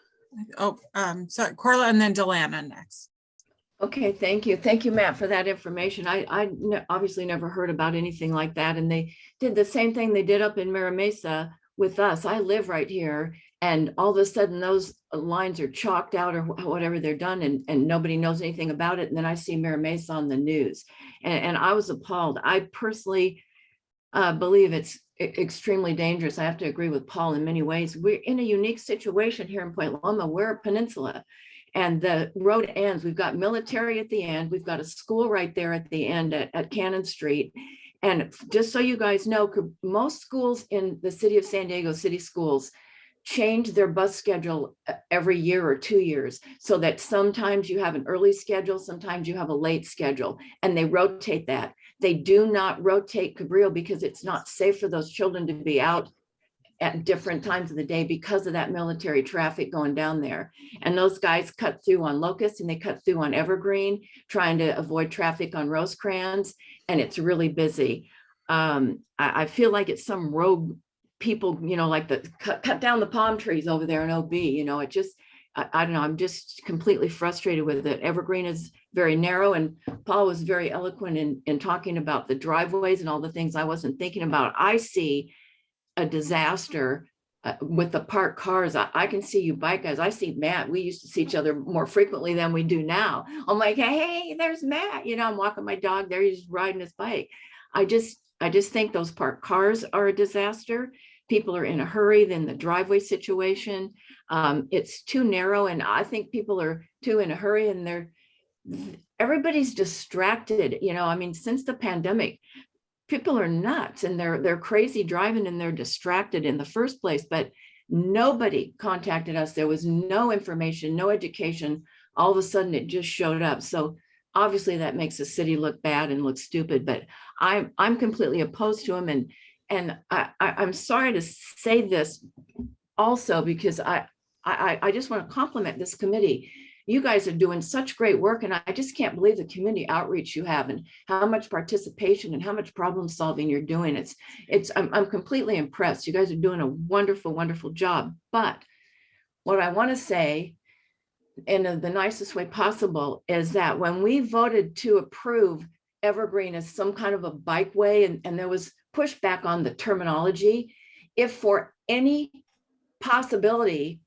Sorry, Corla, and then Delana next. Okay, thank you. Thank you, Matt, for that information. I obviously never heard about anything like that. And they did the same thing they did up in Mira Mesa with us. I live right here, and all of a sudden those lines are chalked out or whatever they're done, and nobody knows anything about it. And then I see Mira Mesa on the news, and I was appalled. I personally believe it's extremely dangerous. I have to agree with Paul in many ways. We're in a unique situation here in Point Loma. We're a peninsula, and the road ends. We've got military at the end. We've got a school right there at the end at Cannon Street. And just so you guys know, most schools in the city of San Diego, city schools, change their bus schedule every year or 2 years, so that sometimes you have an early schedule, sometimes you have a late schedule, and they rotate that. They do not rotate Cabrillo because it's not safe for those children to be out at different times of the day because of that military traffic going down there. And those guys cut through on Locust, and they cut through on Evergreen, trying to avoid traffic on Rosecrans, and it's really busy. I feel like it's some rogue people, you know, like the cut down the palm trees over there in OB, you know, it just, I don't know, I'm just completely frustrated with it. Evergreen is very narrow, and Paul was very eloquent in talking about the driveways and all the things I wasn't thinking about. I see a disaster with the parked cars. I can see you bike guys. I see Matt. We used to see each other more frequently than we do now. I'm like, hey, there's Matt. You know, I'm walking my dog there. He's riding his bike. I just think those parked cars are a disaster. People are in a hurry. Then the driveway situation, it's too narrow, and I think people are too in a hurry, and everybody's distracted. You know, I mean, since the pandemic, people are nuts, and they're crazy driving, and they're distracted in the first place. But nobody contacted us. There was no information, no education. All of a sudden, it just showed up. So obviously, that makes the city look bad and look stupid. But I'm completely opposed to them, and I'm sorry to say this also, because I just want to compliment this committee. You guys are doing such great work, and I just can't believe the community outreach you have, and how much participation and how much problem solving you're doing. I'm completely impressed. You guys are doing a wonderful, wonderful job. But what I want to say in the nicest way possible is that when we voted to approve Evergreen as some kind of a bikeway, and there was pushback on the terminology, if for any possibility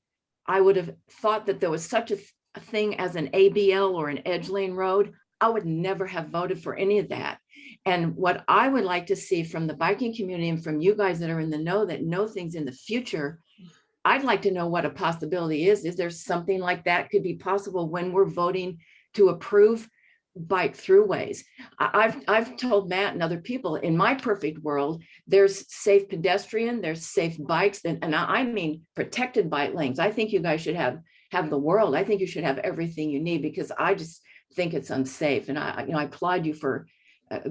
I would have thought that there was such a thing as an ABL or an edge lane road, I would never have voted for any of that. And what I would like to see from the biking community and from you guys that are in the know, that know things in the future, I'd like to know what a possibility is. Is there something like that could be possible when we're voting to approve bike throughways? I've told Matt and other people, in my perfect world, there's safe pedestrian, there's safe bikes, and I mean protected bike lanes. I think you guys should have the world. I think you should have everything you need, because I just think it's unsafe. And I applaud you for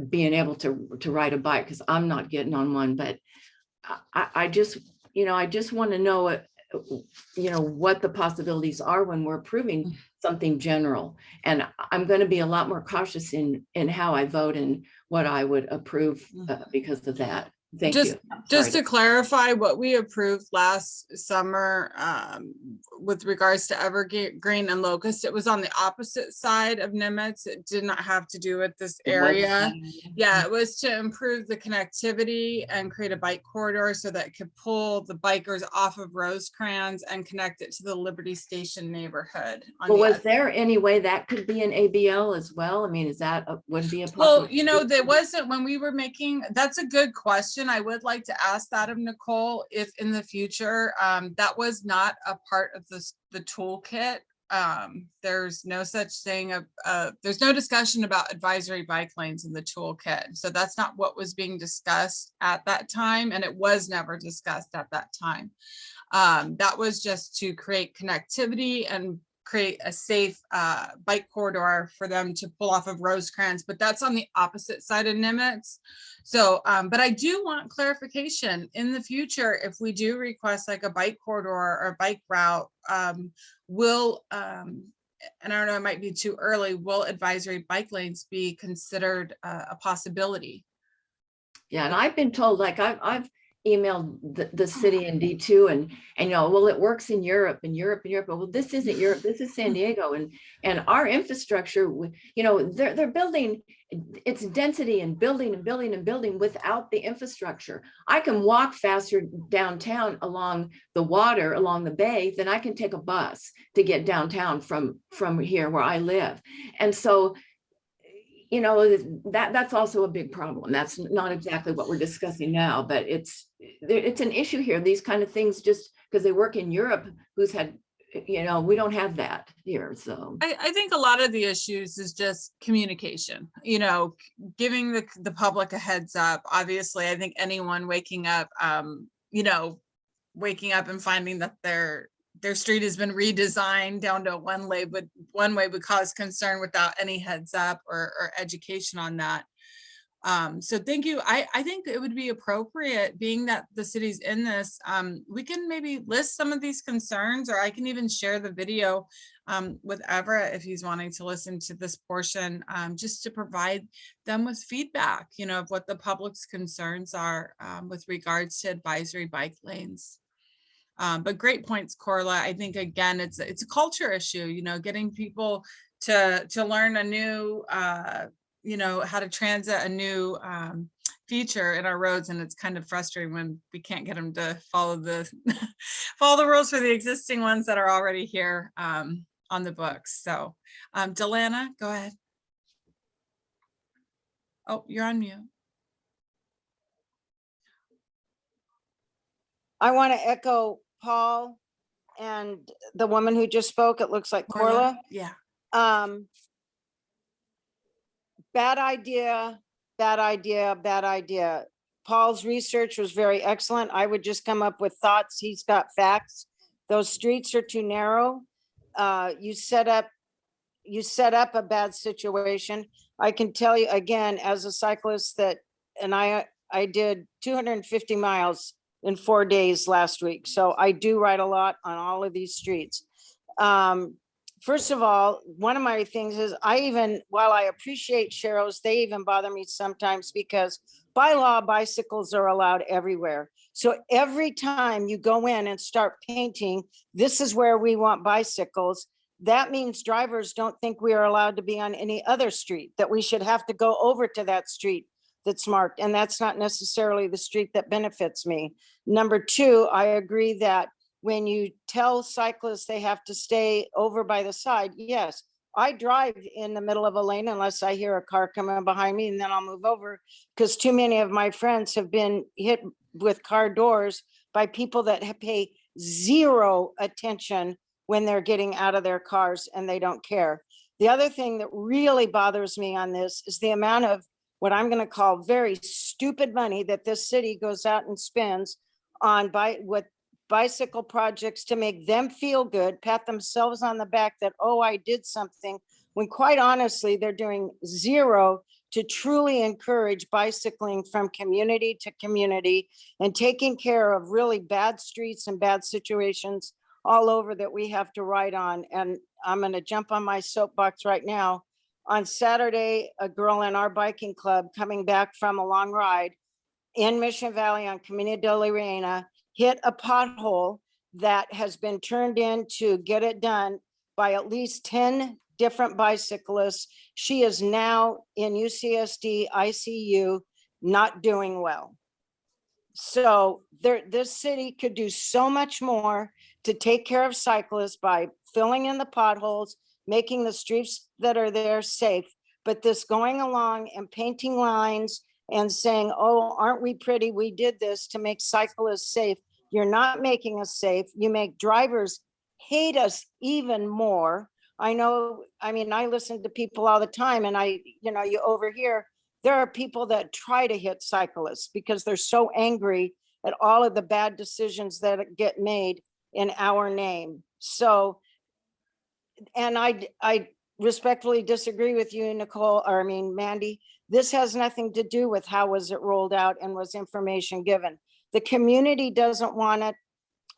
being able to ride a bike, because I'm not getting on one. But I just want to know what the possibilities are when we're approving something general. And I'm going to be a lot more cautious in how I vote and what I would approve because of that. Thank you. Just to clarify, what we approved last summer with regards to Evergreen and Locust, it was on the opposite side of Nimitz. It did not have to do with this area. Yeah, it was to improve the connectivity and create a bike corridor so that it could pull the bikers off of Rosecrans and connect it to the Liberty Station neighborhood. Well, was there any way that could be an ABL as well? I mean, would be a well, there wasn't when we were making. That's a good question. I would like to ask that of Nicole, if in the future that was not a part of the toolkit. There's no such thing there's no discussion about advisory bike lanes in the toolkit. So that's not what was being discussed at that time, and it was never discussed at that time. That was just to create connectivity and create a safe bike corridor for them to pull off of Rosecrans, but that's on the opposite side of Nimitz. So, but I do want clarification in the future, if we do request like a bike corridor or a bike route, and I don't know, it might be too early, will advisory bike lanes be considered a possibility? Yeah, and I've been told, like I've emailed the city in D2 and well, it works in Europe and Europe. Well, this isn't Europe, this is San Diego, and our infrastructure, they're building, it's density and building and building and building without the infrastructure. I can walk faster downtown along the water, along the bay, than I can take a bus to get downtown from here where I live. And so that's also a big problem. That's not exactly what we're discussing now, but it's an issue here. These kind of things, just because they work in Europe, who's had, we don't have that here. So I think a lot of the issues is just communication, giving the public a heads up. Obviously, I think anyone waking up and finding that their street has been redesigned down to one way would cause concern without any heads up or education on that. So thank you. I think it would be appropriate, being that the city's in this, we can maybe list some of these concerns, or I can even share the video with Everett if he's wanting to listen to this portion, just to provide them with feedback, of what the public's concerns are with regards to advisory bike lanes. But great points, Corla. I think again, it's a culture issue, you know, getting people to learn a new, you know, how to transit a new feature in our roads. And it's kind of frustrating when we can't get them to follow the follow the rules for the existing ones that are already here on the books. So Delana, go ahead. Oh, you're on mute. I want to echo Paul and the woman who just spoke. It looks like Corla. Yeah. Bad idea, bad idea, bad idea. Paul's research was very excellent. I would just come up with thoughts. He's got facts. Those streets are too narrow. You set up a bad situation. I can tell you again, as a cyclist that, and I did 250 miles in 4 days last week. So I do ride a lot on all of these streets. First of all, one of my things is while I appreciate Cheryl's, they even bother me sometimes because by law, bicycles are allowed everywhere. So every time you go in and start painting, this is where we want bicycles. That means drivers don't think we are allowed to be on any other street, that we should have to go over to that street that's marked. And that's not necessarily the street that benefits me. Number two, I agree that when you tell cyclists they have to stay over by the side, yes, I drive in the middle of a lane unless I hear a car coming behind me, and then I'll move over because too many of my friends have been hit with car doors by people that pay zero attention when they're getting out of their cars and they don't care. The other thing that really bothers me on this is the amount of what I'm going to call very stupid money that this city goes out and spends on bicycle projects to make them feel good, pat themselves on the back that, oh, I did something, when quite honestly, they're doing zero to truly encourage bicycling from community to community and taking care of really bad streets and bad situations all over that we have to ride on. And I'm going to jump on my soapbox right now. On Saturday, a girl in our biking club coming back from a long ride in Mission Valley on Camino de la Reina hit a pothole that has been turned in to get it done by at least 10 different bicyclists. She is now in UCSD ICU, not doing well. So this city could do so much more to take care of cyclists by filling in the potholes, making the streets that are there safe. But this going along and painting lines and saying, oh, aren't we pretty? We did this to make cyclists safe. You're not making us safe. You make drivers hate us even more. I know, I mean, I listen to people all the time and you overhear, there are people that try to hit cyclists because they're so angry at all of the bad decisions that get made in our name. So, and I respectfully disagree with you, Mandy. This has nothing to do with how was it rolled out and was information given. The community doesn't want it.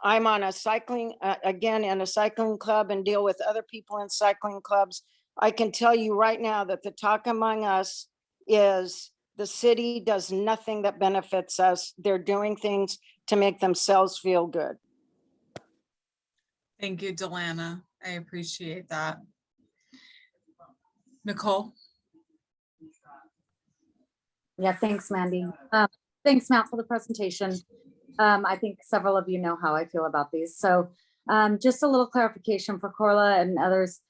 I'm on a cycling, in a cycling club and deal with other people in cycling clubs. I can tell you right now that the talk among us is the city does nothing that benefits us. They're doing things to make themselves feel good. Thank you, Delana. I appreciate that. Nicole? Yeah, thanks, Mandy. Thanks, Matt, for the presentation. I think several of you know how I feel about these. So just a little clarification for Corla and others.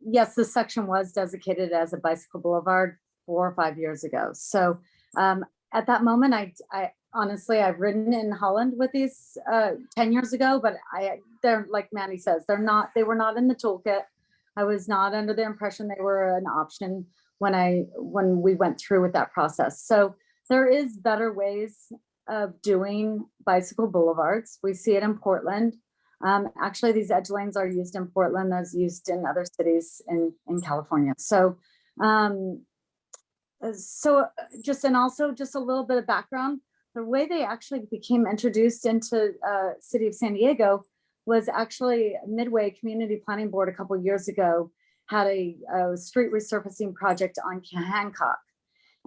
Yes, this section was designated as a bicycle boulevard 4 or 5 years ago. So at that moment, I honestly, I've ridden in Holland with these 10 years ago, but they're like Mandy says, they were not in the toolkit. I was not under the impression they were an option when we went through with that process. So there is better ways of doing bicycle boulevards. We see it in Portland. Actually, these edge lanes are used in Portland as used in other cities in California. So, just a little bit of background. The way they actually became introduced into city of San Diego was actually Midway Community Planning Board a couple of years ago had a street resurfacing project on Hancock.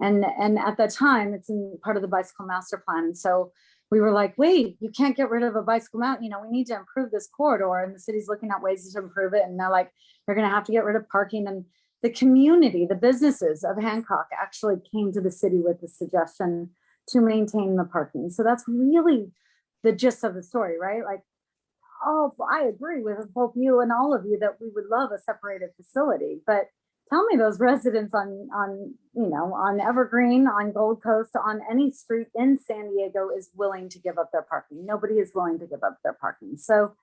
And at that time, it's in part of the bicycle master plan. And so we were like, wait, you can't get rid of a bicycle mountain. You know, we need to improve this corridor, and the city's looking at ways to improve it. And they're like, you're going to have to get rid of parking. And the community, the businesses of Hancock actually came to the city with the suggestion to maintain the parking. So that's really the gist of the story, right? Like, oh, I agree with both you and all of you that we would love a separated facility, but tell me those residents on you know, on Evergreen, on Gold Coast, on any street in San Diego is willing to give up their parking. Nobody is willing to give up their parking. So,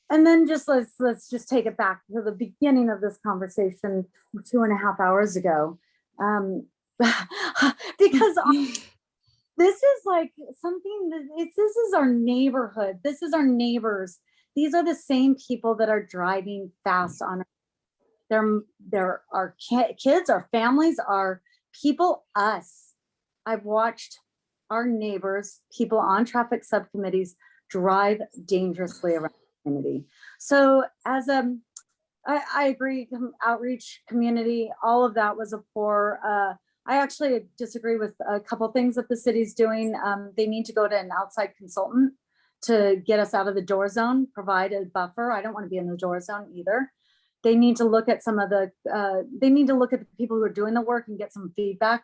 and then just let's just take it back to the beginning of this conversation 2.5 hours ago, because this is like something that this is our neighborhood. This is our neighbors. These are the same people that are driving fast on. There are kids, our families, our people, us. I've watched our neighbors, people on traffic subcommittees drive dangerously around the community. So as I agree, outreach community, all of that was a poor, I actually disagree with a couple things that the city's doing. They need to go to an outside consultant to get us out of the door zone, provide a buffer. I don't want to be in the door zone either. They need to look at some of the, they need to look at the people who are doing the work and get some feedback.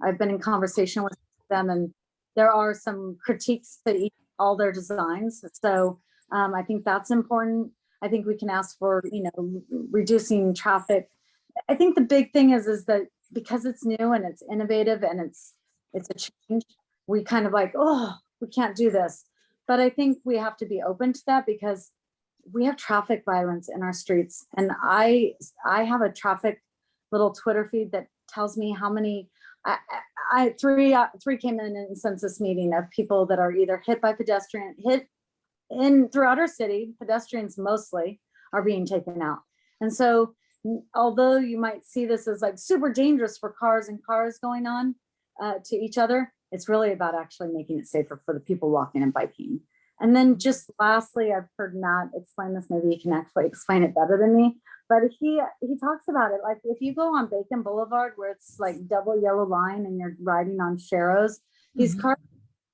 I've been in conversation with them, and there are some critiques to all their designs. So I think that's important. I think we can ask for, you know, reducing traffic. I think the big thing is that because it's new and it's innovative and it's a change, we kind of like, oh, we can't do this. But I think we have to be open to that, because we have traffic violence in our streets. And I have a traffic little Twitter feed that tells me how many, three came in census meeting of people that are either hit by pedestrian, hit in throughout our city, pedestrians mostly are being taken out. And so although you might see this as like super dangerous for cars and cars going on to each other, it's really about actually making it safer for the people walking and biking. And then just lastly, I've heard Matt explain this, maybe you can actually explain it better than me, but he talks about it. Like if you go on Bacon Boulevard where it's like double yellow line and you're riding on Sharrows, these cars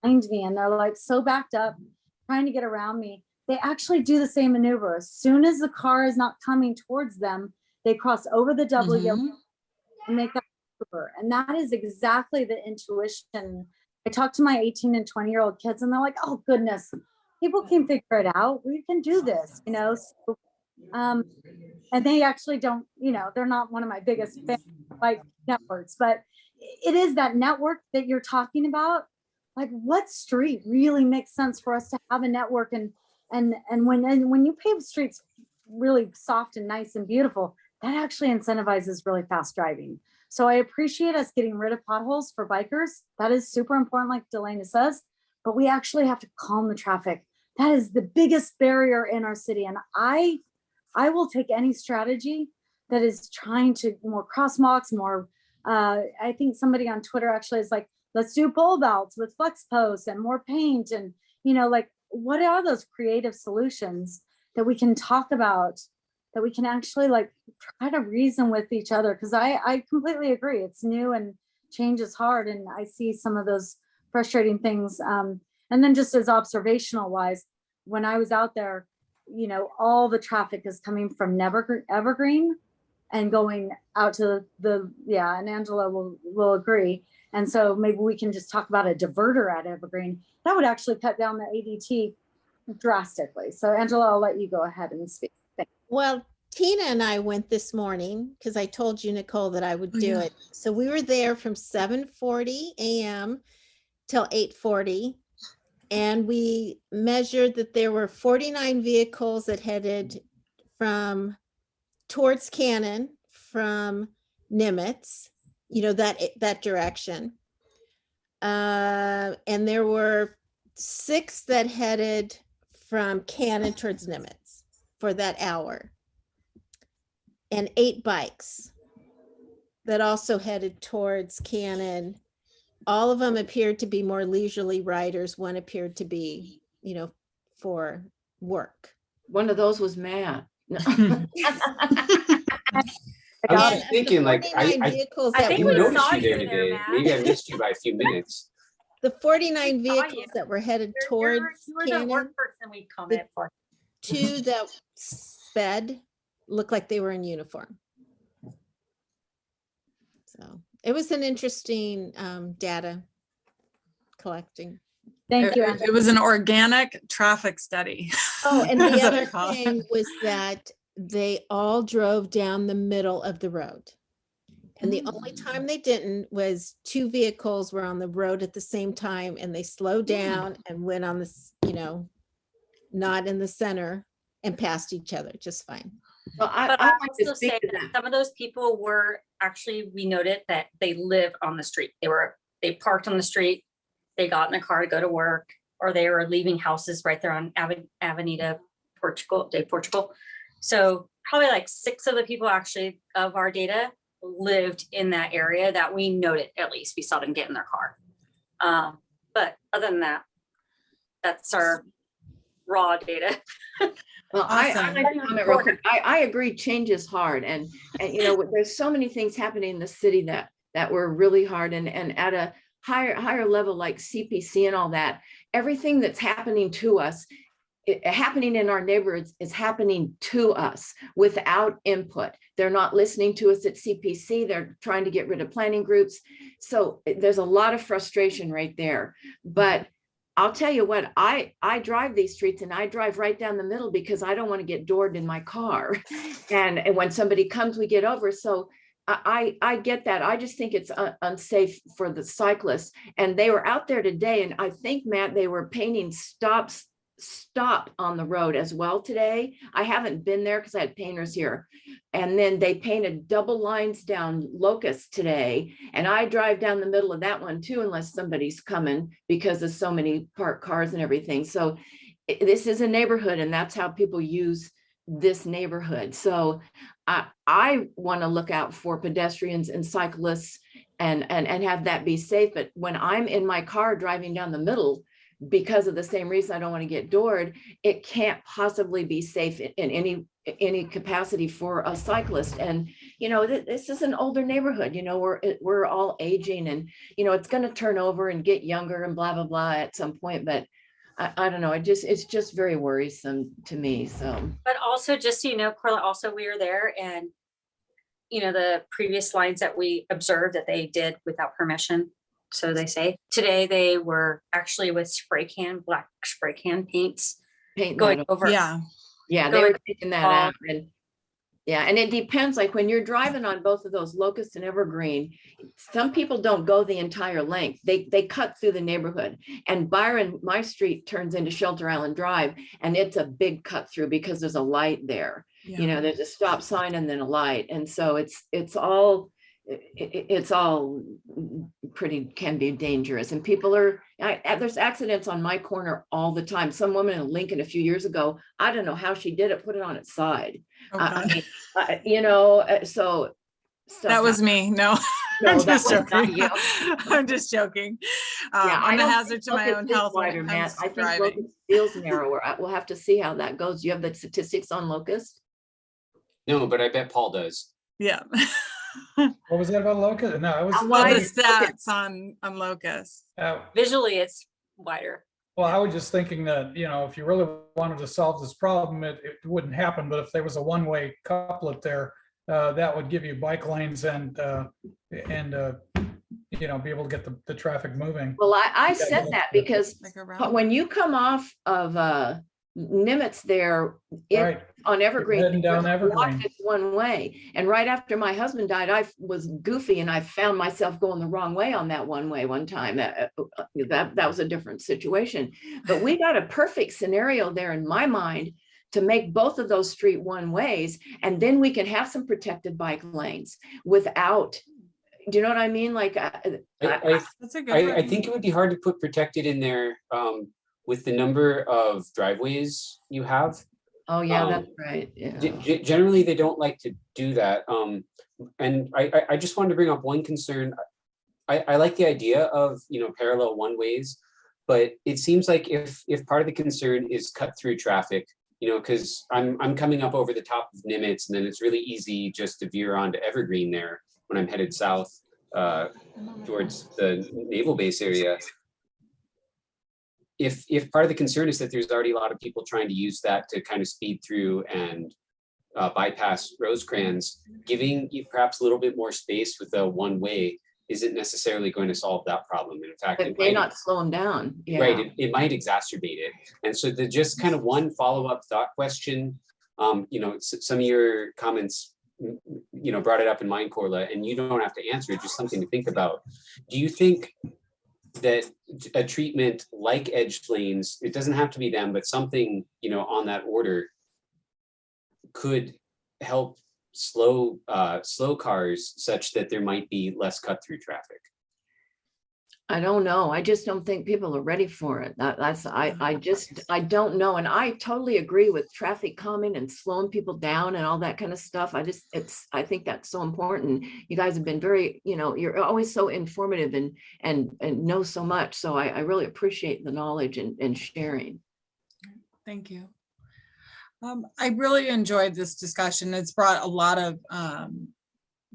behind me and they're like so backed up, trying to get around me. They actually do the same maneuver. As soon as the car is not coming towards them, they cross over the double yellow and make that maneuver. And that is exactly the intuition. I talk to my 18 and 20-year-old kids and they're like, oh goodness, people can figure it out. We can do this, you know? So, and they actually don't, you know, they're not one of my biggest like networks, but it is that network that you're talking about. Like what street really makes sense for us to have a network, and when you pave streets really soft and nice and beautiful, that actually incentivizes really fast driving. So I appreciate us getting rid of potholes for bikers. That is super important, like Delana says, but we actually have to calm the traffic. That is the biggest barrier in our city. And I will take any strategy that is trying to more crosswalks, more, I think somebody on Twitter actually is like, let's do pole belts with flex posts and more paint. And, you know, like, what are those creative solutions that we can talk about, that we can actually like try to reason with each other? Because I completely agree. It's new and change is hard. And I see some of those frustrating things. And then just as observational wise, when I was out there, you know, all the traffic is coming from Evergreen and going out to and Angela will agree. And so maybe we can just talk about a diverter at Evergreen. That would actually cut down the ADT drastically. So Angela, I'll let you go ahead and speak. Well, Tina and I went this morning because I told you, Nicole, that I would do it. So we were there from 7:40 a.m. till 8:40. And we measured that there were 49 vehicles that headed towards Cannon from Nimitz, you know, that direction. And there were 6 that headed from Cannon towards Nimitz for that hour. And 8 bikes that also headed towards Cannon. All of them appeared to be more leisurely riders. One appeared to be, you know, for work. One of those was Matt. No. I was just thinking, like, I think we noticed saw you there you there, today. Matt. Maybe I missed you by a few minutes. The 49 saw you. vehicles that were headed You're- towards You were the Cannon, worst person we commented for. 2 that sped looked like they were in uniform. So it was an interesting data collecting. Thank you. It was an organic traffic study. Oh, and Is the what other I call it. thing was that they all drove down the middle of the road. And the only time they didn't was 2 vehicles were on the road at the same time and they slowed down and went on this, not in the center and passed each other just fine. Well, But I I like to also speak say to that that. some of those people were actually, we noted that they lived on the street. They parked on the street, they got in the car to go to work, or they were leaving houses right there on Avenida de Portugal. So probably like 6 of the people actually of our data lived in that area that we noted, at least we saw them get in their car. But other than that, that's our raw data. Well, I Awesome. like to comment real quick. I agree, change is hard. And there's so many things happening in the city that were really hard and at a higher level like CPC and all that, everything that's happening to us, happening in our neighborhoods is happening to us without input. They're not listening to us at CPC. They're trying to get rid of planning groups. So there's a lot of frustration right there. But I'll tell you what, I drive these streets and I drive right down the middle because I don't want to get doored in my car. And when somebody comes, we get over. So I get that. I just think it's unsafe for the cyclists. And they were out there today. And I think, Matt, they were painting stop on the road as well today. I haven't been there because I had painters here. And then they painted double lines down Locust today. And I drive down the middle of that one too, unless somebody's coming because there's so many parked cars and everything. So this is a neighborhood and that's how people use this neighborhood. So I want to look out for pedestrians and cyclists and have that be safe. But when I'm in my car driving down the middle, because of the same reason I don't want to get doored, it can't possibly be safe in any capacity for a cyclist. And this is an older neighborhood. We're all aging, and it's going to turn over and get younger and blah blah blah at some point. But I don't know. It's just very worrisome to me. So, But also, just so you know, Carla, also we were there, and the previous lines that we observed that they did without permission. So they say today they were actually with black spray can paints going over. Yeah. They were taking that out. And it depends, like when you're driving on both of those, Locust and Evergreen, some people don't go the entire length. They cut through the neighborhood. And Byron, my street turns into Shelter Island Drive, and it's a big cut through because there's a light there. Yeah. There's a stop sign and then a light. And so it's all can be dangerous, and people there's accidents on my corner all the time. Some woman in Lincoln a few years ago, I don't know how she did it, put it on its side. Okay. So That was me. No, No, I'm that just was not joking. you. I'm just joking. I I'm a don't hazard think to my Locust own is health when wider, it Matt. comes I to think driving. Locust feels narrower. We'll have to see how that goes. Do you have the statistics on Locust? No, but I bet Paul does. Yeah. What was that about Locust? No, I was. Well, the stats on Locust. Visually, it's wider. Well, I was just thinking that, if you really wanted to solve this problem, it wouldn't happen. But if there was a one-way couplet there, that would give you bike lanes and be able to get the traffic moving. Well, I said that because when you come off of Nimitz there Right. on Evergreen, Heading down Evergreen. it's one way. And right after my husband died, I was goofy and I found myself going the wrong way on that one way one time. That was a different situation. But we got a perfect scenario there in my mind to make both of those street one ways, and then we can have some protected bike lanes without. Do you know what I mean? Like, That's a good I think it would be hard to put protected in there with the number of driveways you have. Oh yeah, that's right. Yeah. Generally, they don't like to do that. And I just wanted to bring up one concern. I like the idea of parallel one ways, but it seems like if part of the concern is cut through traffic, because I'm coming up over the top of Nimitz, and then it's really easy just to veer onto Evergreen there when I'm headed south towards the naval base area. if part of the concern is that there's already a lot of people trying to use that to kind of speed through and bypass Rosecrans, giving you perhaps a little bit more space with a one-way isn't necessarily going to solve that problem. And in fact, But it may might, not slow them down. Yeah. right, it might exacerbate it. And so the just kind of one follow-up thought question, you know, some of your comments, you know, brought it up in mind, Corla, and you don't have to answer it, just something to think about. Do you think that a treatment like edge lanes, it doesn't have to be them, but something, you know, on that order could help slow cars such that there might be less cut through traffic? I don't know. I just don't think people are ready for it. I don't know. And I totally agree with traffic calming and slowing people down and all that kind of stuff. I think that's so important. You guys have been very, you know, you're always so informative and know so much. So I really appreciate the knowledge and sharing. Thank you. I really enjoyed this discussion. It's brought a lot of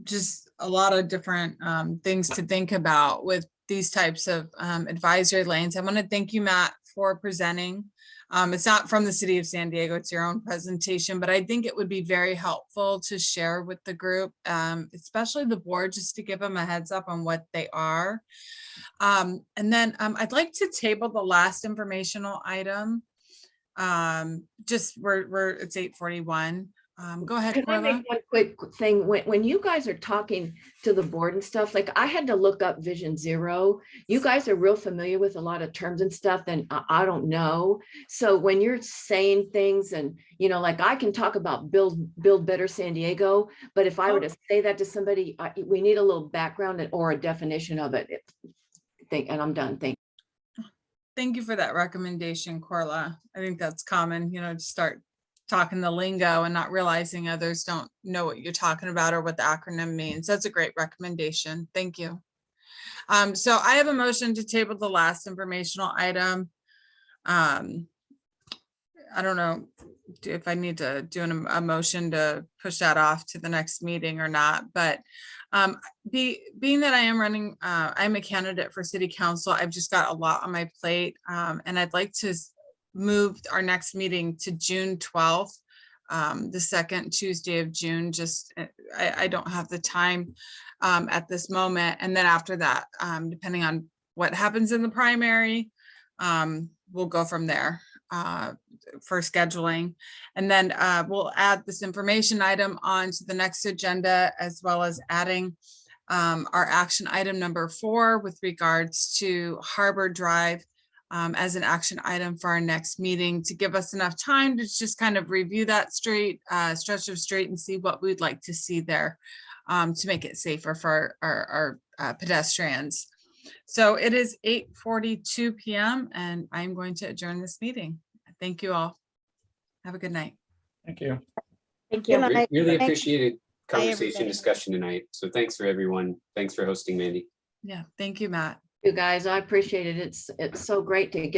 just a lot of different things to think about with these types of advisory lanes. I want to thank you, Matt, for presenting. It's not from the city of San Diego, it's your own presentation, but I think it would be very helpful to share with the group, especially the board, just to give them a heads up on what they are. And then I'd like to table the last informational item. Just it's 8:41. Go ahead, Can I Corla. make one quick thing? When you guys are talking to the board and stuff, like I had to look up Vision Zero. You guys are real familiar with a lot of terms and stuff, and I don't know. So when you're saying things and, you know, like I can talk about build better San Diego, but if I were to say that to somebody, we need a little background or a definition of it. And I'm done. Thank you for that recommendation, Corla. I think that's common, you know, to start talking the lingo and not realizing others don't know what you're talking about or what the acronym means. That's a great recommendation. Thank you. So I have a motion to table the last informational item. I don't know if I need to do a motion to push that off to the next meeting or not, but being that I am running, I'm a candidate for city council. I've just got a lot on my plate, and I'd like to move our next meeting to June 12th, the second Tuesday of June. Just I don't have the time at this moment. And then after that, depending on what happens in the primary, we'll go from there for scheduling. And then we'll add this information item on to the next agenda, as well as adding our action item number 4 with regards to Harbor Drive as an action item for our next meeting, to give us enough time to just kind of review that street, stretch of street, and see what we'd like to see there to make it safer for our pedestrians. So it is 8:42 p.m. and I'm going to adjourn this meeting. Thank you all. Have a good night. Thank you. Thank you. Really appreciated Bye, conversation, everybody. discussion tonight. So thanks for everyone. Thanks for hosting, Mandy. Yeah, thank you, Matt. You guys, I appreciate it. It's so great to get